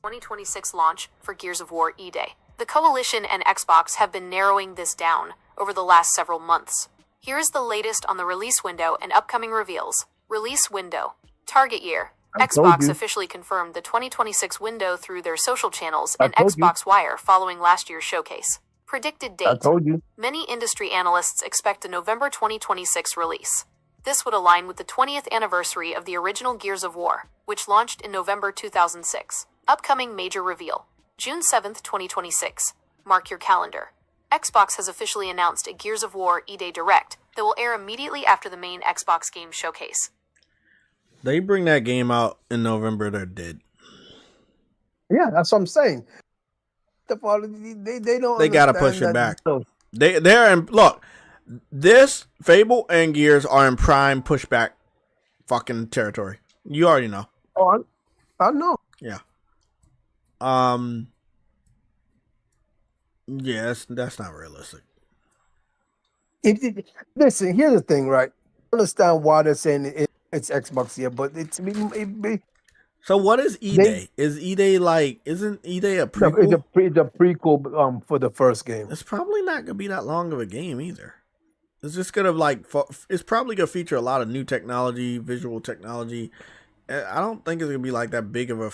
2026 launch for Gears of War E-Day. The Coalition and Xbox have been narrowing this down over the last several months. Here is the latest on the release window and upcoming reveals. Release window. Target year. Xbox officially confirmed the 2026 window through their social channels and Xbox Wire following last year's showcase. Predicted date. I told you. Many industry analysts expect a November 2026 release. This would align with the 20th anniversary of the original Gears of War, which launched in November 2006. Upcoming major reveal. June 7th, 2026. Mark your calendar. Xbox has officially announced a Gears of War E-Day Direct that will air immediately after the main Xbox game showcase. They bring that game out in November, they're dead. Yeah, that's what I'm saying. They don't. They gotta push it back. They're in. Look, this FABLE and Gears are in prime pushback fucking territory. You already know. Oh, I know. Yeah. Yeah, that's not realistic. Listen, here's the thing, right? I understand why they're saying it's Xbox here, but so what is E-Day? Is E-Day isn't E-Day a prequel? It's a prequel for the first game. It's probably not gonna be that long of a game either. It's just gonna it's probably gonna feature a lot of new technology, visual technology. I don't think it's gonna be like that big of a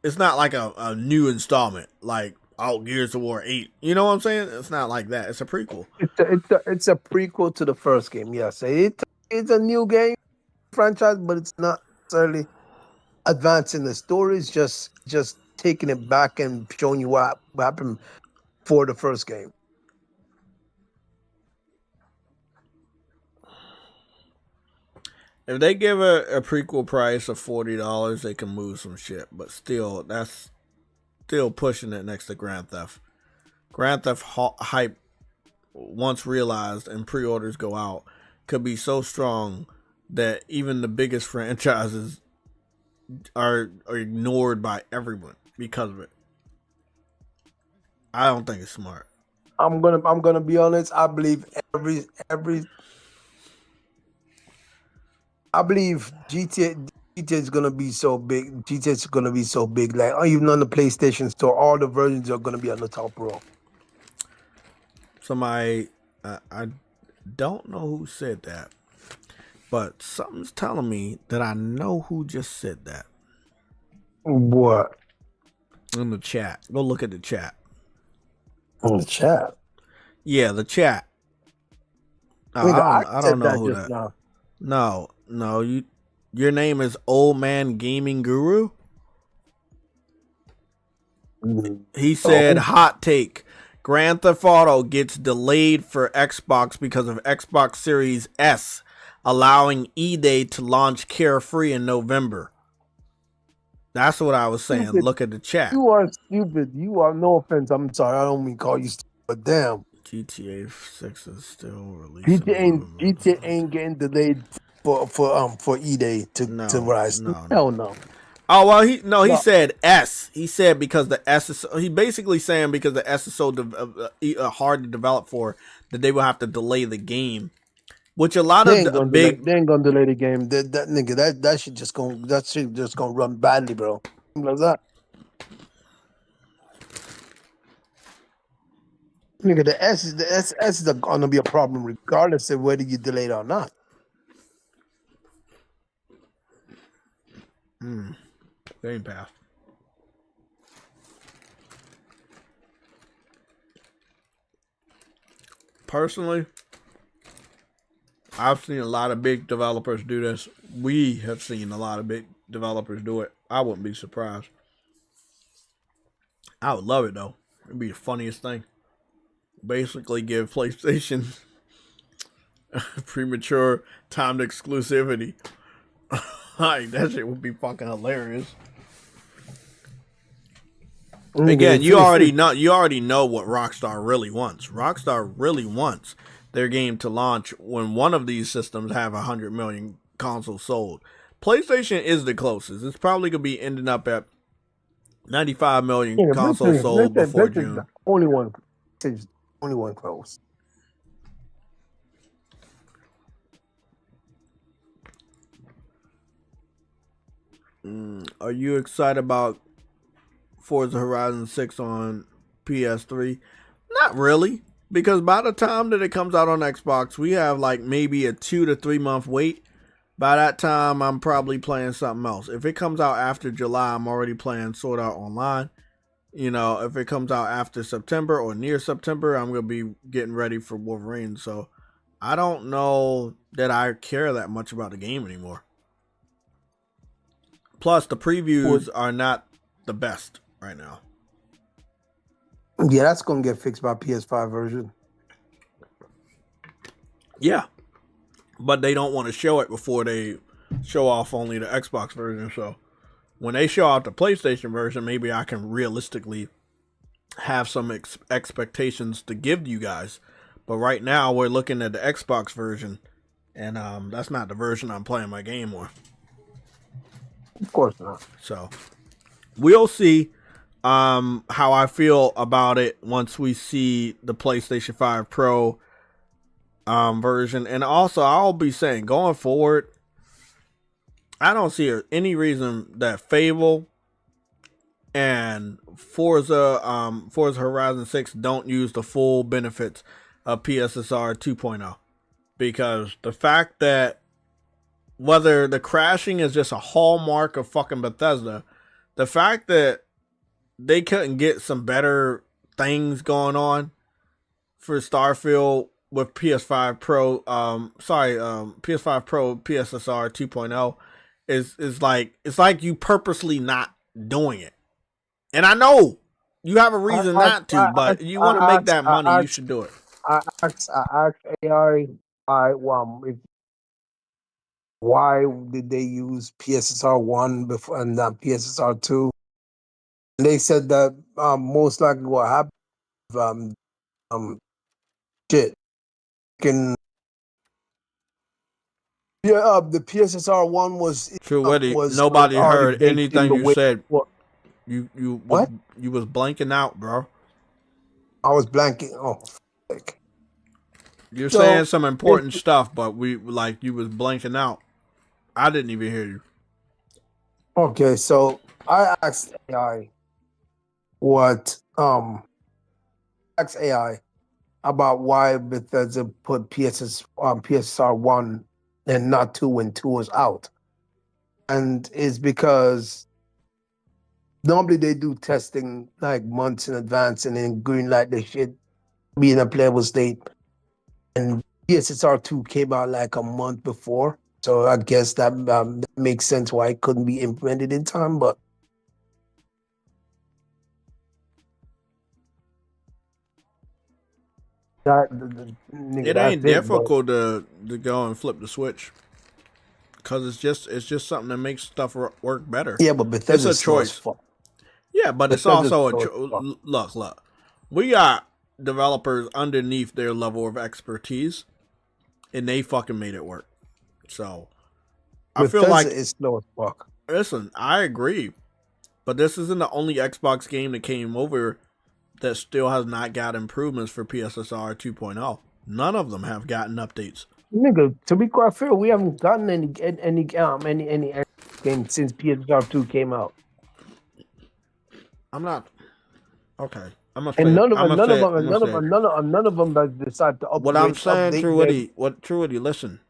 it's not like a new installment like Gears of War 8. You know what I'm saying? It's not like that. It's a prequel. It's a prequel to the first game. Yes, it's a new game franchise, but it's not necessarily advancing the story. It's just taking it back and showing you what happened for the first game. If they give a prequel price of $40, they can move some shit. But still, that's still pushing it next to Grand Theft. Grand Theft hype, once realized and pre-orders go out, could be so strong that even the biggest franchises are ignored by everyone because of it. I don't think it's smart. I'm gonna be honest. I believe GTA is gonna be so big. GTA is gonna be so big. Like even on the PlayStation Store, all the versions are gonna be on the top row. Somebody, I don't know who said that, but something's telling me that I know who just said that. What? In the chat. Go look at the chat. In the chat? Yeah, the chat. I don't know who that. Now. No, your name is Old Man Gaming Guru. He said, hot take. Grand Theft Auto gets delayed for Xbox because of Xbox Series S, allowing E-Day to launch carefree in November. That's what I was saying. Stupid. Look at the chat. You are stupid. You are, no offense. I'm sorry. I don't mean to call you stupid, but damn. GTA 6 is still releasing. GTA ain't getting delayed for E-Day to rise. No. Hell no. Oh well, he said S. He said because the S is he basically saying because the S is so hard to develop for that they will have to delay the game, which a lot they of the big they ain't gonna delay the game. That shit just gonna run badly, bro. Like that. Nigga, the S is gonna be a problem regardless of whether you delay it or not. Game Pass. Personally, I've seen a lot of big developers do this. We have seen a lot of big developers do it. I wouldn't be surprised. I would love it though. It'd be the funniest thing. Basically give PlayStation premature timed exclusivity. Like, that shit would be fucking hilarious. Again, you already know what Rockstar really wants. Rockstar really wants their game to launch when one of these systems have 100 million consoles sold. PlayStation is the closest. It's probably gonna be ending up at 95 million consoles sold before June. Only one close. Are you excited about Forza Horizon 6 on PS3? Not really, because by the time that it comes out on Xbox, we have like maybe a 2 to 3 month wait. By that time, I'm probably playing something else. If it comes out after July, I'm already playing Sword Art Online. You know, if it comes out after September or near September, I'm going to be getting ready for Wolverine. So I don't know that I care that much about the game anymore. Plus, the previews are not the best right now. Yeah, that's gonna get fixed by PS5 version. Yeah, but they don't want to show it before they show off only the Xbox version. So when they show off the PlayStation version, maybe I can realistically have some expectations to give you guys. But right now, we're looking at the Xbox version, and that's not the version I'm playing my game on. Of course not. So we'll see how I feel about it once we see the PlayStation 5 Pro version. And also, I'll be saying, going forward, I don't see any reason that FABLE and Forza Horizon 6 don't use the full benefits of PSSR 2.0. Because the fact that whether the crashing is just a hallmark of fucking Bethesda, the fact that they couldn't get some better things going on for Starfield with PS5 Pro, PS5 Pro PSSR 2.0 is like, it's like you purposely not doing it. And I know you have a reason not to, but you want to make that money, you should do it. I asked AI, why did they use PSSR 1 before and not PSSR 2? And they said that most likely what happened, the PSSR 1 was nobody heard anything you said. You what? You was blanking out, bro. I was blanking. Oh, fuck. You're saying some important stuff, but you was blanking out. I didn't even hear you. Okay, so I asked AI about why Bethesda put PSSR 1 and not 2 when 2 was out. And it's because normally they do testing like months in advance and then green light the shit be in a playable state. And PSSR 2 came out like a month before. So I guess that makes sense why it couldn't be implemented in time, but it ain't difficult to go and flip the switch, because it's just something that makes stuff work better. Yeah, but Bethesda's it's a choice. Yeah, but it's also a look. We got developers underneath their level of expertise, and they fucking made it work. So I feel like it's slow as fuck. Listen, I agree, but this isn't the only Xbox game that came over that still has not got improvements for PSSR 2.0. None of them have gotten updates. Nigga, to be quite fair, we haven't gotten any game since PSSR 2 came out. I'm not okay. None of them that decide to upgrade. What I'm saying, Truity, listen.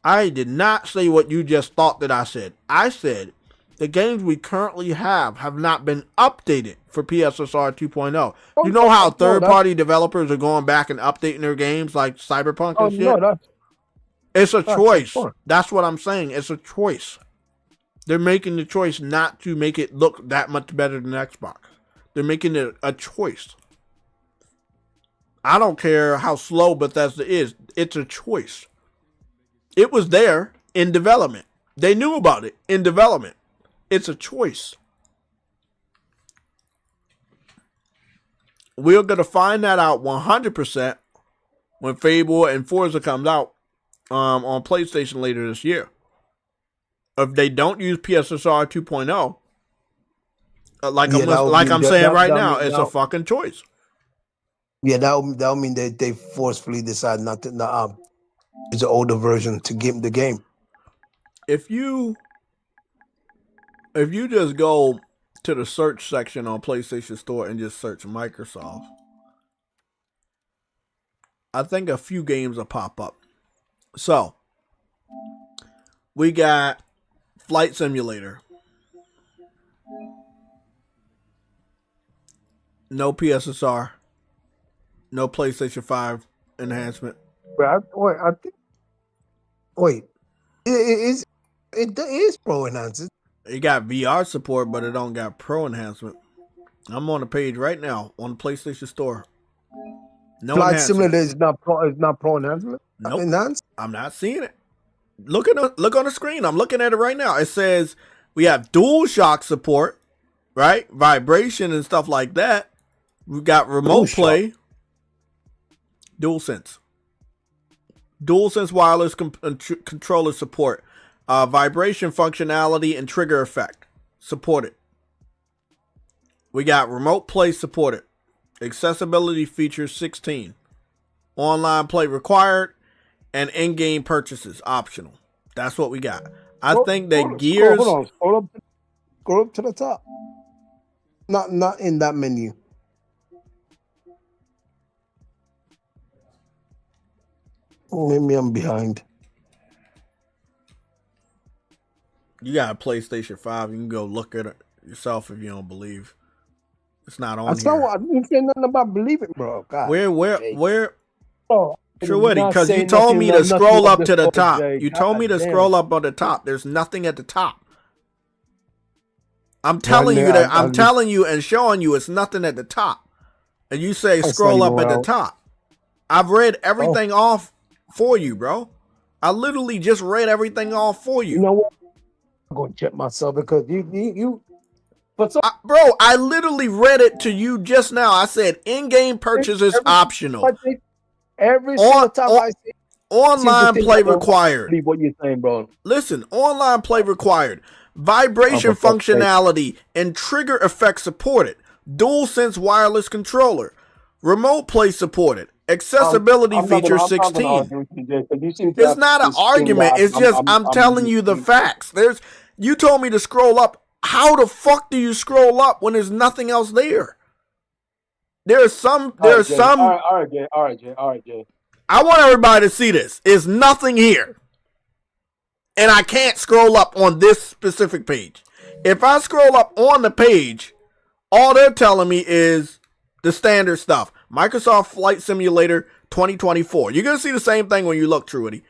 I did not say what you just thought that I said. I said The games we currently have not been updated for PSSR 2.0. You know how third-party developers are going back and updating their games like Cyberpunk and shit? It's a choice. That's what I'm saying. It's a choice. They're making the choice not to make it look that much better than Xbox. They're making it a choice. I don't care how slow Bethesda is. It's a choice. It was there in development. They knew about it in development. It's a choice. We're going to find that out 100% when FABLE and Forza comes out on PlayStation later this year. If they don't use PSSR 2.0, I'm saying right now, it's a fucking choice. Yeah, that'll mean they forcefully decide not to use the older version to give the game. If you just go to the search section on PlayStation Store and just search Microsoft, I think a few games will pop up. So, we got Flight Simulator. No PSSR. No PlayStation 5 enhancement. It is pro enhancement. It got VR support, but it don't got pro enhancement. I'm on the page right now on the PlayStation Store. No Flight Simulator is not pro enhancement. Nope. Enhanced? I'm not seeing it. Look on the screen. I'm looking at it right now. It says we have DualShock support, right? Vibration and stuff like that. We got remote play. DualSense wireless controller support. Vibration functionality and trigger effect supported. We got remote play supported. Accessibility features 16. Online play required. And in-game purchases optional. That's what we got. I think that Gears... Scroll up to the top. Not in that menu. Maybe I'm behind. You got a PlayStation 5. You can go look at it yourself if you don't believe. It's not on here. I didn't say nothing about believing, bro. God. Where? Oh, True, because you told me to scroll up to the top. You told me to scroll up on the top. There's nothing at the top. I'm telling you that. I'm telling you and showing you it's nothing at the top. And you say scroll up at the top. I've read everything off for you, bro. I literally just read everything off for you. You know what? I'm going to check myself because you bro, I literally read it to you just now. I said in-game purchase is optional. Every single time I see online play required. What you saying, bro? Listen, online play required. Vibration functionality and trigger effect supported. DualSense wireless controller. Remote play supported. Accessibility feature 16. It's not an argument. It's just I'm telling you the facts. You told me to scroll up. How the fuck do you scroll up when there's nothing else there? There's some. All right, Jay. I want everybody to see this. There's nothing here. And I can't scroll up on this specific page. If I scroll up on the page, all they're telling me is the standard stuff. Microsoft Flight Simulator 2024. You're going to see the same thing when you look through it.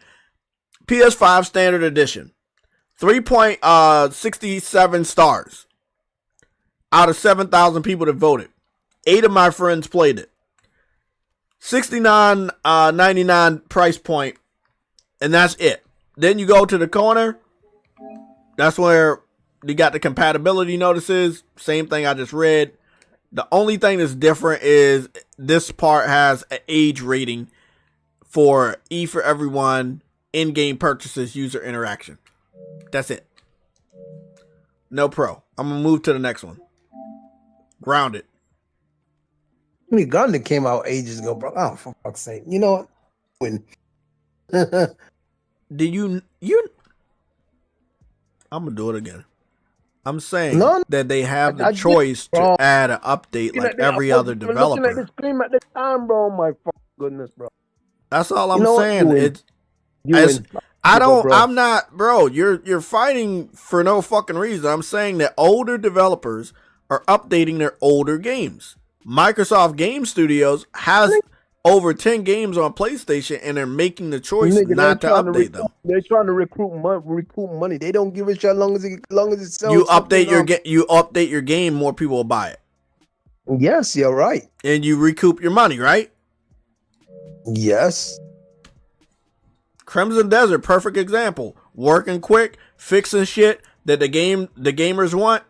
PS5 Standard Edition. 3.67 stars out of 7,000 people that voted. 8 of my friends played it. $69.99 price point, and that's it. Then you go to the corner. That's where you got the compatibility notices. Same thing I just read. The only thing that's different is this part has an age rating for E for everyone, in-game purchases, user interaction. That's it. No pro. I'm going to move to the next one. Grounded. I mean, Gundam came out ages ago, bro. Oh, for fuck's sake. You know what? Did you I'm going to do it again. I'm saying that they have the choice to add an update like every other developer. Looking at the screen at the time, bro. My fucking goodness, bro. That's all I'm saying. As I don't, bro. I'm not, bro. You're fighting for no fucking reason. I'm saying that older developers are updating their older games. Microsoft Game Studios has over 10 games on PlayStation, and they're making the choice not to update them. They're trying to recruit money. They don't give a shit as long as it sells. You update your game, more people will buy it. Yes, you're right. And you recoup your money, right? Yes. Crimson Desert, perfect example. Working quick, fixing shit that the gamers want.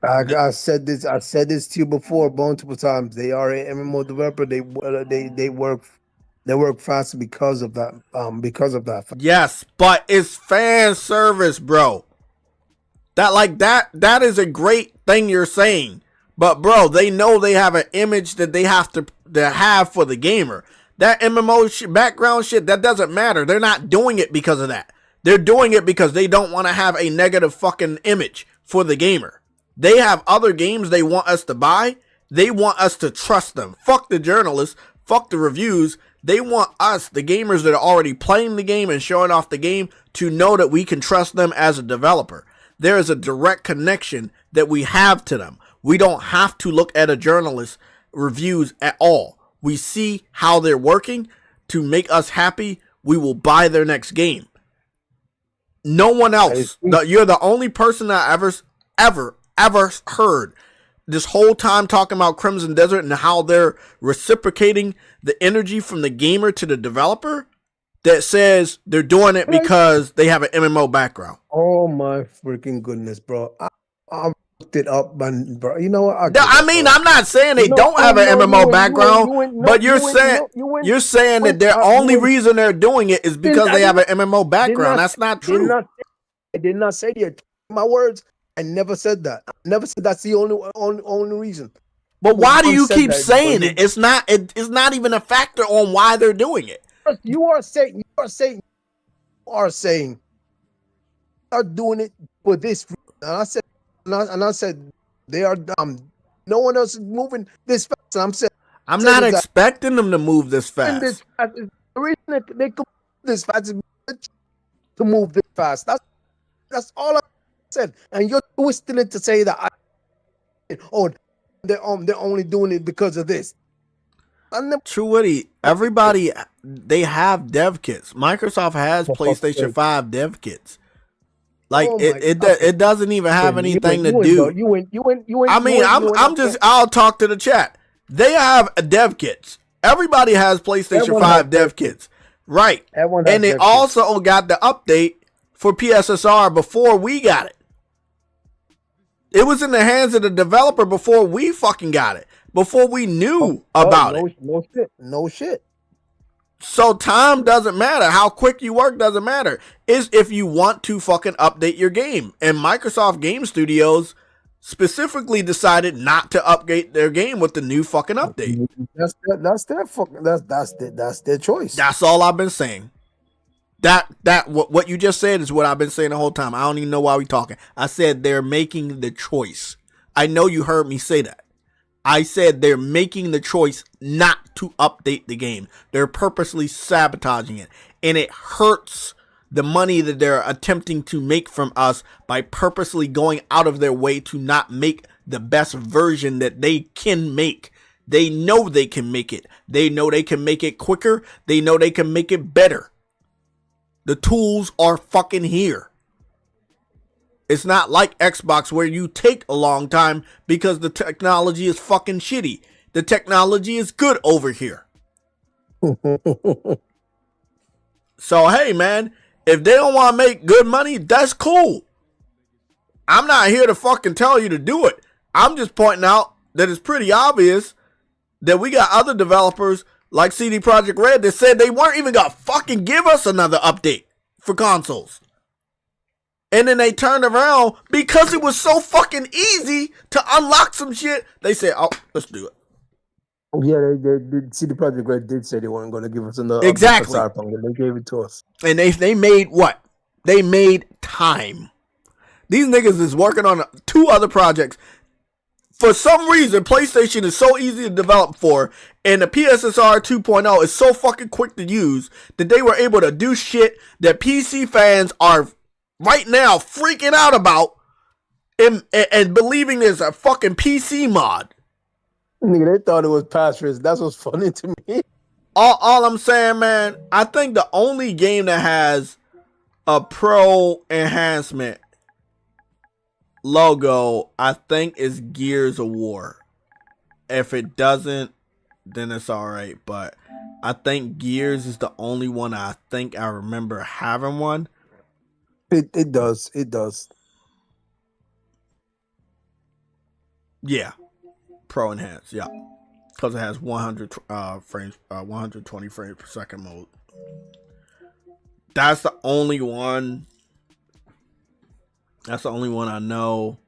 I said this to you before multiple times. They are an MMO developer. They work fast because of that. Yes, but it's fan service, bro. That is a great thing you're saying. But bro, they know they have an image that they have to have for the gamer. That MMO background shit, that doesn't matter. They're not doing it because of that. They're doing it because they don't want to have a negative fucking image for the gamer. They have other games they want us to buy. They want us to trust them. Fuck the journalists. Fuck the reviews. They want us, the gamers that are already playing the game and showing off the game, to know that we can trust them as a developer. There is a direct connection that we have to them. We don't have to look at a journalist's reviews at all. We see how they're working to make us happy. We will buy their next game. No one else. You're the only person that ever heard this whole time talking about Crimson Desert and how they're reciprocating the energy from the gamer to the developer, that says they're doing it because they have an MMO background. Oh my freaking goodness, bro. I looked it up, man, bro. You know what? I'm not saying they don't have an MMO background, but you're saying that their only reason they're doing it is because they have an MMO background. That's not true. I did not say that. My words. I never said that. I never said that's the only reason. But why do you keep saying it? It's not even a factor on why they're doing it. You are saying are doing it for this reason. And I said they are no one else is moving this fast. And I'm not expecting them to move this fast. The reason they can move this fast is to move this fast. That's all I said. And you're twisting it to say that they're only doing it because of this. True Woody, everybody, they have dev kits. Microsoft has PlayStation 5 dev kits. Like it doesn't even have anything to do. I'll talk to the chat. They have dev kits. Everybody has PlayStation 5 dev kits. Right. And they also got the update for PSSR before we got it. It was in the hands of the developer before we fucking got it. Before we knew about it. No shit. So time doesn't matter. How quick you work doesn't matter. Is if you want to fucking update your game. And Microsoft Game Studios specifically decided not to update their game with the new fucking update. That's their choice. That's all I've been saying. What you just said is what I've been saying the whole time. I don't even know why we're talking. I said they're making the choice. I know you heard me say that. I said they're making the choice not to update the game. They're purposely sabotaging it. And it hurts the money that they're attempting to make from us by purposely going out of their way to not make the best version that they can make. They know they can make it. They know they can make it quicker. They know they can make it better. The tools are fucking here. It's not like Xbox where you take a long time because the technology is fucking shitty. The technology is good over here. So, hey, man, if they don't want to make good money, that's cool. I'm not here to fucking tell you to do it. I'm just pointing out that it's pretty obvious that we got other developers like CD Projekt Red that said they weren't even going to fucking give us another update for consoles. And then they turned around because it was so fucking easy to unlock some shit. They said, "Oh, let's do it." Yeah, they CD Projekt Red did say they weren't going to give us another exactly. Cyberpunk, and they gave it to us. And they made what? They made time. These niggas is working on 2 other projects for some reason, PlayStation is so easy to develop for, and the PSSR 2.0 is so fucking quick to use that they were able to do shit that PC fans are right now freaking out about and believing there's a fucking PC mod. Nigga, they thought it was Patrice. That's what's funny to me. All I'm saying, man, I think the only game that has a pro enhancement logo, I think, is Gears of War. If it doesn't, then it's alright. But I think Gears is the only one I think I remember having one. It does. It does. Yeah. Pro enhanced, yeah. Because it has 100 frames, 120 frames per second mode. That's the only one. That's the only one I know.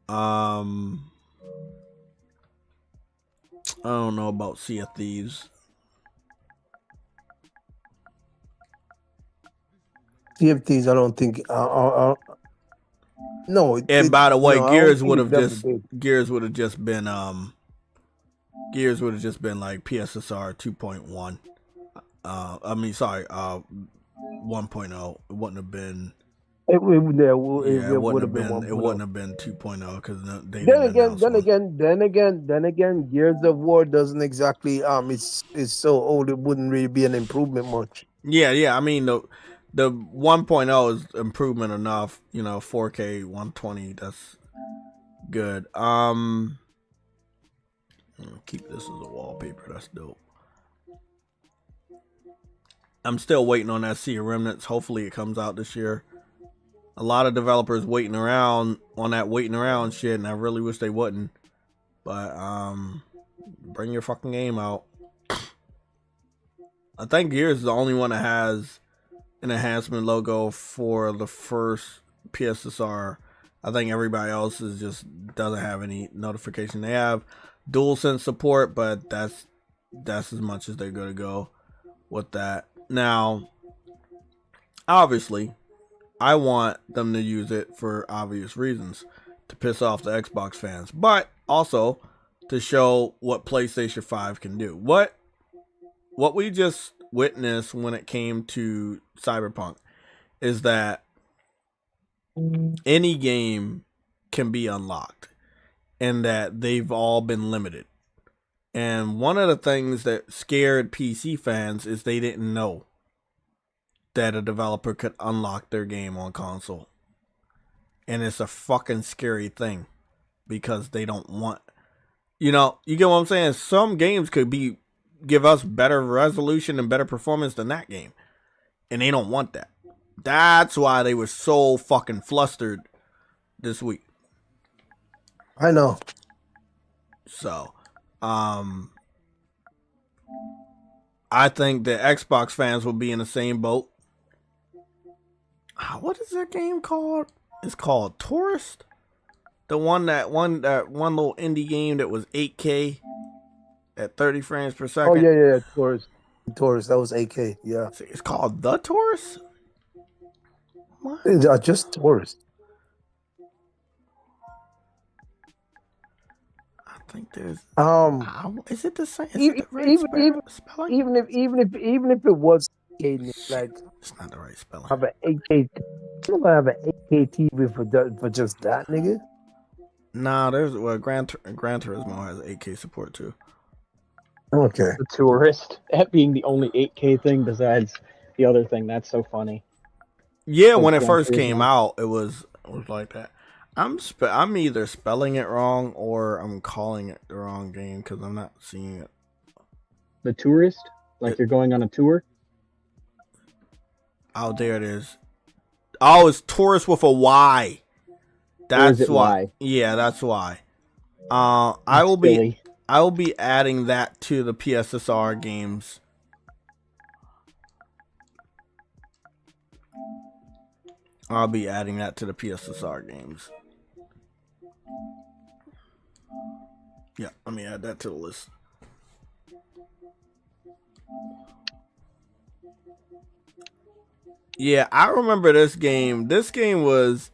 I don't know about Sea of Thieves. Sea of Thieves, I don't think. No. And by the way, no, Gears would have just been Gears would have just been like PSSR 2.1. I mean, sorry, 1.0. It wouldn't have been. It would have been. It wouldn't have been 2.0 because they. Then again, Gears of War doesn't exactly. It's so old. It wouldn't really be an improvement much. Yeah. I mean the 1.0 is improvement enough. 4K 120. That's good. Keep this as a wallpaper. That's dope. I'm still waiting on that Sea of Remnants. Hopefully it comes out this year. A lot of developers waiting around on that shit, and I really wish they wouldn't. But bring your fucking game out. I think Gears is the only one that has an enhancement logo for the first PSSR. I think everybody else just doesn't have any notification. They have DualSense support, but that's as much as they're gonna go with that. Now, obviously, I want them to use it for obvious reasons, to piss off the Xbox fans, but also to show what PlayStation 5 can do. What we just witnessed when it came to Cyberpunk is that any game can be unlocked and that they've all been limited. And one of the things that scared PC fans is they didn't know that a developer could unlock their game on console. And it's a fucking scary thing because they don't want, you get what I'm saying? Some games could give us better resolution and better performance than that game. And they don't want that. That's why they were so fucking flustered this week. I know. So, I think the Xbox fans will be in the same boat. What is that game called? It's called TOURYST. The one little indie game that was 8K at 30 frames per second. Oh yeah, TOURYST. That was 8K. Yeah. It's called The TOURYST. What? Just TOURYST. I think there's. Is it the same? Even if it was 8K, like it's not the right spelling. Have an 8K. You don't have an 8K TV for just that, nigga. Nah, there's Gran Turismo has 8K support too. Okay. The TOURYST, that being the only 8K thing besides the other thing, that's so funny. Yeah, when it first came out, it was like that. I'm either spelling it wrong or I'm calling it the wrong game because I'm not seeing it. The TOURYST, you're going on a tour. Oh, there it is. Oh, it's TOURYST with a Y. That's why. Yeah, that's why. I will be adding that to the PSSR games. I'll be adding that to the PSSR games. Yeah, let me add that to the list. Yeah, I remember this game. This game was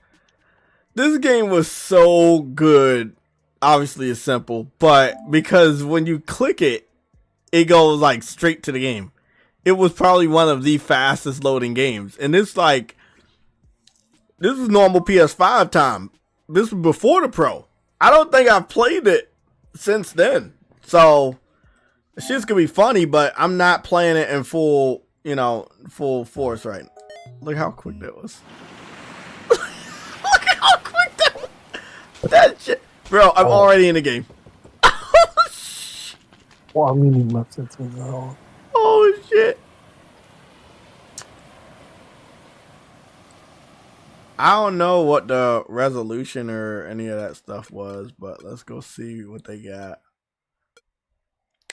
This game was so good. Obviously, it's simple, but because when you click it, it goes like straight to the game. It was probably one of the fastest loading games, and it's like this is normal PS5 time. This was before the Pro. I don't think I've played it since then, so it's just gonna be funny. But I'm not playing it in full, full force right now. Look how quick that was. Look at how quick that was. That shit. Bro, I'm already in the game. Well, I mean, my sense at all. Oh, shit. I don't know what the resolution or any of that stuff was, but let's go see what they got.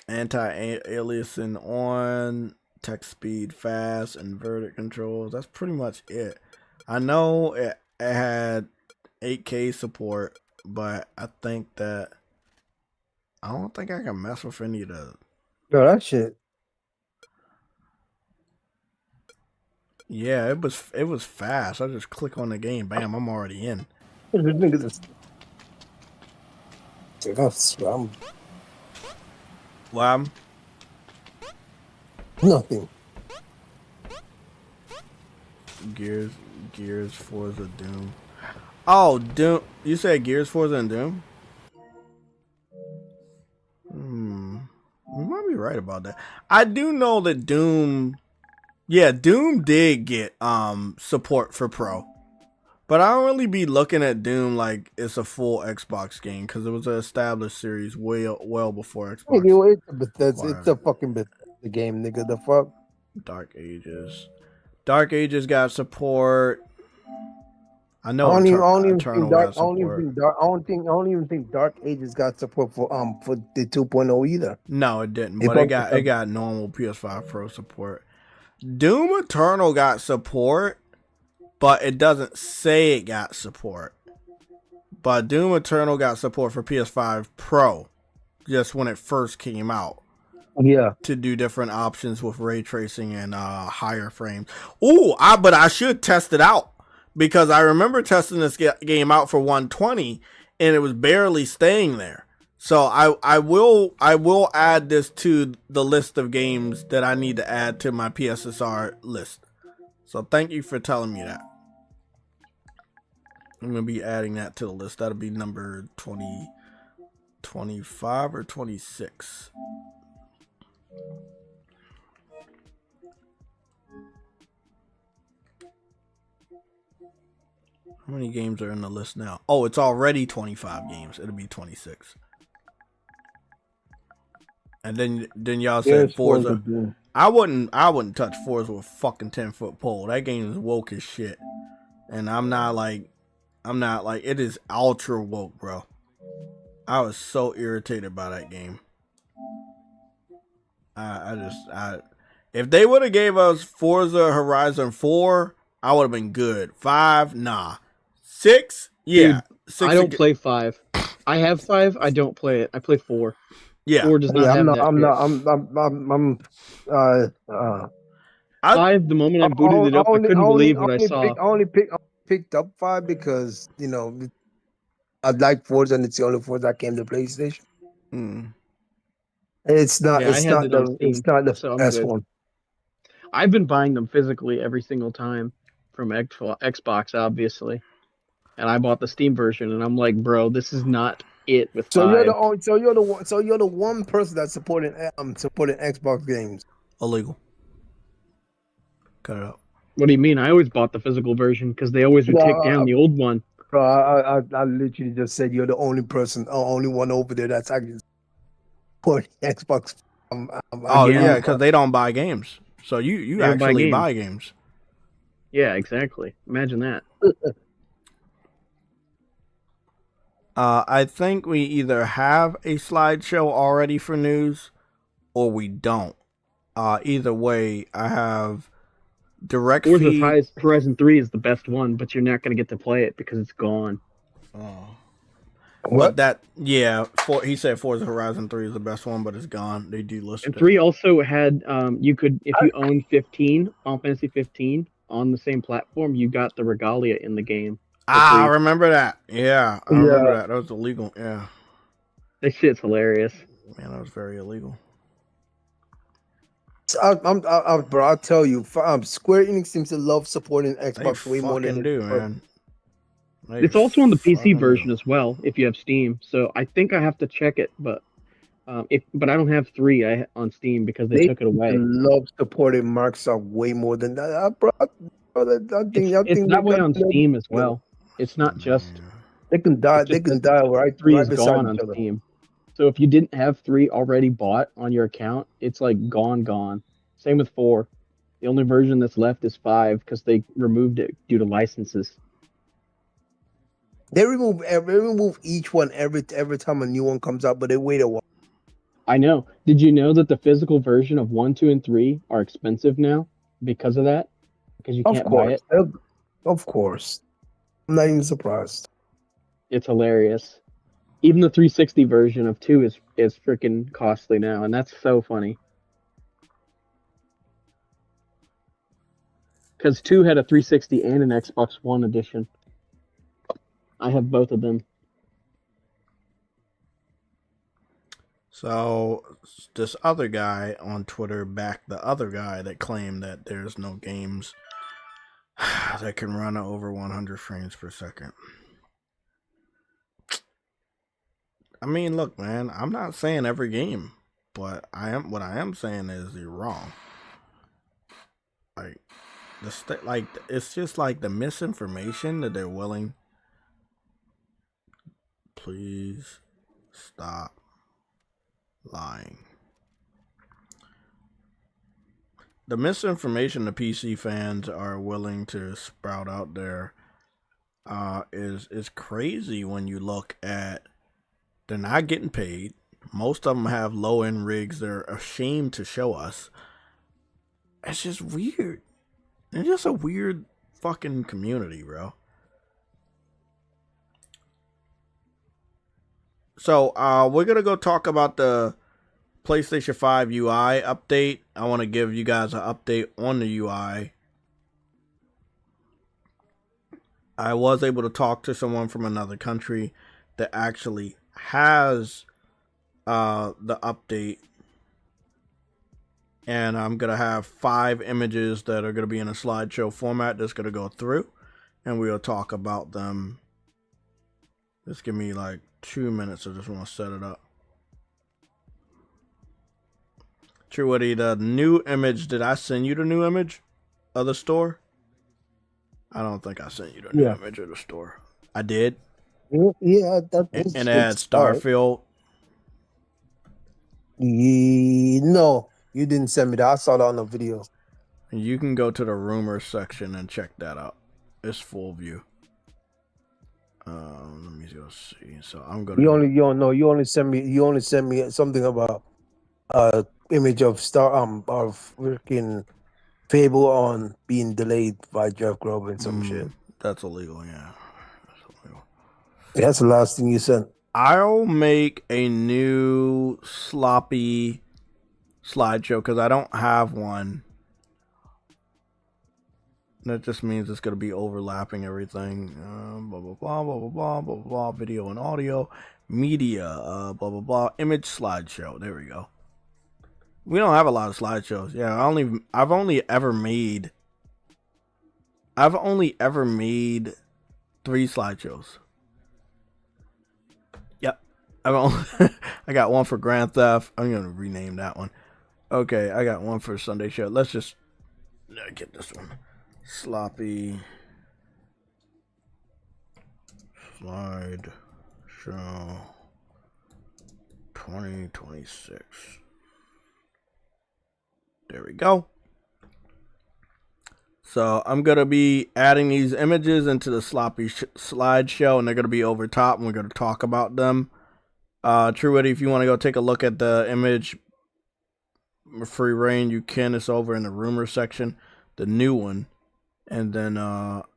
Anti-aliasing on, text speed fast, inverted controls. That's pretty much it. I know it had 8K support, but I don't think I can mess with any of the. Yo, that shit. Yeah, it was fast. I just click on the game, bam, I'm already in. Wow. Nothing. Gears, Forza, Doom. Oh, Doom. You said Gears, Forza, and Doom? You might be right about that. I do know that Doom. Yeah, Doom did get support for Pro. But I don't really be looking at Doom like it's a full Xbox game because it was an established series well before Xbox. Nigga, it's a fucking Bethesda game, nigga. The fuck? Dark Ages. Dark Ages got support. I know. I don't even think Dark Ages got support for the 2.0 either. No, it didn't. But it got normal PS5 Pro support. Doom Eternal got support, but it doesn't say it got support. But Doom Eternal got support for PS5 Pro, just when it first came out. Yeah. To do different options with ray tracing and higher frames. Ooh, but I should test it out because I remember testing this game out for 120 and it was barely staying there. So I will add this to the list of games that I need to add to my PSSR list. So thank you for telling me that. I'm going to be adding that to the list. That'll be number 20, 25 or 26. How many games are in the list now? Oh, it's already 25 games. It'll be 26. And then y'all said Forza. I wouldn't touch Forza with a fucking 10-foot pole. That game is woke as shit. And I'm not like it is ultra woke, bro. I was so irritated by that game. If they would have gave us Forza Horizon 4, I would have been good. 5, nah. 6, yeah. Dude, 6 I don't play 5. I have 5. I don't play it. I play 4. Yeah. 4 does not have that. 5. The moment I booted it up, I couldn't believe what I saw. I only picked up 5 because I like Forza and it's the only Forza that came to PlayStation. It's not. Yeah, it's not the best one. I've been buying them physically every single time from Xbox, obviously, and I bought the Steam version, and I'm like, bro, this is not it with 5. You're the one person that's supporting Xbox games. Illegal. Cut it out. What do you mean? I always bought the physical version because they always would take down the old one. Bro, I literally just said you're the only one over there that's actually supporting Xbox. Yeah, because they don't buy games. So you actually buy games. Yeah, exactly. Imagine that. I think we either have a slideshow already for news or we don't. Either way, I have direct feed. Horizon 3 is the best one, but you're not going to get to play it because it's gone. Oh. What? He said Forza Horizon 3 is the best one, but it's gone. They delisted it. And 3 also had, you could, if you own 15, Final Fantasy 15, on the same platform, you got the Regalia in the game. I free. remember that. Yeah, I remember Yeah. that. That was illegal. Yeah, That shit's hilarious. man, that was very illegal. Bro, I'll tell you, Square Enix seems to love supporting They Xbox way more than fucking they do, support. man. They It's also on the PC fucking version do. as well if you have Steam. So I think I have to check it, but but I don't have 3 on Steam because they They took it seem to away. love supporting Microsoft way more than that. I It's think that way on Steam as well. It's not just Man. they can die. it's They just can that die right 3 is beside gone on each other. Steam. So if you didn't have 3 already bought on your account, it's like gone. Same with 4. The only version that's left is 5 because they removed it due to licenses. They remove each one every time a new one comes out, but they wait a while. I know. Did you know that the physical version of 1, 2, and 3 are expensive now because of that? Because you Of can't buy course, it. of course. I'm not even surprised. It's hilarious. Even the 360 version of 2 is freaking costly now, and that's so funny. Because 2 had a 360 and an Xbox One edition. I have both of them. So this other guy on Twitter backed the other guy that claimed that there's no games that can run over 100 frames per second. I mean, look, man, I'm not saying every game, but what I am saying is you're wrong. Like it's just like the misinformation that they're willing. Please stop lying. The misinformation the PC fans are willing to sprout out there is crazy when you look at they're not getting paid. Most of them have low end rigs they're ashamed to show us. It's just weird. It's just a weird fucking community, bro. So we're gonna go talk about the PlayStation 5 UI update. I want to give you guys an update on the UI. I was able to talk to someone from another country that actually has the update, and I'm gonna have 5 images that are gonna be in a slideshow format that's gonna go through, and we'll talk about them. Just give me like 2 minutes. I just want to set it up. True, Woody, the new image, did I send you the new image of the store? I don't think I sent you the new image of the store. I did. Yeah, that's And it had Starfield. No, you didn't send me that. I saw that on the video. And you can go to the rumors section and check that out. It's full view. Let me go see. So I'm gonna. You only send me something about image of of freaking Fable on being delayed by Jeff Grubb and some shit. That's illegal, yeah. That's the last thing you sent. I'll make a new sloppy slideshow because I don't have one. That just means it's going to be overlapping everything. Blah, blah, blah, blah, blah, blah, blah, blah, video and audio, media, blah, blah, blah, image slideshow. There we go. We don't have a lot of slideshows. Yeah, I've only ever made 3 slideshows. Yep. I got one for Grand Theft. I'm going to rename that one. Okay, I got one for Sunday Show. Let's just get this one. Sloppy slide show 2026. There we go. So I'm going to be adding these images into the sloppy slideshow, and they're going to be over top, and we're going to talk about them. True Witty, if you want to go take a look at the image, free reign, you can. It's over in the rumor section, the new one. And then,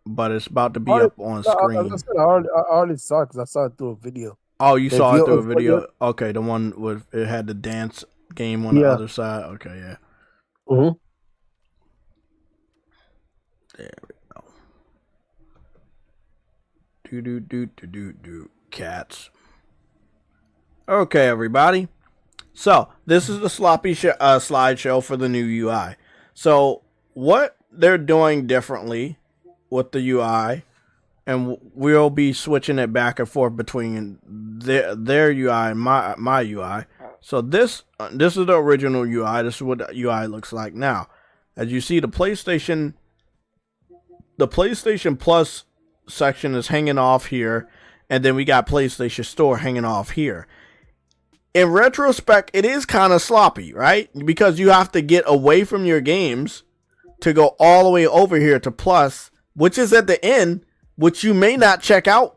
but it's about to be up on screen. I already saw it because I saw it through a video. Oh, you saw it through a video? Okay, the one with it had the dance game on the other side. Okay, yeah. Mm-hmm. There we go. Cats. Okay, everybody. So this is the sloppy slideshow for the new UI. So what they're doing differently with the UI, and we'll be switching it back and forth between their UI and my UI. So this is the original UI. This is what the UI looks like now. As you see, the PlayStation Plus section is hanging off here, and then we got PlayStation Store hanging off here. In retrospect, it is kind of sloppy, right? Because you have to get away from your games to go all the way over here to Plus, which is at the end, which you may not check out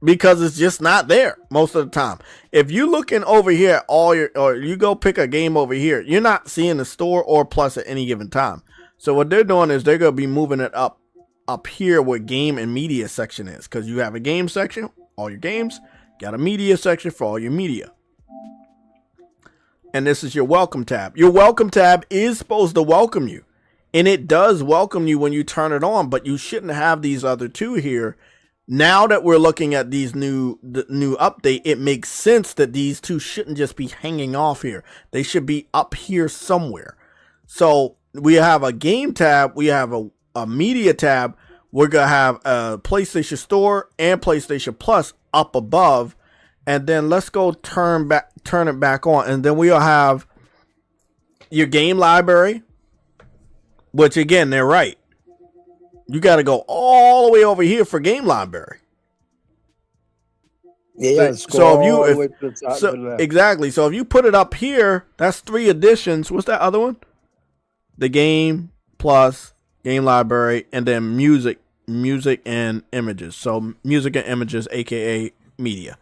because it's just not there most of the time. If you looking over here or you go pick a game over here, you're not seeing the Store or Plus at any given time. So what they're doing is they're going to be moving it up here where game and media section is, because you have a game section, all your games, got a media section for all your media. And this is your welcome tab. Your welcome tab is supposed to welcome you, and it does welcome you when you turn it on, but you shouldn't have these other two here. Now that we're looking at the new update, it makes sense that these two shouldn't just be hanging off here. They should be up here somewhere. So we have a game tab, we have a media tab, we're going to have a PlayStation Store and PlayStation Plus up above, and then let's go turn it back on, and then we'll have your game library, which again, they're right. You got to go all the way over here for game library. Yeah, exactly. So if you put it up here, that's 3 editions. What's that other one? The game plus game library, and then music and images. So music and images, aka media.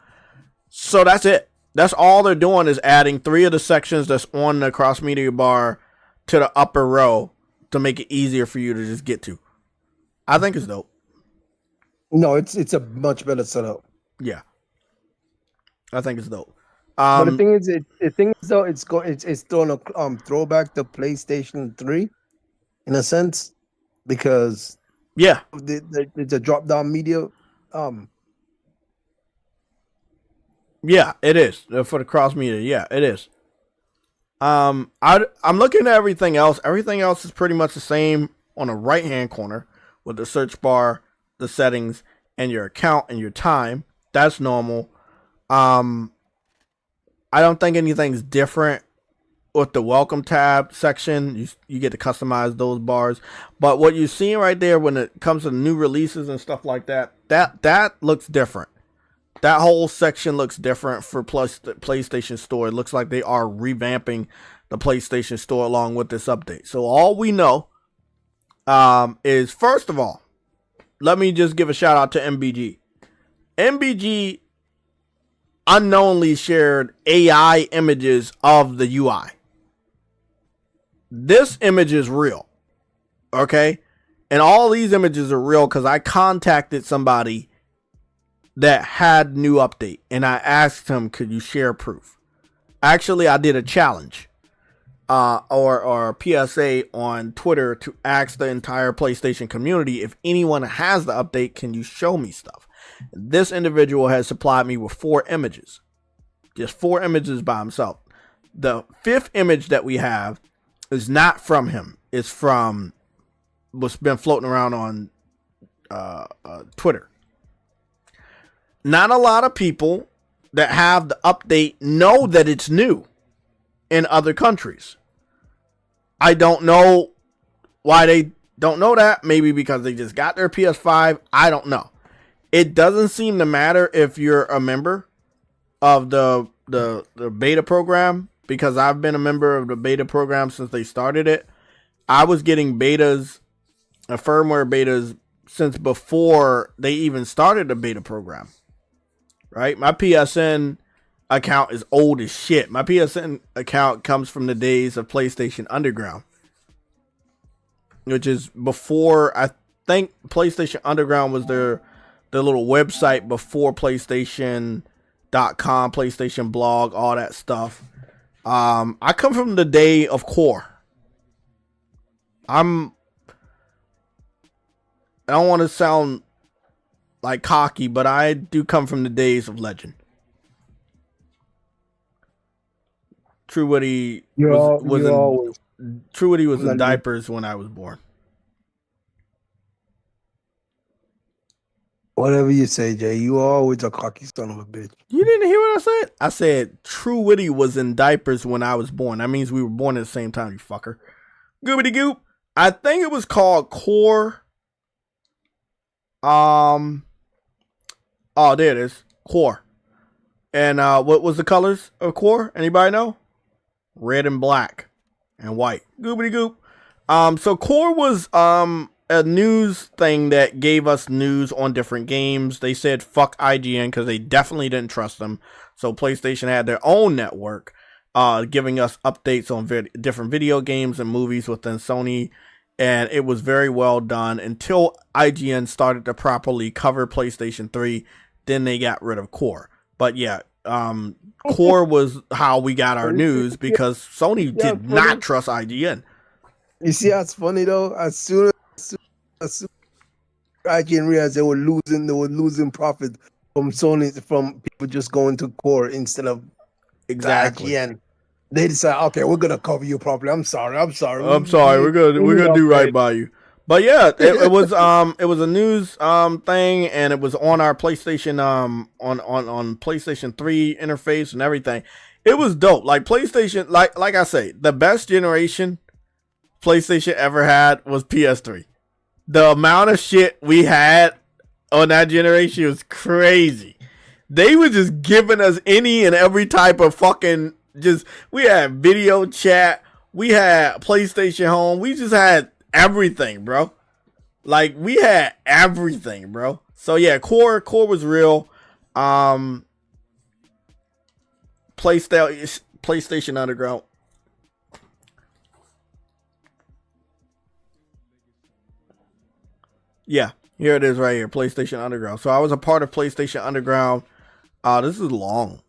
So that's it. That's all they're doing is adding 3 of the sections that's on the cross media bar to the upper row to make it easier for you to just get to. I think it's dope. No, it's a much better setup. Yeah, I think it's dope. But the thing is, it's throwing a throwback to PlayStation 3 in a sense, because it's a drop down media. Yeah, it is for the cross media. Yeah, it is. I'm looking at everything else. Everything else is pretty much the same on the right hand corner with the search bar, the settings, and your account and your time. That's normal. I don't think anything's different with the welcome tab section. You get to customize those bars. But what you're seeing right there when it comes to new releases and stuff like that, that looks different. That whole section looks different for the PlayStation Store. It looks like they are revamping the PlayStation Store along with this update. So all we know is, first of all, let me just give a shout out to MBG. MBG unknowingly shared AI images of the UI. This image is real. Okay? And all these images are real because I contacted somebody that had new update, and I asked him, could you share proof? Actually, I did a challenge or PSA on Twitter to ask the entire PlayStation community, if anyone has the update, can you show me stuff? This individual has supplied me with 4 images, just 4 images by himself. The 5th image that we have is not from him. It's from what's been floating around on Twitter. Not a lot of people that have the update know that it's new in other countries. I don't know why they don't know that. Maybe because they just got their PS5. I don't know. It doesn't seem to matter if you're a member of the beta program, because I've been a member of the beta program since they started it. I was getting betas, firmware betas, since before they even started the beta program. Right? My PSN account is old as shit. My PSN account comes from the days of PlayStation Underground, which is before, I think PlayStation Underground was their little website before PlayStation.com, PlayStation blog, all that stuff. I come from the day of Core. I don't want to sound like cocky, but I do come from the days of Legend. True Woody was in diapers when I was born. Whatever you say, Jay, you are always a cocky son of a bitch. You didn't hear what I said? I said True Woody was in diapers when I was born. That means we were born at the same time, you fucker. Goobity goop. I think it was called Core. Oh, there it is. Core. And what was the colors of Core? Anybody know? Red and black and white. Goobity goop. So Core was a news thing that gave us news on different games. They said fuck IGN because they definitely didn't trust them. So PlayStation had their own network, giving us updates on different video games and movies within Sony. And it was very well done until IGN started to properly cover PlayStation 3. Then they got rid of Core. But yeah, Core was how we got our news because Sony did not trust IGN. You see how it's funny though? As soon as IGN realized they were losing profit from Sony, from people just going to Core instead of exactly IGN. They decide, okay, we're gonna cover you properly. I'm sorry. We're gonna do right by you. But yeah, it was a news thing, and it was on our PlayStation on PlayStation 3 interface and everything. It was dope. Like PlayStation, like I say, the best generation PlayStation ever had was PS3. The amount of shit we had on that generation was crazy. They were just giving us any and every type of fucking we had video chat, we had PlayStation Home, we just had everything, bro. Like we had everything, bro. So yeah, Core was real. PlayStation Underground. Yeah, here it is right here, PlayStation Underground. So I was a part of PlayStation Underground. This is long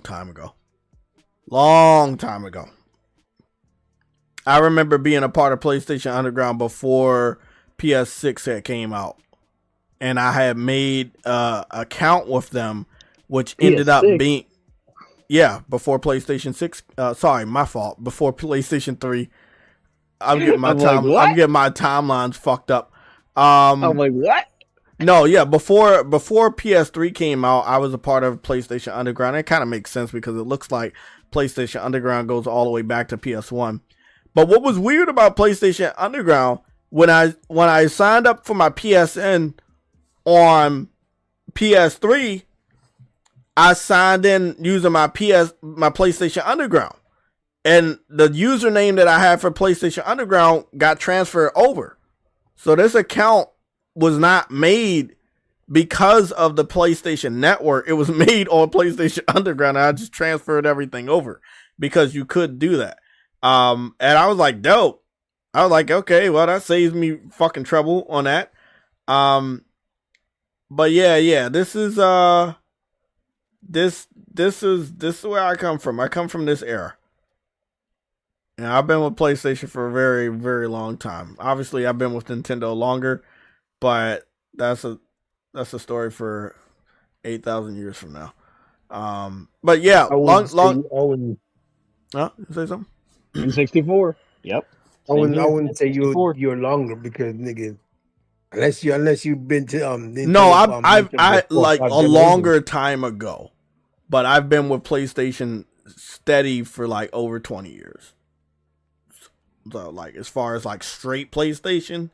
time ago. Long time ago. I remember being a part of PlayStation Underground before PS6 had came out. And I had made an account with them, which ended up being... Yeah, before PlayStation 6. Sorry, my fault. Before PlayStation 3. I'm getting my timelines fucked up. I'm like, what? No, yeah, before PS3 came out, I was a part of PlayStation Underground. It kind of makes sense because it looks like PlayStation Underground goes all the way back to PS1. But what was weird about PlayStation Underground, when I signed up for my PSN on PS3, I signed in using my PlayStation Underground. And the username that I had for PlayStation Underground got transferred over. So this account was not made because of the PlayStation Network. It was made on PlayStation Underground. And I just transferred everything over because you could do that. And I was like, dope. I was like, okay, well, that saves me fucking trouble on that. But yeah, this is this is where I come from. I come from this era. And I've been with PlayStation for a very, very long time. Obviously, I've been with Nintendo longer, but that's a story for 8,000 years from now. But yeah, long. Huh? Say something. N64. Yep. I wouldn't say you're longer because nigga, unless you've been to Nintendo, no, I like a longer time ago, but I've been with PlayStation steady for like over 20 years. So like as far as like straight PlayStation,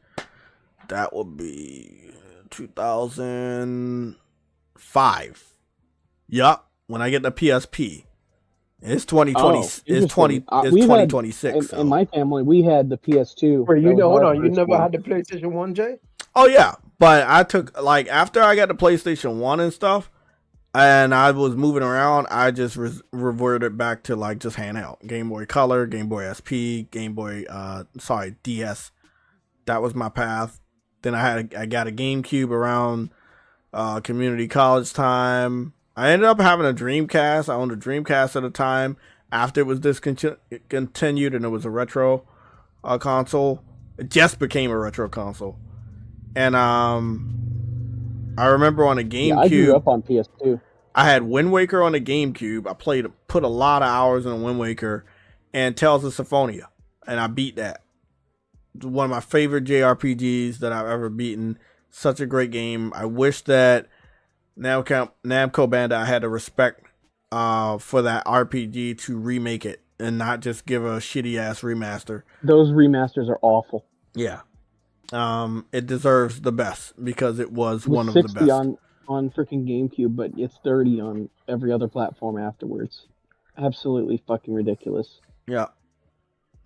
that would be 2005. Yup, when I get the PSP. It's 2020. It's 2026. In my family, we had the PS2. Wait, hold on. You never had the PlayStation 1, Jay? Oh yeah, but I took like after I got the PlayStation 1 and stuff, and I was moving around, I just reverted back to like just handheld. Game Boy Color, Game Boy SP, DS. That was my path. Then I got a GameCube around community college time. I ended up having a Dreamcast. I owned a Dreamcast at the time. After it was discontinued and it was a retro console, it just became a retro console. And I remember on a Yeah, I grew GameCube, up on PS2. I had Wind Waker on the GameCube. I put a lot of hours in Wind Waker and Tales of Symphonia, and I beat that. It's one of my favorite JRPGs that I've ever beaten. Such a great game. I wish that Namco Bandai had the respect for that RPG to remake it and not just give a shitty ass remaster. Those remasters are awful. Yeah. It deserves the best because it was one of the best. 60 on freaking GameCube, but it's 30 on every other platform afterwards. Absolutely fucking ridiculous. Yeah.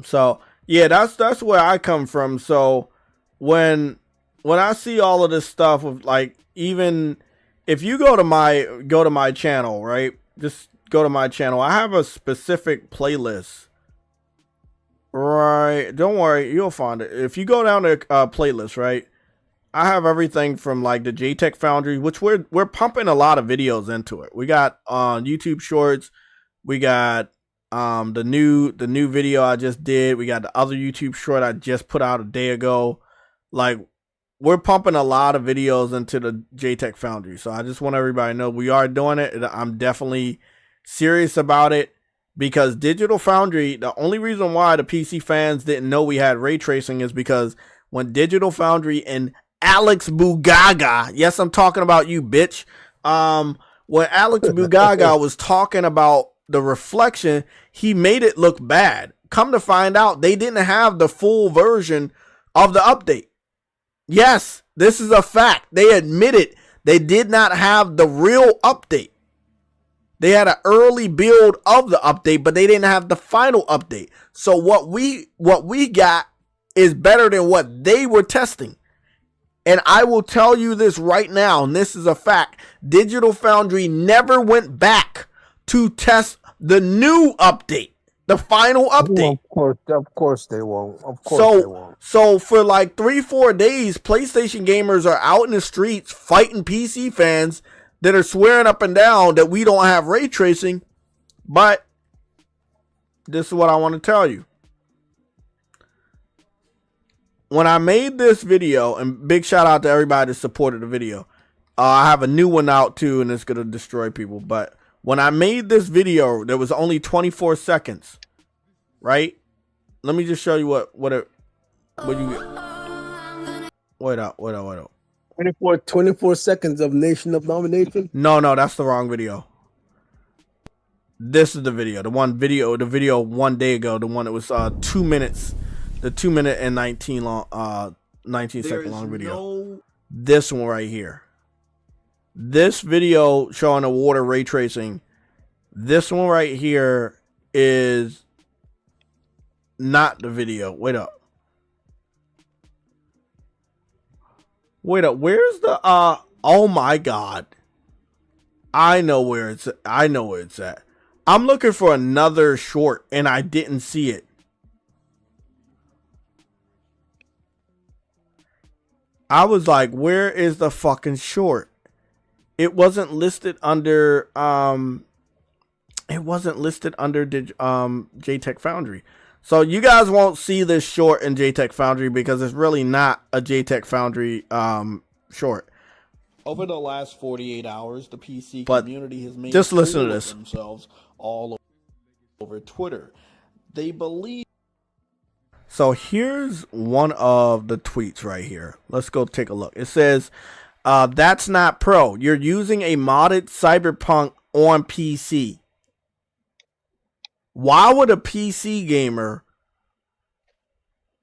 So yeah, that's where I come from. So when I see all of this stuff of like, even if you go to my channel, right? Just go to my channel. I have a specific playlist. Right. Don't worry, you'll find it. If you go down to playlist, right? I have everything from like the JayTech Foundry, which we're pumping a lot of videos into it. We got YouTube Shorts, we got the new video I just did, we got the other YouTube short I just put out a day ago. Like, we're pumping a lot of videos into the JayTech Foundry. So I just want everybody to know we are doing it. I'm definitely serious about it because Digital Foundry, the only reason why the PC fans didn't know we had ray tracing is because when Digital Foundry and Alex Bugaga, yes, I'm talking about you, bitch. When Alex Bugaga was talking about the reflection, he made it look bad. Come to find out, they didn't have the full version of the update. Yes, this is a fact. They admitted they did not have the real update. They had an early build of the update, but they didn't have the final update. So what we got is better than what they were testing. And I will tell you this right now, and this is a fact. Digital Foundry never went back to test the new update, the final update. Well, of course they won't. Of course they won't. So for like 3-4 days, PlayStation gamers are out in the streets fighting PC fans that are swearing up and down that we don't have ray tracing. But this is what I want to tell you. When I made this video, and big shout out to everybody that supported the video. I have a new one out too, and it's going to destroy people. But when I made this video, there was only 24 seconds, right? Let me just show you what you get. Wait up. 24 seconds of Nation of Domination? No, that's the wrong video. This is the video. The video 1 day ago, the one that was 2 minutes. The 2 minute and 19 second long video. This one right here. This video showing the water ray tracing. This one right here is not the video. Wait up. Where's the oh my god. I know where it's at. I'm looking for another short and I didn't see it. I was like, where is the fucking short? It wasn't listed under JayTech Foundry. So you guys won't see this short in JayTech Foundry because it's really not a JayTech Foundry short. Over the last 48 hours, the PC But community has made just listen to fool of this. themselves all over Twitter. They believe. So here's one of the tweets right here. Let's go take a look. It says, that's not pro. You're using a modded Cyberpunk on PC. Why would a PC gamer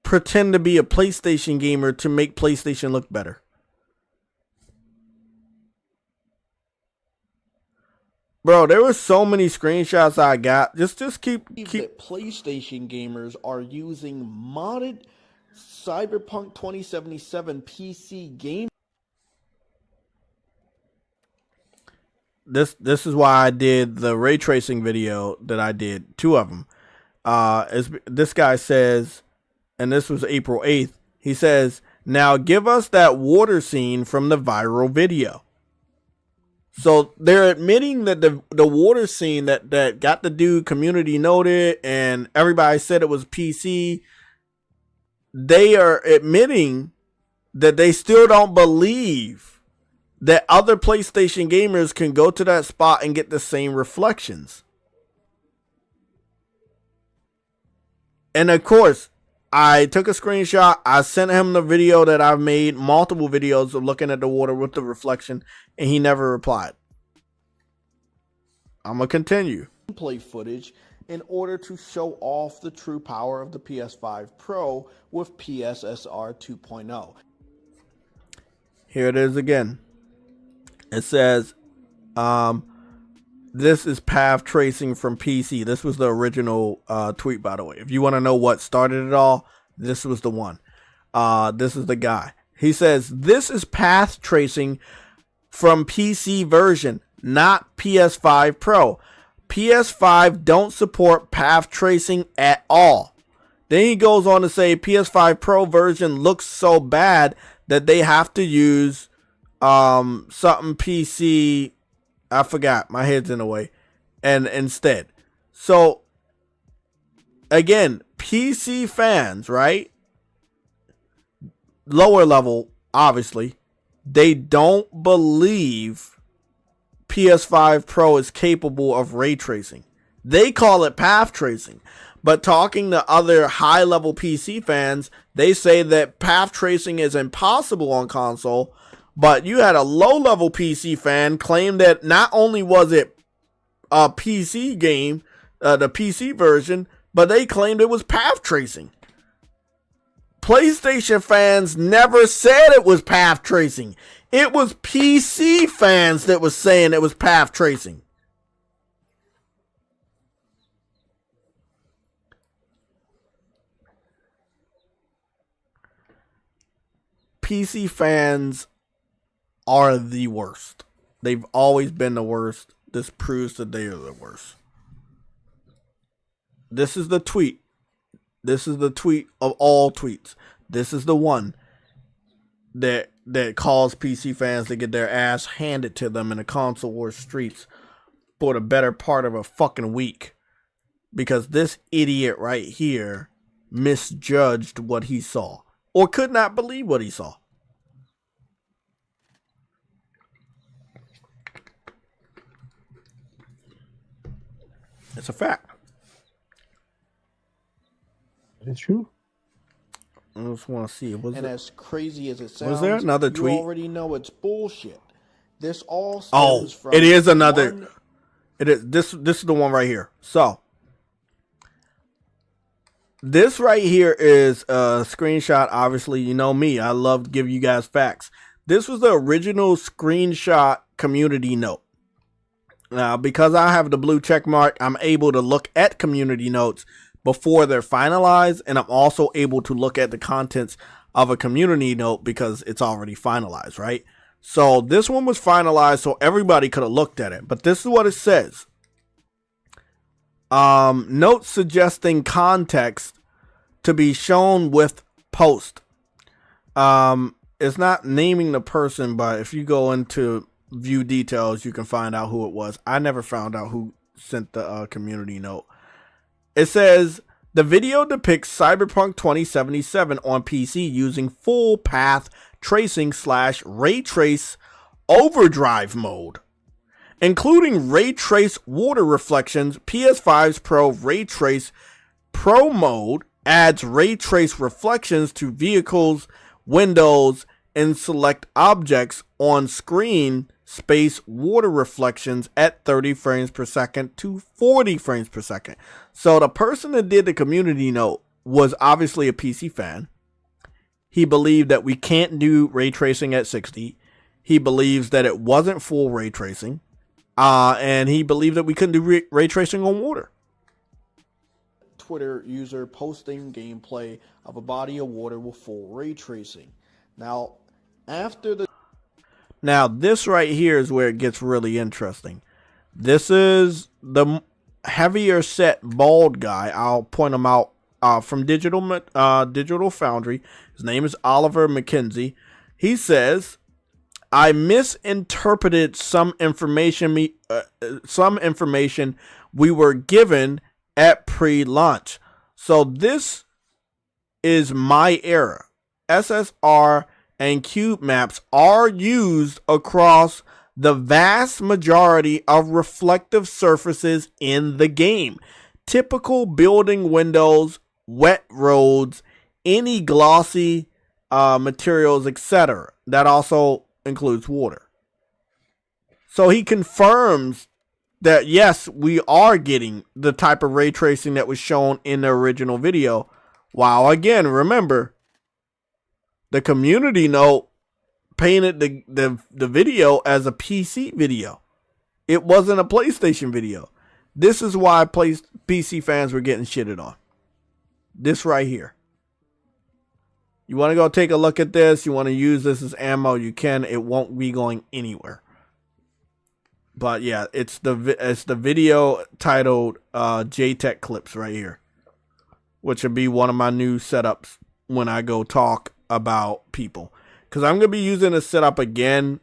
pretend to be a PlayStation gamer to make PlayStation look better? Bro, there were so many screenshots I got. Just keep. That PlayStation gamers are using modded Cyberpunk 2077 PC game. This is why I did the ray tracing video that I did, 2 of them. As this guy says, and this was April 8th. He says, "Now give us that water scene from the viral video." So they're admitting that the water scene that got the dude community noted and everybody said it was PC. They are admitting that they still don't believe that other PlayStation gamers can go to that spot and get the same reflections. And of course, I took a screenshot. I sent him the video that I've made, multiple videos of looking at the water with the reflection, and he never replied. I'm going to continue. Gameplay footage in order to show off the true power of the PS5 Pro with PSSR 2.0. Here it is again. It says, this is path tracing from PC. This was the original tweet, by the way. If you want to know what started it all, this was the one. This is the guy. He says, this is path tracing from PC version, not PS5 Pro. PS5 don't support path tracing at all. Then he goes on to say PS5 Pro version looks so bad that they have to use something PC, I forgot, my head's in the way, and instead. So again, PC fans, right? Lower level, obviously, they don't believe PS5 Pro is capable of ray tracing. They call it path tracing. But talking to other high-level PC fans, they say that path tracing is impossible on console. But you had a low-level PC fan claim that not only was it a PC game, the PC version, but they claimed it was path tracing. PlayStation fans never said it was path tracing. It was PC fans that was saying it was path tracing. PC fans are the worst. They've always been the worst. This proves that they are the worst. This is the tweet. This is the tweet of all tweets. This is the one that caused PC fans to get their ass handed to them in the console war streets for the better part of a fucking week. Because this idiot right here misjudged what he saw. Or could not believe what he saw. It's a fact. It's true. I just want to see. As crazy as it sounds, was there another tweet? You already know it's bullshit. This all stems from it is another. It is this is the one right here. So this right here is a screenshot. Obviously, you know me. I love to give you guys facts. This was the original screenshot community note. Now, because I have the blue check mark, I'm able to look at community notes before they're finalized, and I'm also able to look at the contents of a community note because it's already finalized, right? So this one was finalized so everybody could have looked at it, but this is what it says. Notes suggesting context to be shown with post. It's not naming the person, but if you go into view details, you can find out who it was. I never found out who sent the community note. It says, the video depicts Cyberpunk 2077 on PC using full path tracing / ray trace overdrive mode. Including ray trace water reflections, PS5's Pro Ray Trace Pro mode adds ray trace reflections to vehicles, windows, and select objects on screen space water reflections at 30 frames per second to 40 frames per second. So the person that did the community note was obviously a PC fan. He believed that we can't do ray tracing at 60. He believes that it wasn't full ray tracing. And he believed that we couldn't do ray tracing on water. Twitter user posting gameplay of a body of water with full ray tracing. Now this right here is where it gets really interesting. This is the heavier set bald guy. I'll point him out from Digital Foundry. His name is Oliver McKenzie. He says, I misinterpreted some information we were given at pre-launch. So this is my error. SSR and cube maps are used across the vast majority of reflective surfaces in the game. Typical building windows, wet roads, any glossy materials, etc. That also includes water. So he confirms that yes, we are getting the type of ray tracing that was shown in the original video. While again, remember, the community note painted the video as a PC video. It wasn't a PlayStation video. This is why PC fans were getting shitted on. This right here. You want to go take a look at this? You want to use this as ammo? You can. It won't be going anywhere. But yeah, it's the video titled JayTech clips right here, which would be one of my new setups when I go talk about people. Because I'm going to be using this setup again.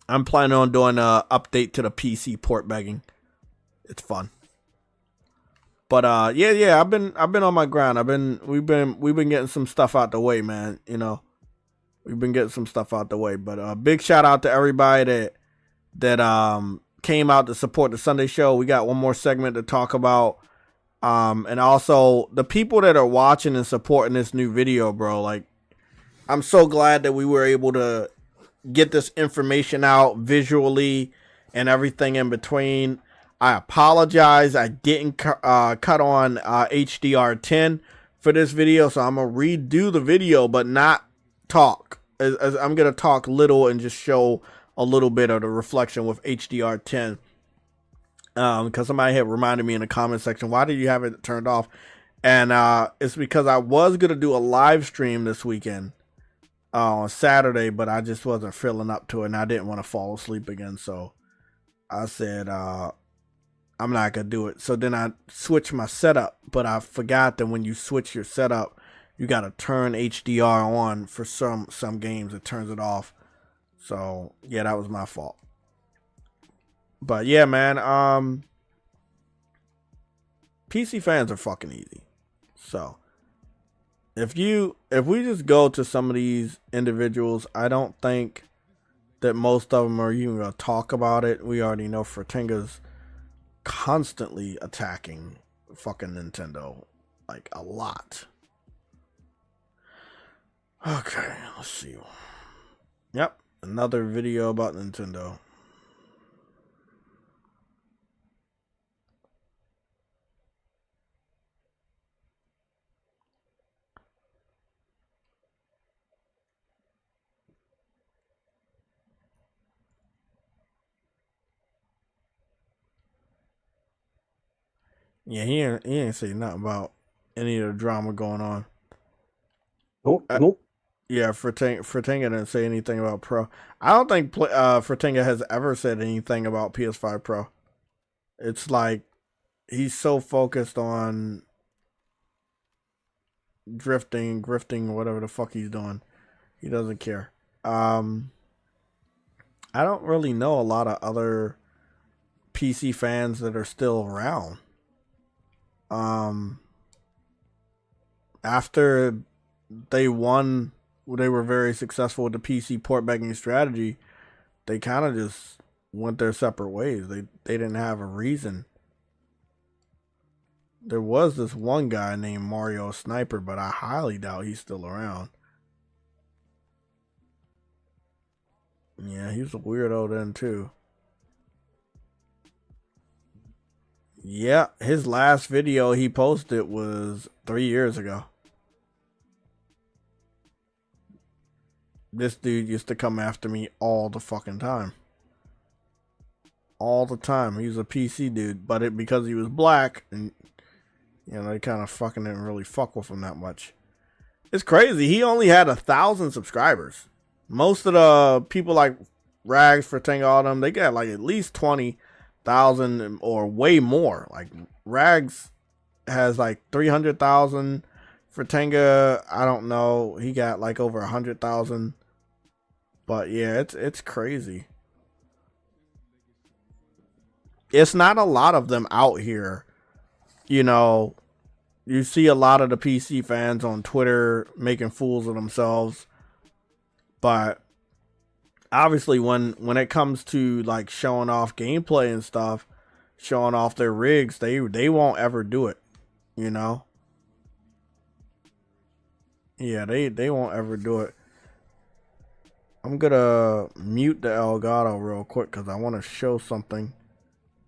I'm planning on doing an update to the PC port begging. It's fun. But yeah, I've been on my grind. We've been getting some stuff out the way, man. You know, we've been getting some stuff out the way. But big shout out to everybody that came out to support the Sunday show. We got one more segment to talk about. And also the people that are watching and supporting this new video, bro. Like, I'm so glad that we were able to get this information out visually and everything in between. I apologize. I didn't cut on HDR10 for this video, so I'm going to redo the video, but not talk. As I'm going to talk little and just show a little bit of the reflection with HDR10. Because somebody had reminded me in the comment section, why did you have it turned off? And it's because I was going to do a live stream this weekend on Saturday, but I just wasn't feeling up to it, and I didn't want to fall asleep again. So I said, I'm not going to do it. So then I switched my setup, but I forgot that when you switch your setup, you got to turn HDR on. For some games, it turns it off. So yeah, that was my fault. But yeah, man, PC fans are fucking easy. So if we just go to some of these individuals, I don't think that most of them are even going to talk about it. We already know Fratinga's constantly attacking fucking Nintendo, like a lot. Okay, let's see. Yep, another video about Nintendo. Yeah, he ain't say nothing about any of the drama going on. Nope. Yeah, Fratinga didn't say anything about Pro. I don't think Fratinga has ever said anything about PS5 Pro. It's like he's so focused on grifting, whatever the fuck he's doing. He doesn't care. I don't really know a lot of other PC fans that are still around. After they won, they were very successful with the PC port begging strategy. They kind of just went their separate ways. They didn't have a reason. There was this one guy named Mario Sniper, but I highly doubt he's still around. Yeah, he was a weirdo then too. Yeah, his last video he posted was 3 years ago. This dude used to come after me all the fucking time. All the time. He was a PC dude, but because he was black, and you know, they kind of fucking didn't really fuck with him that much. It's crazy. He only had 1,000 subscribers. Most of the people like Rags, Fratinga, all them, they got like at least 20,000 or way more. Like Rags has like 300,000. Fratinga, I don't know. He got like over 100,000. But yeah, it's crazy. It's not a lot of them out here. You know, you see a lot of the PC fans on Twitter making fools of themselves But obviously when it comes to like showing off gameplay and stuff, showing off their rigs, they won't ever do it, you know? Yeah, they won't ever do it. I'm gonna mute the Elgato real quick because I want to show something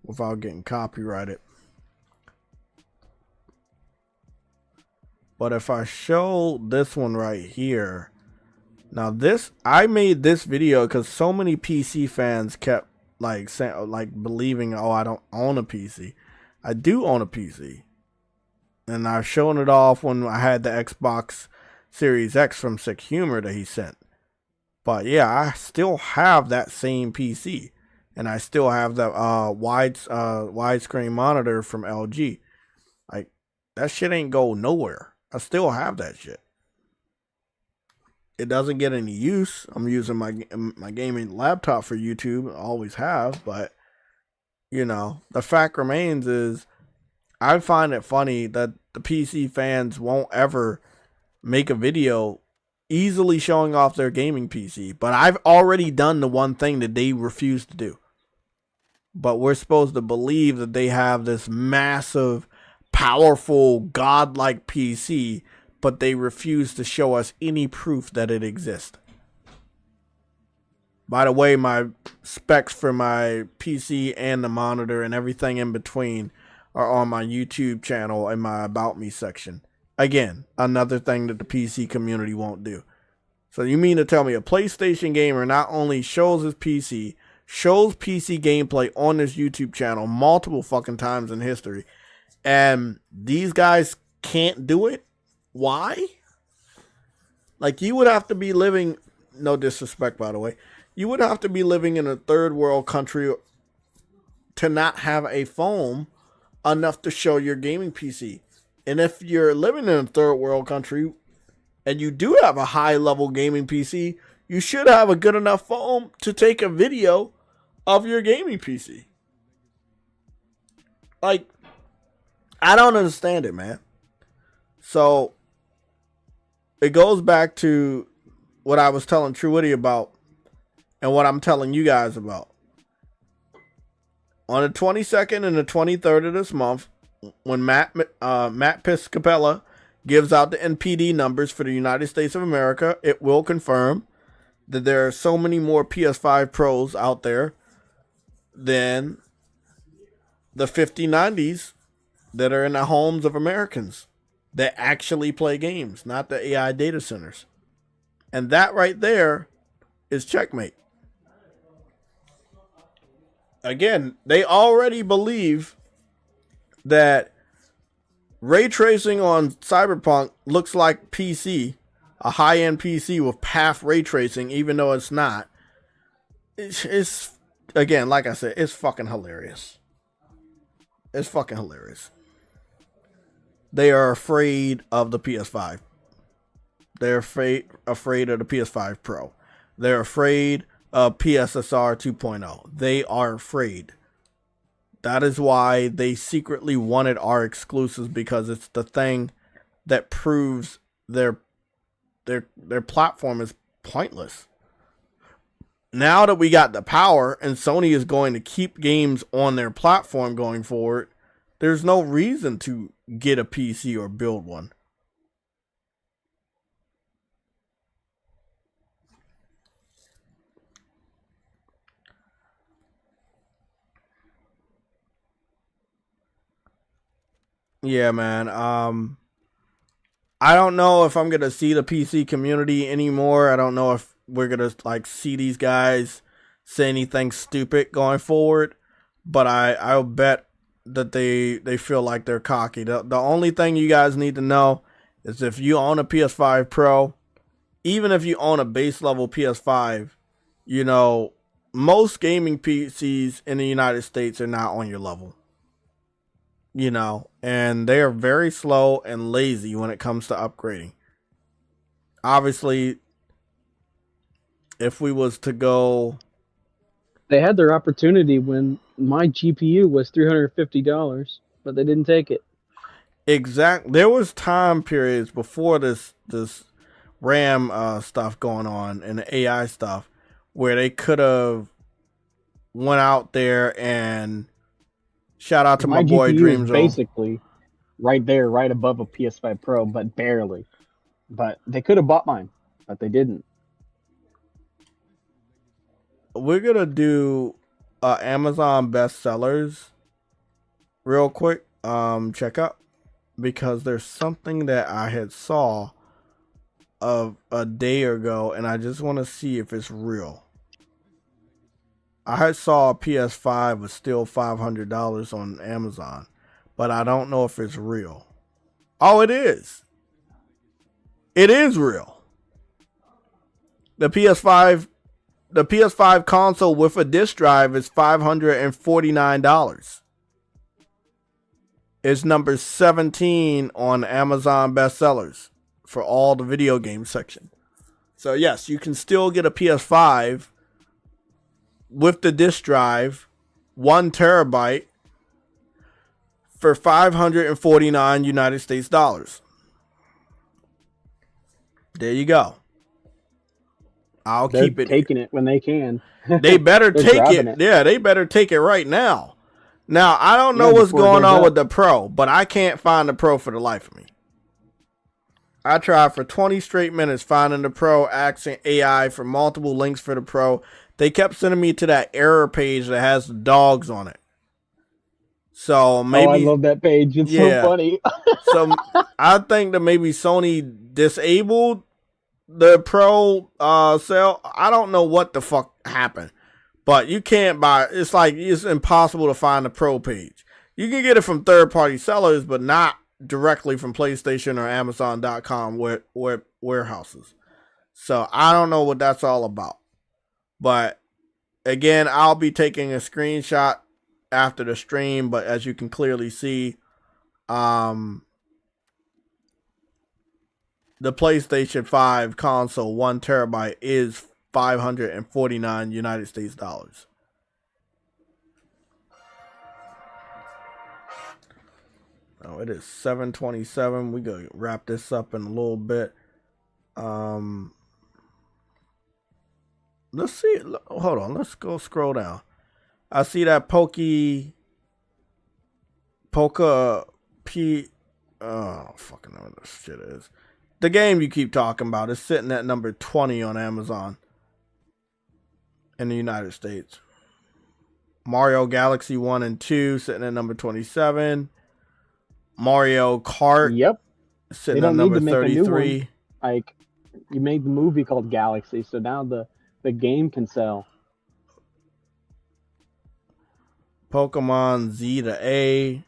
without getting copyrighted. But if I show this one right here, now this, I made this video because so many PC fans kept like saying, like believing, oh, I don't own a PC. I do own a PC, and I've shown it off when I had the Xbox Series X from Sick Humor that he sent. But yeah, I still have that same PC, and I still have the widescreen monitor from LG. Like, that shit ain't go nowhere. I still have that shit. It doesn't get any use. I'm using my gaming laptop for YouTube. I always have, but you know, the fact remains is I find it funny that the PC fans won't ever make a video easily showing off their gaming PC, but I've already done the one thing that they refuse to do. But we're supposed to believe that they have this massive, powerful, godlike PC, but they refuse to show us any proof that it exists. By the way, my specs for my PC and the monitor and everything in between are on my YouTube channel in my About Me section. Again, another thing that the PC community won't do. So you mean to tell me a PlayStation gamer not only shows his PC, shows PC gameplay on this YouTube channel multiple fucking times in history, and these guys can't do it? Why? Like, you would have to be living, no disrespect by the way, you would have to be living in a third world country to not have a phone enough to show your gaming PC. And if you're living in a third world country and you do have a high level gaming PC, you should have a good enough phone to take a video of your gaming PC. Like, I don't understand it, man. So it goes back to what I was telling Truity about and what I'm telling you guys about. On the 22nd and the 23rd of this month, when Matt Piscapella gives out the NPD numbers for the United States of America, it will confirm that there are so many more PS5 Pros out there than the 5090s that are in the homes of Americans that actually play games, not the AI data centers. And that right there is checkmate. Again, they already believe that ray tracing on Cyberpunk looks like PC, a high-end PC with path ray tracing, even though it's not. It's again, like I said, it's fucking hilarious. It's fucking hilarious. They are afraid of the PS5. They're afraid of the PS5 Pro. They're afraid of PSSR 2.0. They are afraid. That is why they secretly wanted our exclusives, because it's the thing that proves their platform is pointless. Now that we got the power and Sony is going to keep games on their platform going forward, there's no reason to get a PC or build one. Yeah, man. I don't know if I'm gonna see the PC community anymore. I don't know if we're gonna like see these guys say anything stupid going forward. But I'll bet that they feel like they're cocky. The only thing you guys need to know is if you own a PS5 Pro, even if you own a base level PS5, you know, most gaming PCs in the United States are not on your level. You know, and they are very slow and lazy when it comes to upgrading. Obviously, if we was to go... They had their opportunity when my GPU was $350, but they didn't take it. Exactly. There was time periods before this RAM stuff going on and the AI stuff, where they could have went out there and shout out to my boy GPU Dream is Zone. basically right there, right above a PS5 Pro, but barely. But they could have bought mine, but they didn't. We're gonna do Amazon bestsellers real quick. Check out, because there's something that I had saw of a day ago, and I just want to see if it's real. I had saw a PS5 was still $500 on Amazon, but I don't know if it's real. Oh, it is. It is real. The PS5 console with a disc drive is $549. It's number 17 on Amazon bestsellers for all the video game section. So yes, you can still get a PS5 with the disc drive, 1 terabyte, for $549 United States dollars. There you go. They're keep it. Taking it when they can. They better take it. it. Yeah, they better take it right now. Now, I don't know Yeah, what's before it going goes on up. with the Pro, but I can't find the Pro for the life of me. I tried for 20 straight minutes finding the Pro, asking AI for multiple links for the Pro. They kept sending me to that error page that has the dogs on it. So maybe, Oh, I love that page. It's Yeah. so funny. So I think that maybe Sony disabled the Pro sale. I don't know what the fuck happened, but you can't buy. It's like it's impossible to find the Pro page. You can get it from third-party sellers, but not directly from PlayStation or Amazon.com warehouses. So I don't know what that's all about. But again, I'll be taking a screenshot after the stream. But as you can clearly see, the PlayStation 5 console 1 terabyte is $549 United States dollars. Oh, it is 7:27. We gonna wrap this up in a little bit. Let's see. Hold on. Let's go scroll down. I see that Poca P. Oh, fucking know what this shit is. The game you keep talking about is sitting at number 20 on Amazon in the United States. Mario Galaxy 1 and 2 sitting at number 27. Mario Kart Yep. sitting at number need to make a new 33. one. Like, you made the movie called Galaxy, so now the game can sell. Pokemon Z to A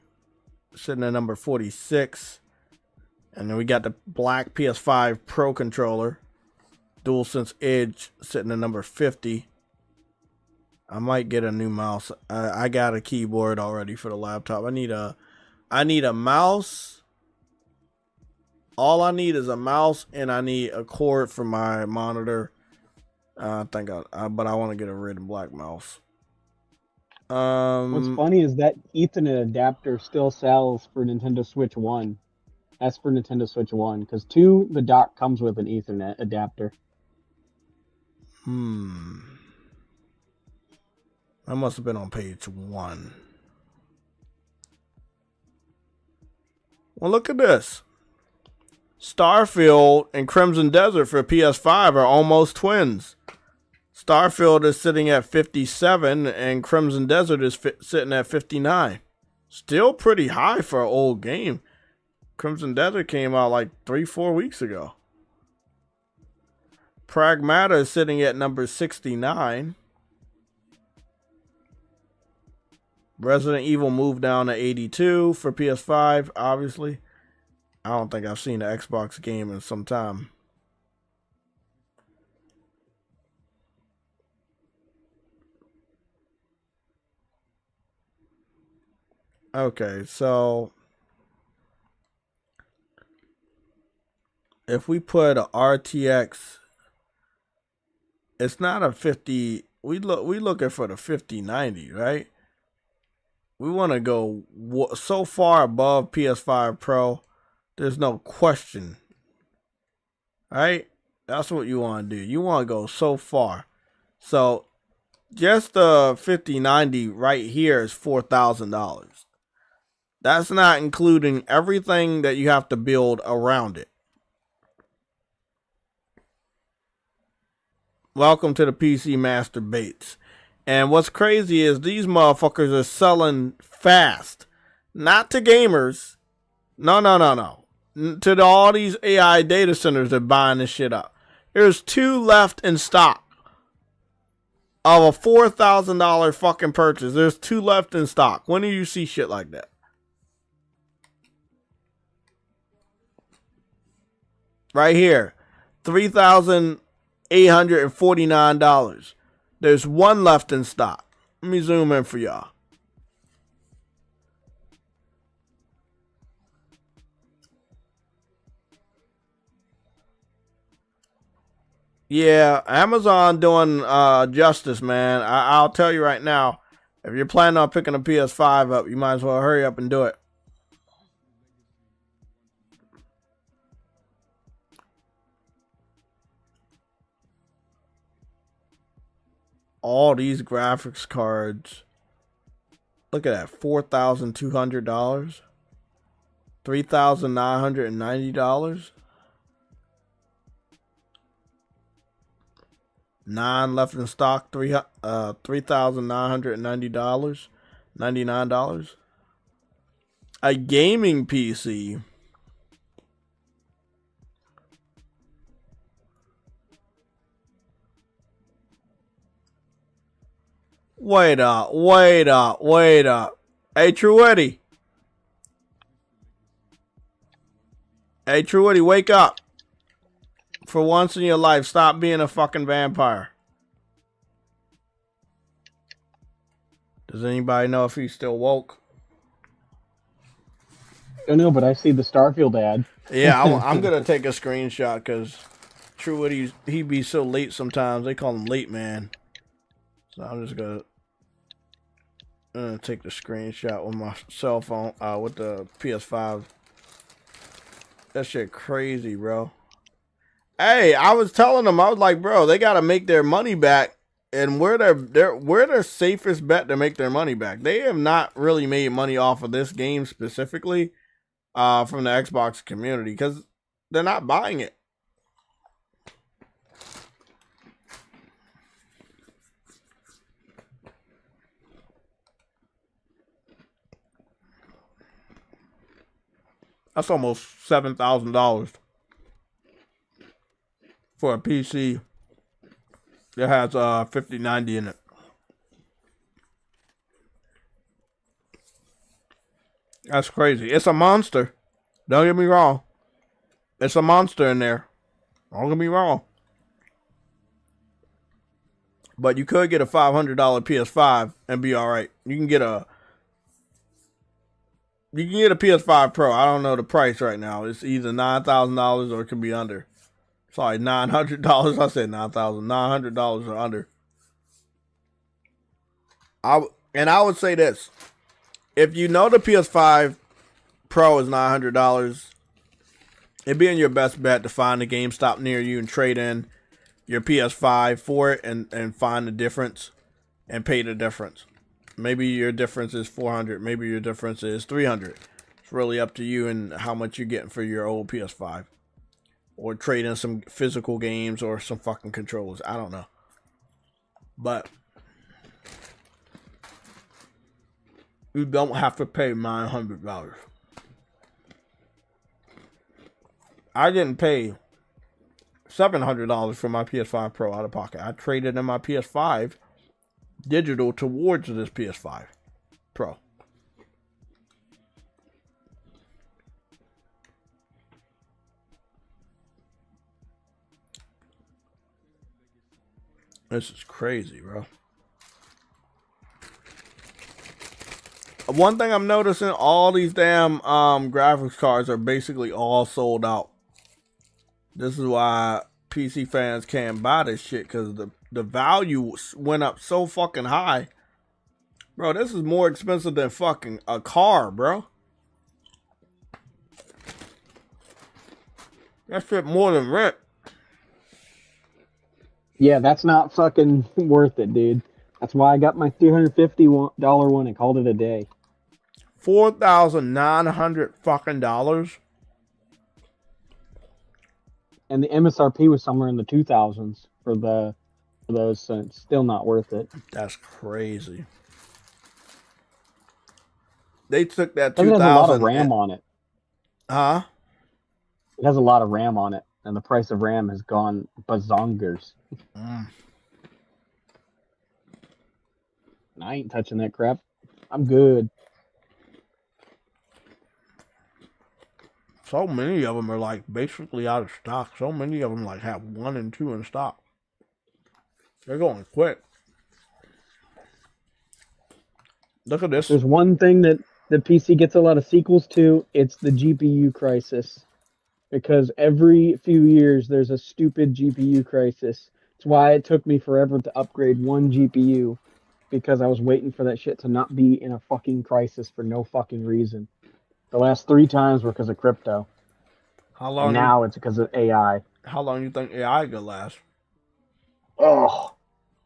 sitting at number 46. And then we got the black PS5 Pro controller. DualSense Edge sitting at number 50. I might get a new mouse. I got a keyboard already for the laptop. I need a mouse. All I need is a mouse, and I need a cord for my monitor. But I want to get a red and black mouse. What's funny is that Ethernet adapter still sells for Nintendo Switch 1. That's for Nintendo Switch 1, because 2, the dock comes with an Ethernet adapter. That must have been on page 1. Well, look at this. Starfield and Crimson Desert for PS5 are almost twins. Starfield is sitting at 57 and Crimson Desert is sitting at 59. Still pretty high for an old game. Crimson Desert came out like 3-4 weeks ago. Pragmata is sitting at number 69. Resident Evil moved down to 82 for PS5, obviously. I don't think I've seen an Xbox game in some time. Okay, so if we put a RTX, it's not a 50. We looking for the 5090, right? We want to go so far above PS5 Pro. There's no question, right? That's what you want to do. You want to go so far. So just the 5090 right here is $4,000. That's not including everything that you have to build around it. Welcome to the PC Master Baits. And what's crazy is these motherfuckers are selling fast. Not to gamers. No. To all these AI data centers that are buying this shit up. There's 2 left in stock. Of a $4,000 fucking purchase. There's 2 left in stock. When do you see shit like that? Right here. $3,849. There's 1 left in stock. Let me zoom in for y'all. Yeah, Amazon doing justice, man. I'll tell you right now, if you're planning on picking a PS5 up, you might as well hurry up and do it. All these graphics cards. Look at that, $4,200, $3,990. 9 left in stock, $3,990, $99. A gaming PC. Wait up. Hey, Truetti. Wake up. For once in your life, stop being a fucking vampire. Does anybody know if he's still woke? I don't know, but I see the Starfield ad. Yeah, I'm going to take a screenshot because Truetti, he be so late sometimes. They call him late man. So I'm just going to take the screenshot with my cell phone, with the PS5. That shit crazy, bro. Hey, I was telling them, I was like, bro, they got to make their money back, and we're their safest bet to make their money back. They have not really made money off of this game specifically from the Xbox community because they're not buying it. That's almost $7,000 for a PC that has 5090 in it. That's crazy. It's a monster. Don't get me wrong. It's a monster in there. Don't get me wrong. But you could get a $500 PS5 and be all right. You can get a PS5 Pro. I don't know the price right now. It's either $9,000 or it could be under. Sorry, $900. I said $9,000. $900 or under. I would say this. If you know the PS5 Pro is $900, it'd be in your best bet to find a GameStop near you and trade in your PS5 for it and find the difference and pay the difference. Maybe your difference is $400. Maybe your difference is $300. It's really up to you and how much you're getting for your old PS5. Or trade in some physical games or some fucking controllers. I don't know. But you don't have to pay $900. I didn't pay $700 for my PS5 Pro out of pocket. I traded in my PS5 digital towards this PS5 Pro. This is crazy, bro. One thing I'm noticing, all these damn graphics cards are basically all sold out. This is why PC fans can't buy this shit, because the value went up so fucking high. Bro, this is more expensive than fucking a car, bro. That shit more than rent. Yeah, that's not fucking worth it, dude. That's why I got my $350 one and called it a day. $4,900 fucking dollars. And the MSRP was somewhere in the 2000s for those, so it's still not worth it. That's crazy. They took that 2000. It has a lot of 2000 RAM on it. Huh? It has a lot of RAM on it, and the price of RAM has gone bazongers. Mm. And I ain't touching that crap. I'm good. So many of them are like basically out of stock. So many of them like have 1 and 2 in stock. They're going quick. Look at this. There's one thing that the PC gets a lot of sequels to. It's the GPU crisis. Because every few years there's a stupid GPU crisis. It's why it took me forever to upgrade one GPU. Because I was waiting for that shit to not be in a fucking crisis for no fucking reason. The last 3 times were because of crypto. How long? And now it's because of AI. How long you think AI could last? Oh,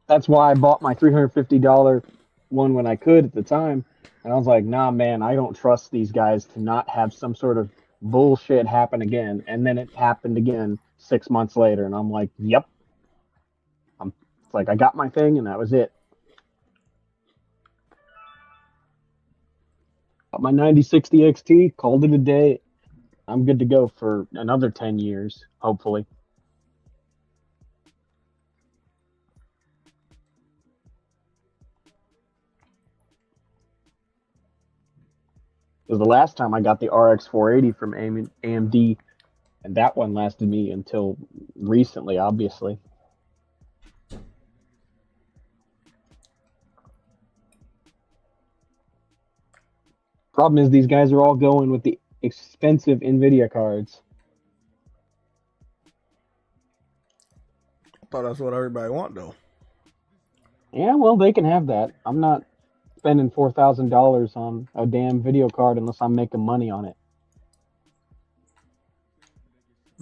that's why I bought my $350 one when I could at the time. And I was like, nah, man, I don't trust these guys to not have some sort of bullshit happen again. And then it happened again 6 months later. And I'm like, yep. It's like I got my thing and that was it. Got my 9060 XT, called it a day. I'm good to go for another 10 years, hopefully. Because the last time I got the RX 480 from AMD, and that one lasted me until recently, obviously. Problem is, these guys are all going with the expensive NVIDIA cards. I thought that's what everybody want, though. Yeah, well, they can have that. I'm not spending $4,000 on a damn video card unless I'm making money on it.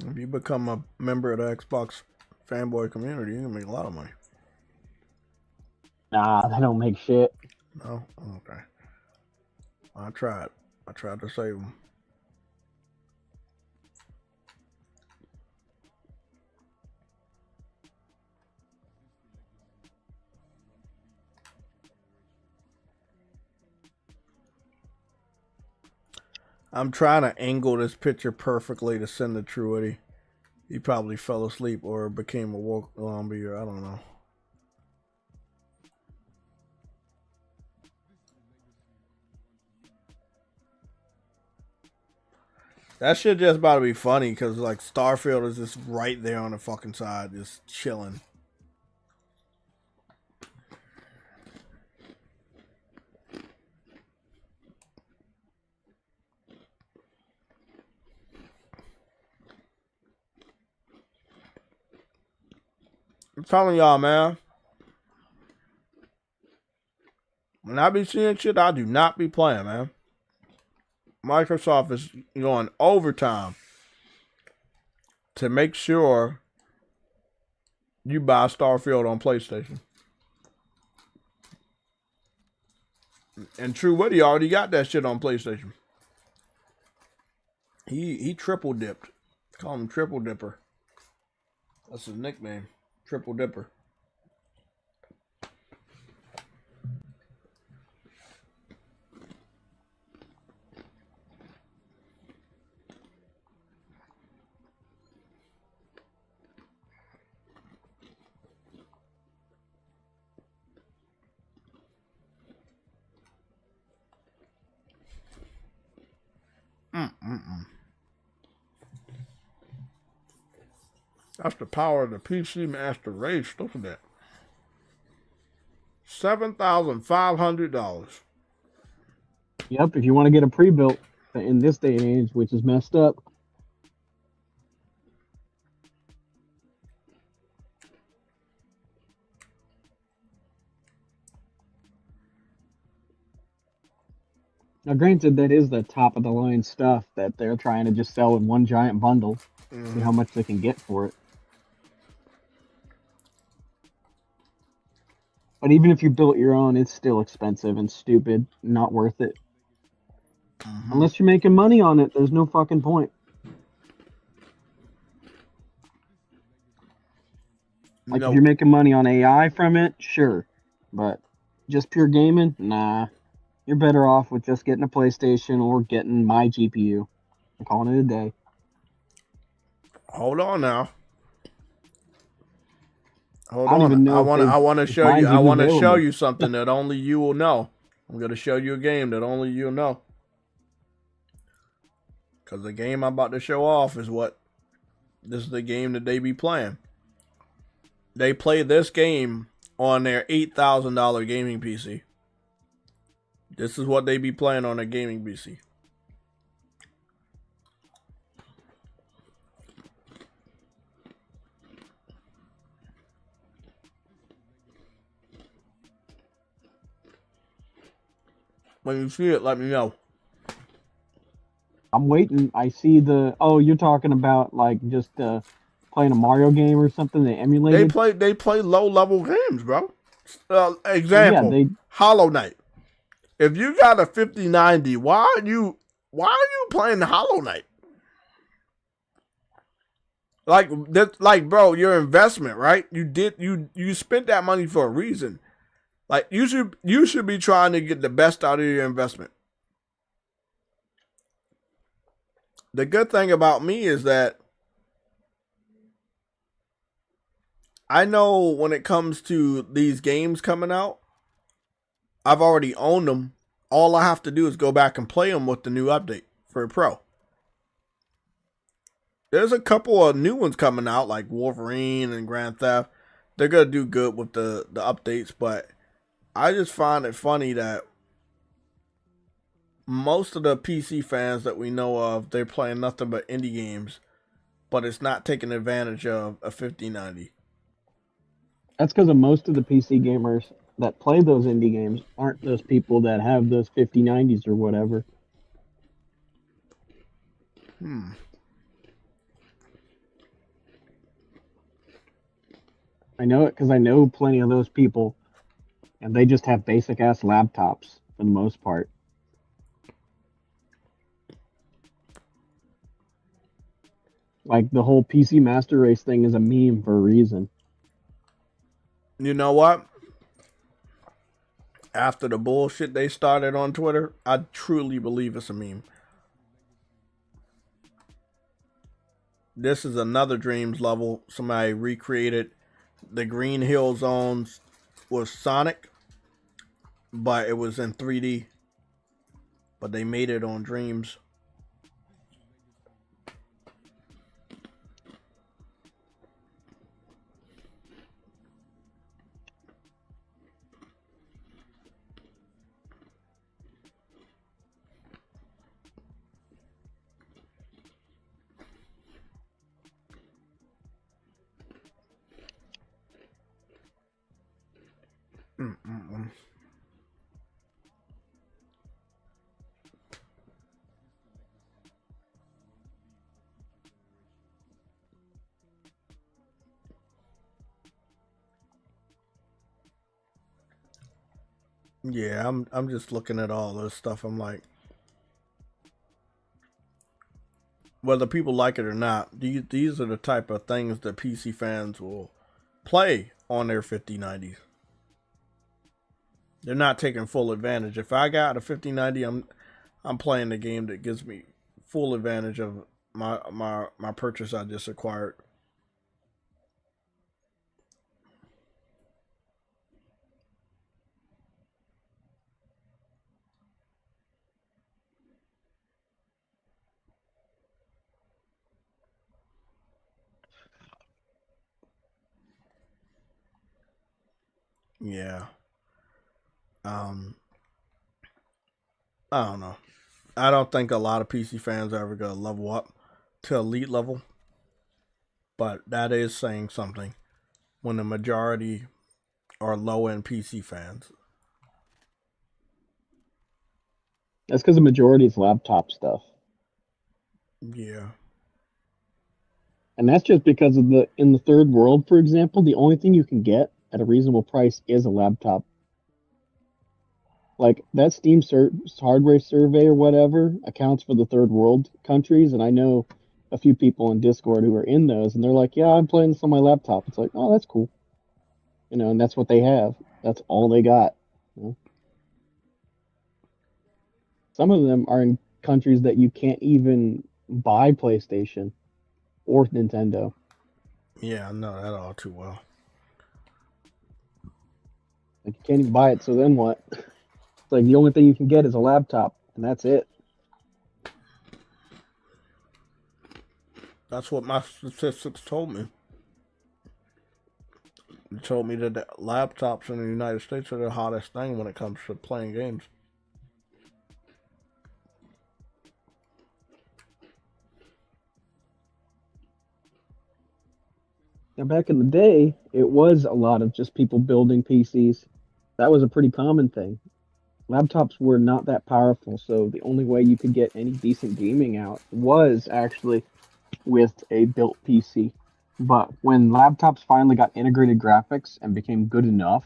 If you become a member of the Xbox fanboy community, you can make a lot of money. Nah, they don't make shit. No? Okay. I tried. I tried to save them. I'm trying to angle this picture perfectly to send to Truity. He probably fell asleep or became a woke zombie, or I don't know. That shit just about to be funny because like Starfield is just right there on the fucking side, just chilling. I'm telling y'all, man. When I be seeing shit, I do not be playing, man. Microsoft is going overtime to make sure you buy Starfield on PlayStation. And True Woody already got that shit on PlayStation. He triple dipped. Call him Triple Dipper. That's his nickname. Triple Dipper. That's the power of the PC Master Race. Look at that. $7,500. Yep, if you want to get a pre-built in this day and age, which is messed up. Now, granted, that is the top of the line stuff that they're trying to just sell in one giant bundle. See how much they can get for it. But even if you built your own, it's still expensive and stupid, not worth it. Unless you're making money on it, there's no fucking point. Like, if you're making money on AI from it, sure. But just pure gaming, nah. You're better off with just getting a PlayStation or getting my GPU and calling it a day. Hold on now. Hold I don't on. even know I want to if show you. mine's I even want to show available. you something that only you will know. I'm gonna show you a game that only you'll know. Cause the game I'm about to show off is what. This is the game that they be playing. They play this game on their $8,000 gaming PC. This is what they be playing on their gaming PC. When you see it, let me know. I'm waiting. I see the. Oh, you're talking about like just playing a Mario game or something they emulated? They play low level games, bro. Example, Yeah, Hollow Knight. If you got a 5090, why are you playing Hollow Knight? Like, bro, your investment, right? You spent that money for a reason. Like, you should be trying to get the best out of your investment. The good thing about me is that I know when it comes to these games coming out, I've already owned them. All I have to do is go back and play them with the new update for Pro. There's a couple of new ones coming out, like Wolverine and Grand Theft. They're going to do good with the updates, but I just find it funny that most of the PC fans that we know of, they're playing nothing but indie games, but it's not taking advantage of a 5090. That's because of most of the PC gamers that play those indie games aren't those people that have those 5090s or whatever. I know it because I know plenty of those people, and they just have basic ass laptops for the most part. Like, the whole PC Master Race thing is a meme for a reason. You know what? After the bullshit they started on Twitter, I truly believe it's a meme. This is another Dreams level. Somebody recreated the Green Hill Zones with Sonic, but it was in 3D. But they made it on Dreams. Yeah, I'm just looking at all this stuff. I'm like, whether people like it or not, these are the type of things that PC fans will play on their 5090s. They're not taking full advantage. If I got a 5090, I'm playing the game that gives me full advantage of my purchase I just acquired. Yeah. I don't know. I don't think a lot of PC fans are ever going to level up to elite level. But that is saying something when the majority are low-end PC fans. That's because the majority is laptop stuff. Yeah. And that's just because of in the third world, for example, the only thing you can get at a reasonable price is a laptop. Like that Steam hardware survey or whatever accounts for the third world countries, and I know a few people in Discord who are in those, and they're like, "Yeah, I'm playing this on my laptop." It's like, "Oh, that's cool," and that's what they have. That's all they got. Some of them are in countries that you can't even buy PlayStation or Nintendo. Yeah, I know that all too well. Like you can't even buy it, so then what? It's like the only thing you can get is a laptop, and that's it. That's what my statistics told me. It told me that the laptops in the United States are the hottest thing when it comes to playing games. Now, back in the day, it was a lot of just people building PCs. That was a pretty common thing. Laptops were not that powerful, so the only way you could get any decent gaming out was actually with a built PC. But when laptops finally got integrated graphics and became good enough,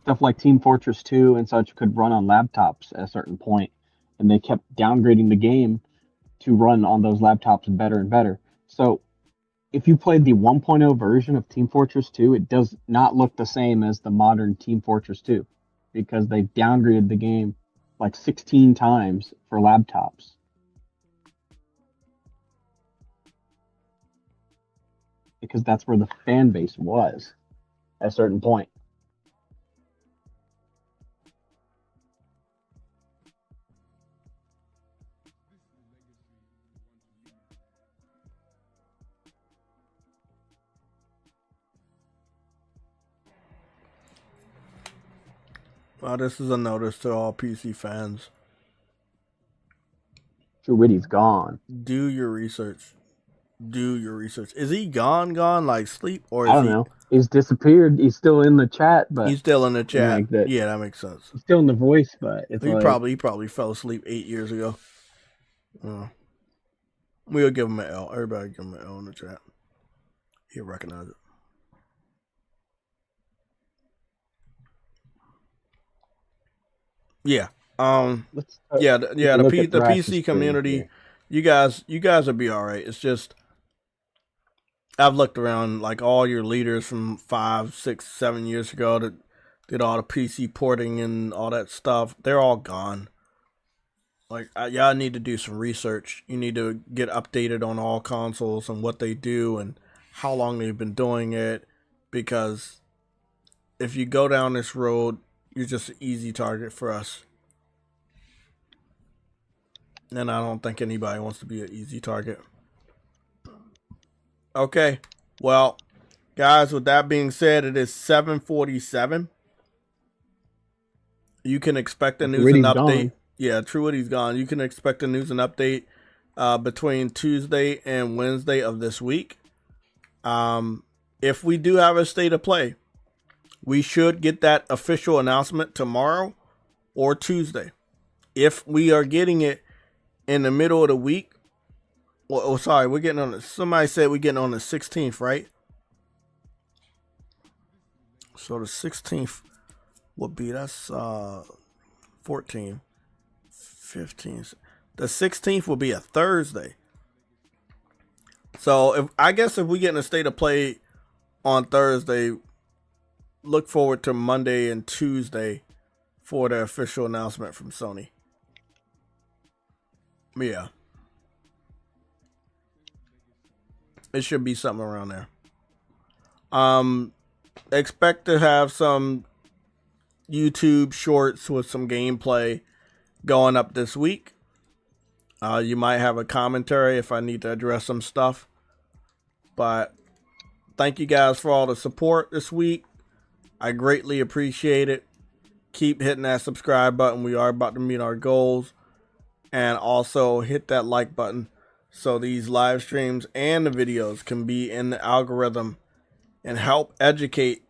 stuff like Team Fortress 2 and such could run on laptops at a certain point, and they kept downgrading the game to run on those laptops better and better. So if you played the 1.0 version of Team Fortress 2, it does not look the same as the modern Team Fortress 2 because they downgraded the game like 16 times for laptops. Because that's where the fan base was at a certain point. Well, this is a notice to all PC fans. TOURYST's gone. Do your research. Do your research. Is he gone, like sleep? Or is I don't know. He's disappeared. He's still in the chat, but he's still in the chat? like that. Yeah, that makes sense. He's still in the voice, but it's He like probably fell asleep 8 years ago. We'll give him an L. Everybody give him an L in the chat. He'll recognize it. Yeah. The PC community, you guys will be all right. It's just I've looked around, like all your leaders from 5, 6, 7 years ago that did all the PC porting and all that stuff. They're all gone. Like y'all need to do some research. You need to get updated on all consoles and what they do and how long they've been doing it, because if you go down this road, you're just an easy target for us. And I don't think anybody wants to be an easy target. Okay. Well, guys, with that being said, it is 7:47. You can expect a news and update. Gone. Yeah, TOURYST's gone. You can expect a news and update between Tuesday and Wednesday of this week. If we do have a state of play, we should get that official announcement tomorrow or Tuesday. If we are getting it in the middle of the week, we're getting on somebody said we're getting on the 16th, right? So the 16th would be, that's 14, 15. The 16th will be a Thursday. So if we get in a state of play on Thursday, look forward to Monday and Tuesday for the official announcement from Sony. Yeah. It should be something around there. Expect to have some YouTube shorts with some gameplay going up this week. You might have a commentary if I need to address some stuff. But thank you guys for all the support this week. I greatly appreciate it. Keep hitting that subscribe button. We are about to meet our goals. And also hit that like button so these live streams and the videos can be in the algorithm and help educate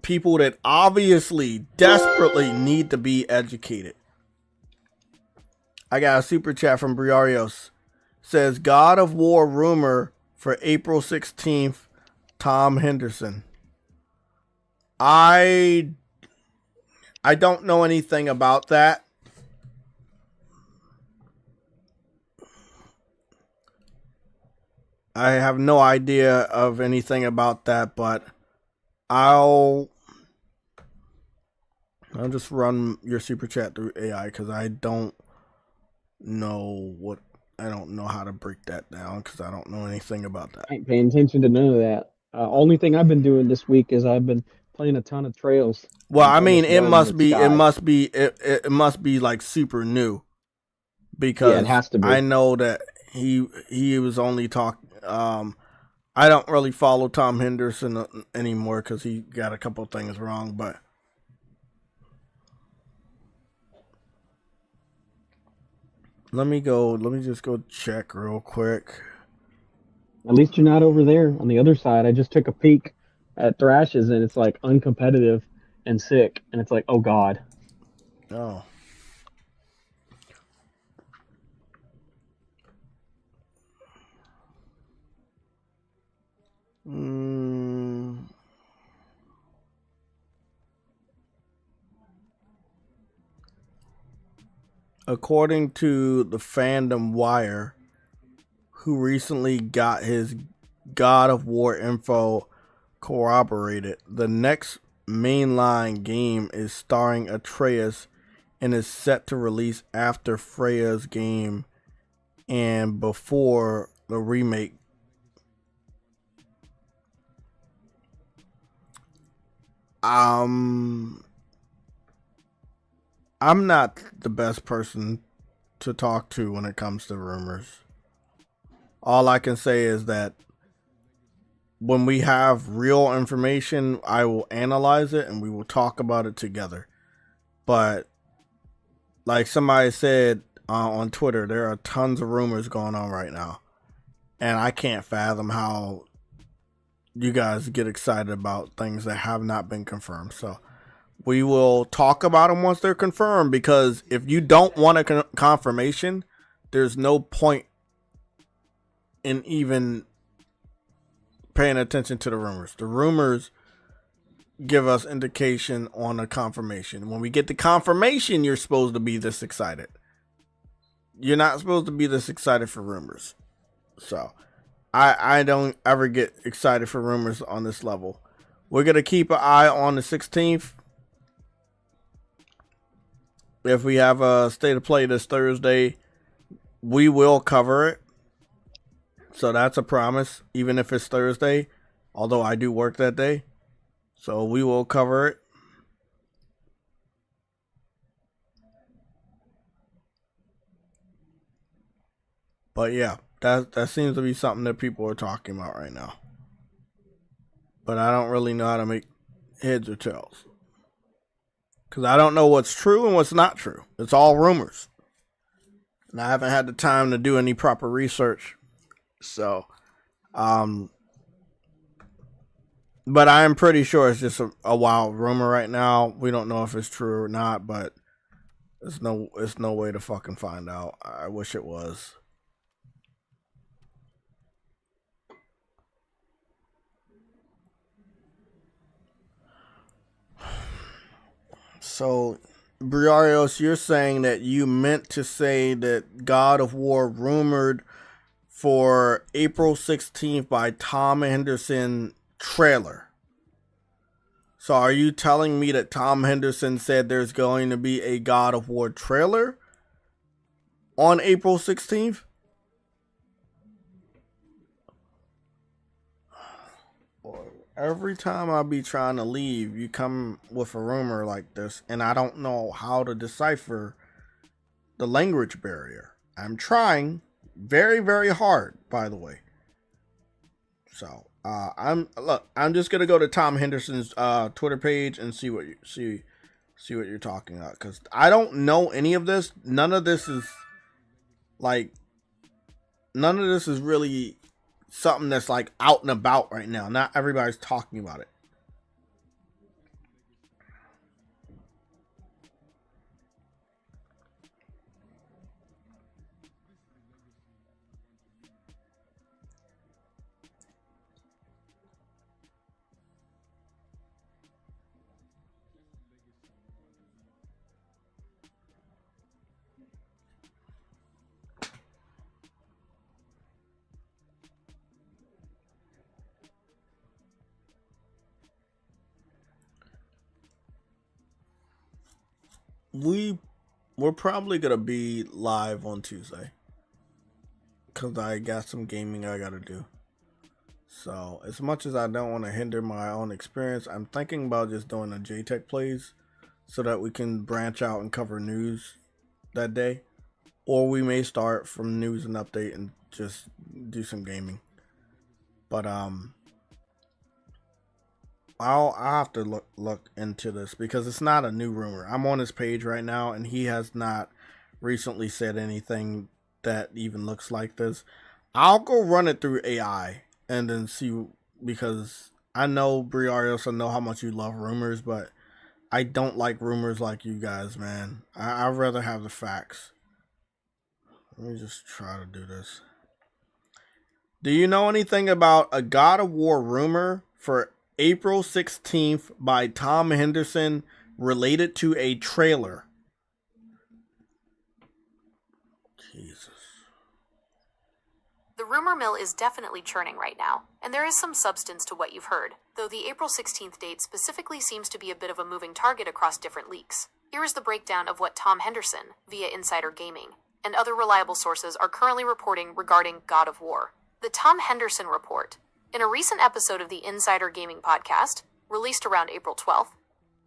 people that obviously desperately need to be educated. I got a super chat from Briarios. Says God of War rumor for April 16th, Tom Henderson. I don't know anything about that. I have no idea of anything about that, but I'll just run your super chat through AI because I don't know how to break that down because I don't know anything about that. I ain't paying attention to none of that. Only thing I've been doing this week is I've been playing a ton of Trails. Well, I'm I mean, almost done with Sky. it must be like super new because Yeah, it has to be. I know that he was only talking. I don't really follow Tom Henderson anymore because he got a couple things wrong, but. Let me just go check real quick. At least you're not over there on the other side. I just took a peek at Thrashes and it's like uncompetitive and sick. And it's like, oh God. Oh. According to the Fandom Wire, who recently got his God of War info corroborated, the next mainline game is starring Atreus and is set to release after Freya's game and before the remake. I'm not the best person to talk to when it comes to rumors. All I can say is that when we have real information, I will analyze it and we will talk about it together. But like somebody said on Twitter, there are tons of rumors going on right now. And I can't fathom how you guys get excited about things that have not been confirmed. So we will talk about them once they're confirmed, because if you don't want a confirmation, there's no point in even paying attention to the rumors. The rumors give us indication on a confirmation. When we get the confirmation, you're supposed to be this excited. You're not supposed to be this excited for rumors. So I don't ever get excited for rumors on this level. We're going to keep an eye on the 16th. If we have a state of play this Thursday, we will cover it. So that's a promise, even if it's Thursday, although I do work that day. So we will cover it. But yeah, that seems to be something that people are talking about right now. But I don't really know how to make heads or tails, because I don't know what's true and what's not true. It's all rumors. And I haven't had the time to do any proper research. So, but I am pretty sure it's just a wild rumor right now. We don't know if it's true or not, but it's no way to fucking find out. I wish it was. So, Briarios, you're saying that you meant to say that God of War rumored for April 16th by Tom Henderson trailer. So are you telling me that Tom Henderson said there's going to be a God of War trailer on April 16th? Every time I be trying to leave, you come with a rumor like this, and I don't know how to decipher the language barrier. I'm trying very, very hard, by the way. So I'm just gonna go to Tom Henderson's Twitter page and see what you're talking about, because I don't know any of this. None of this is really something that's like out and about right now. Not everybody's talking about it. we're probably gonna be live on Tuesday because I got some gaming I gotta do. So as much as I don't want to hinder my own experience, I'm thinking about just doing a JayTech plays so that we can branch out and cover news that day, or we may start from news and update and just do some gaming. But I'll have to look into this because it's not a new rumor. I'm on his page right now, and he has not recently said anything that even looks like this. I'll go run it through AI and then see, because I know Briarios, I know how much you love rumors, but I don't like rumors like you guys, man. I'd rather have the facts. Let me just try to do this. Do you know anything about a God of War rumor for April 16th by Tom Henderson related to a trailer? Jesus. The rumor mill is definitely churning right now, and there is some substance to what you've heard, though the April 16th date specifically seems to be a bit of a moving target across different leaks. Here is the breakdown of what Tom Henderson, via Insider Gaming, and other reliable sources are currently reporting regarding God of War. The Tom Henderson Report. In a recent episode of the Insider Gaming podcast, released around April 12th,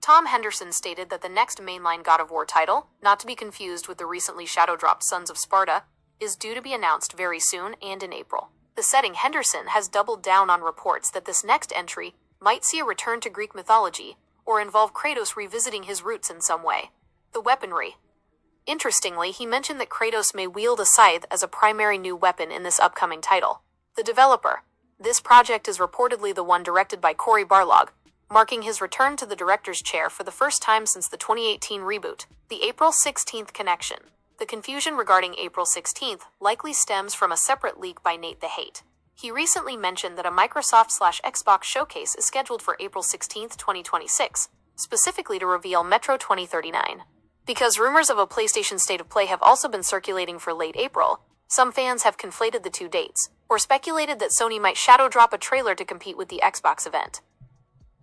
Tom Henderson stated that the next mainline God of War title, not to be confused with the recently shadow-dropped Sons of Sparta, is due to be announced very soon and in April. The setting Henderson has doubled down on reports that this next entry might see a return to Greek mythology or involve Kratos revisiting his roots in some way. The weaponry. Interestingly, he mentioned that Kratos may wield a scythe as a primary new weapon in this upcoming title. The developer. This project is reportedly the one directed by Cory Barlog, marking his return to the director's chair for the first time since the 2018 reboot. The April 16th connection. The confusion regarding April 16th likely stems from a separate leak by Nate the Hate. He recently mentioned that a Microsoft/Xbox showcase is scheduled for April 16th, 2026, specifically to reveal Metro 2039. Because rumors of a PlayStation State of Play have also been circulating for late April, some fans have conflated the two dates, or speculated that Sony might shadow drop a trailer to compete with the Xbox event.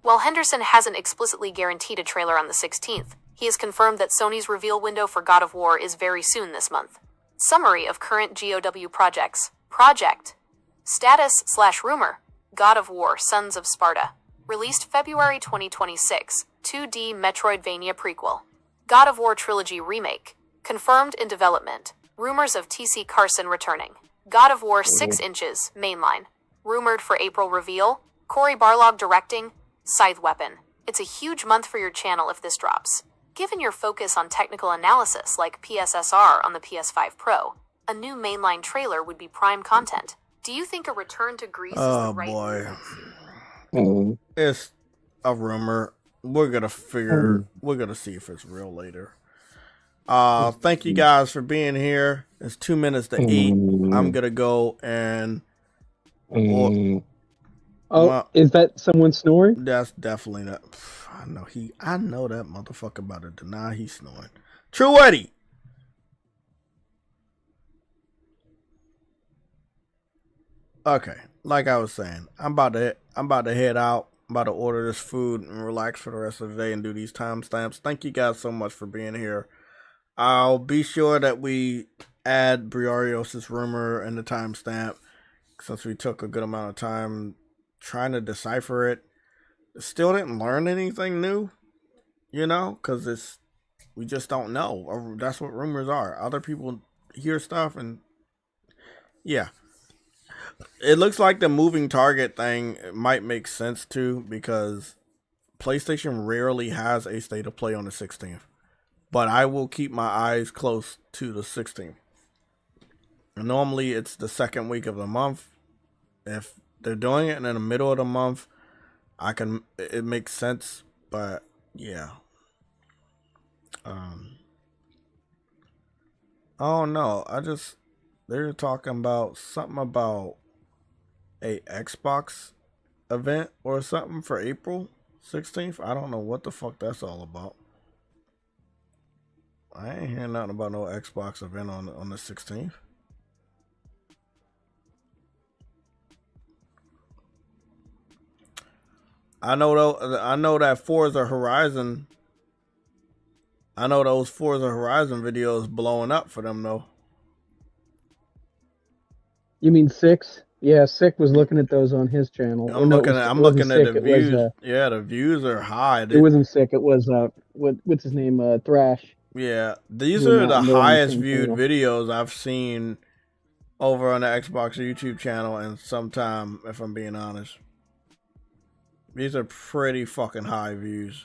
While Henderson hasn't explicitly guaranteed a trailer on the 16th, he has confirmed that Sony's reveal window for God of War is very soon this month. Summary of current GOW projects. Project. Status/rumor. God of War Sons of Sparta. Released February 2026. 2D Metroidvania prequel. God of War Trilogy Remake. Confirmed in development. Rumors of TC Carson returning. God of War 6 inches, mainline. Rumored for April reveal. Cory Barlog directing. Scythe weapon. It's a huge month for your channel if this drops. Given your focus on technical analysis like PSSR on the PS5 Pro, a new mainline trailer would be prime content. Do you think a return to Greece is the right move? It's a rumor. We're gonna see if it's real later. Thank you guys for being here. It's 2 minutes to 8. I'm gonna go and is that someone snoring? That's definitely not. I know that motherfucker about to deny he's snoring. True Eddie. Okay, like I was saying, I'm about to head out. I'm about to order this food and relax for the rest of the day and do these timestamps. Thank you guys so much for being here. I'll be sure that we add Briarios' rumor and the timestamp, since we took a good amount of time trying to decipher it. Still didn't learn anything new, because we just don't know. That's what rumors are. Other people hear stuff, and yeah. It looks like the moving target thing might make sense too, because PlayStation rarely has a state of play on the 16th. But I will keep my eyes close to the 16th. Normally it's the second week of the month. If they're doing it in the middle of the month, it makes sense, but yeah. Oh no, they're talking about something about a Xbox event or something for April 16th. I don't know what the fuck that's all about. I ain't hearing nothing about no Xbox event on the 16th. I know that Forza Horizon I know those Forza Horizon videos blowing up for them though. You mean Six? Yeah, Sick was looking at those on his channel. I'm looking at Sick. the views. Yeah, the views are high. It wasn't Sick. It was what's his name? Thrash. Yeah, these Doing are that, the and they're on the highest same viewed channel. videos I've seen over on the Xbox YouTube channel in some time, if I'm being honest. These are pretty fucking high views.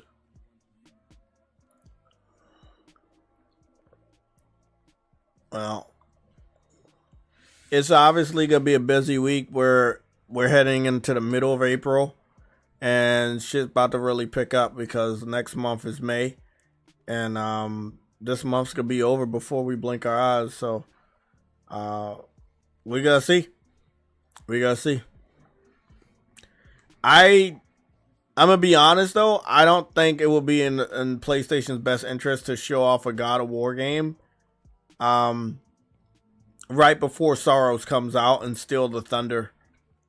Well, it's obviously gonna be a busy week. We're heading into the middle of April, and shit's about to really pick up because next month is May, and this month's gonna be over before we blink our eyes. So, we gotta see. We gotta see. I'm gonna be honest though. I don't think it will be in PlayStation's best interest to show off a God of War game, right before Sorrows comes out and steal the thunder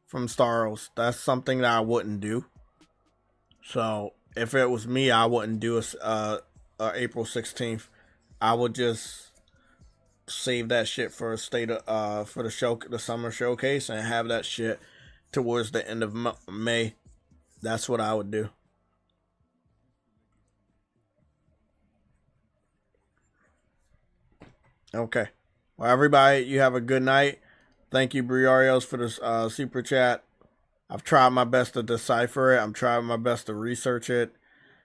from Sorrows. That's something that I wouldn't do. So if it was me, I wouldn't do a April 16th. I would just save that shit for a for the summer showcase and have that shit towards the end of May. That's what I would do. Okay. Well, everybody, you have a good night. Thank you, Briarios, for this super chat. I've tried my best to decipher it. I'm trying my best to research it.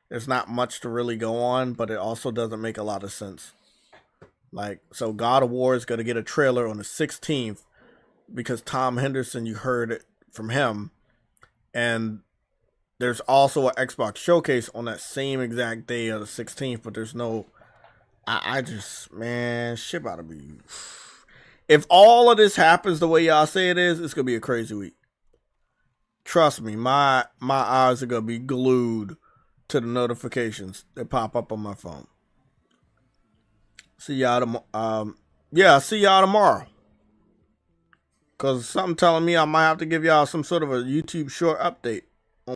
There's not much to really go on, but it also doesn't make a lot of sense. Like, so God of War is going to get a trailer on the 16th because Tom Henderson, you heard it from him. And there's also an Xbox showcase on that same exact day of the 16th, but there's no... I just, man, shit about to be... If all of this happens the way y'all say it is, it's going to be a crazy week. Trust me, my eyes are going to be glued to the notifications that pop up on my phone. See y'all tomorrow. See y'all tomorrow. Because something telling me I might have to give y'all some sort of a YouTube short update.